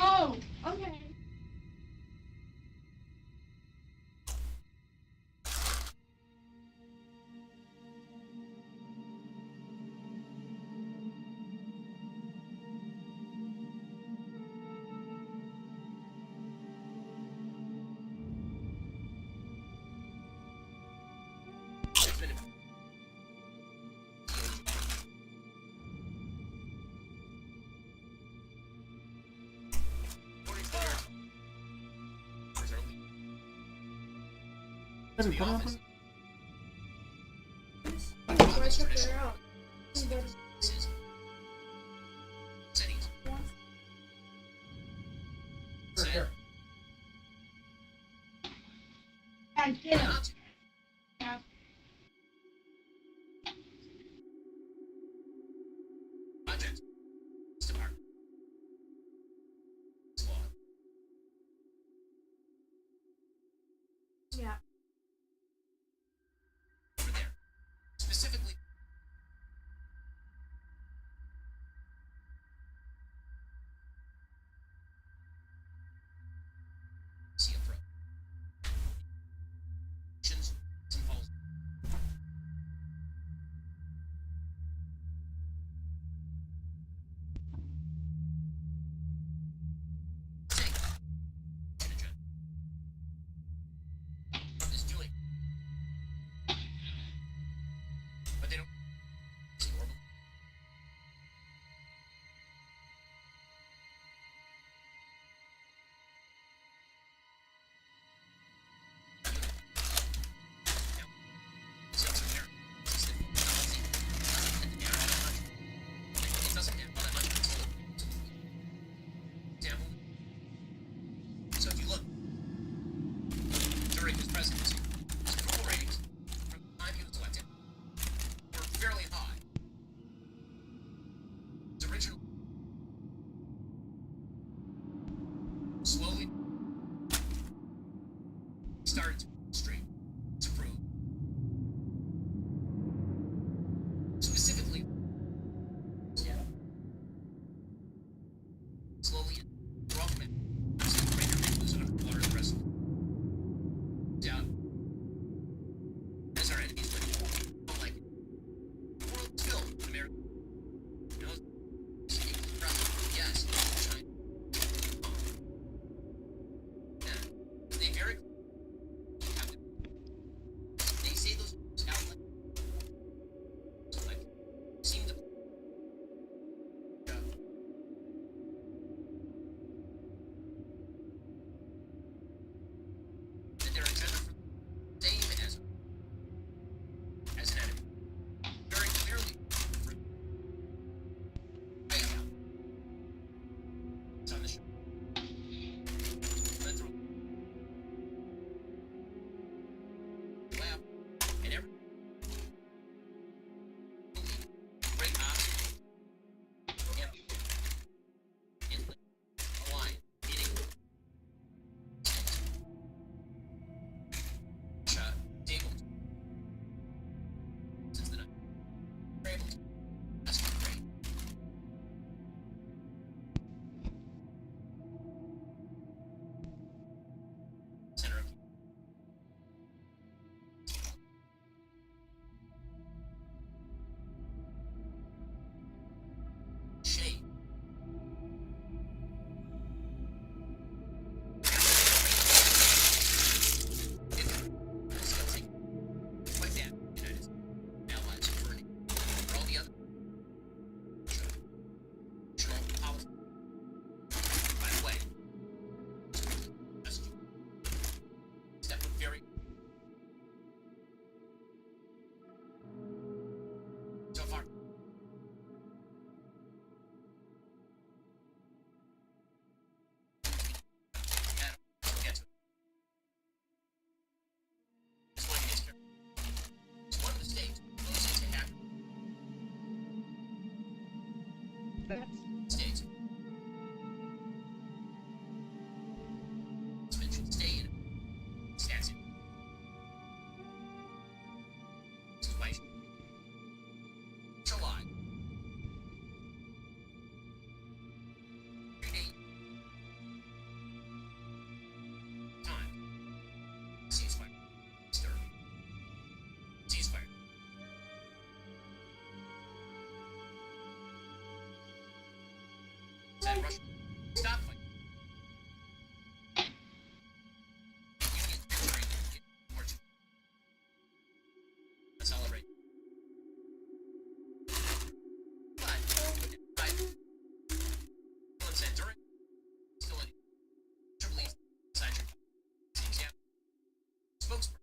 Oh, okay. I get it. Yeah. Yeah. Specifically, see approach. Involves is doing, but they don't see orbital. So if you look during his presidency, his approval ratings from the time he was elected were fairly high. His original slowly started to stream to prove specifically slowly draw from it. Greater influence on underwater the rest of down. As our enemies were like the world is filled with America. You know, yes, China. Yeah. They very they say those out like seem to that their agenda for the same as an enemy. Very clearly for it's on the show. Let's lab and every great option and align meaning States. Should stay in stats. Situation. July. Time. Ceasefire. Stir. Ceasefire. Said Russia. Stop fight. Union victory in Portugal. Accelerate. But, said during hostility, Tripoli inside your example. Spokesperson.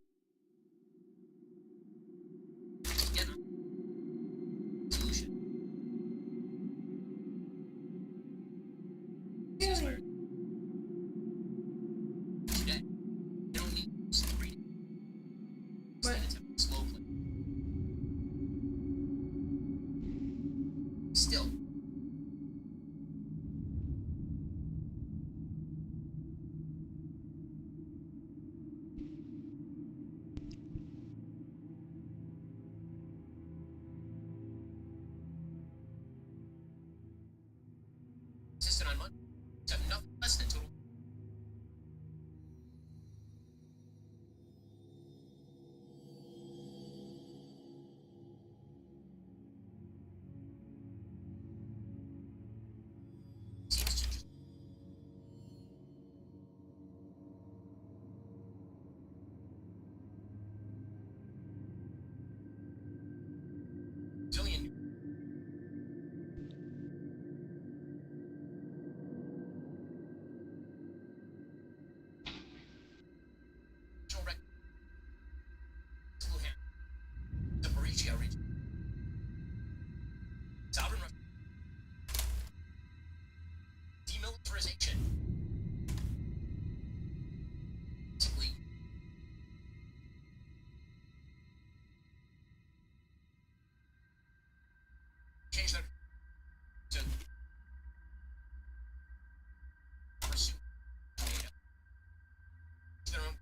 Again, solution. Ceasefire. Today, you don't need to read it. Instead, it's a slow play. Still. Insisted on money. Have nothing less than total. Seems to just zillion. Luhan. Zaporizhia region. Sovereign Russia. Demilitarization. Basically, change their to pursue NATO. Their own.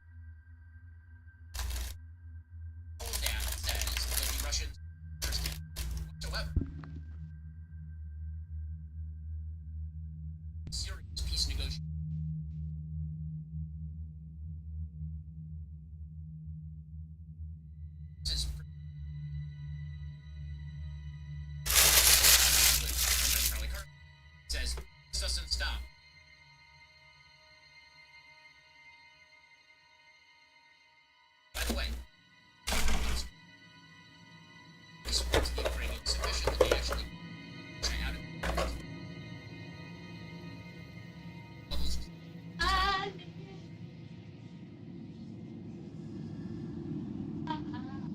All of that says that the Russians understand whatsoever. Serious peace negotiation. Says Charlie Kirk says this doesn't stop. By the way, this supports the Ukrainians sufficient that they actually try out of levels.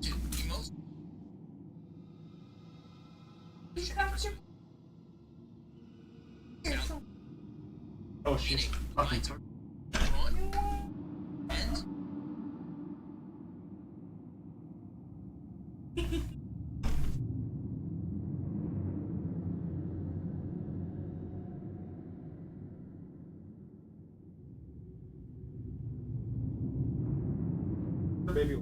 To the most. Oh, she's fucking Drawn and baby.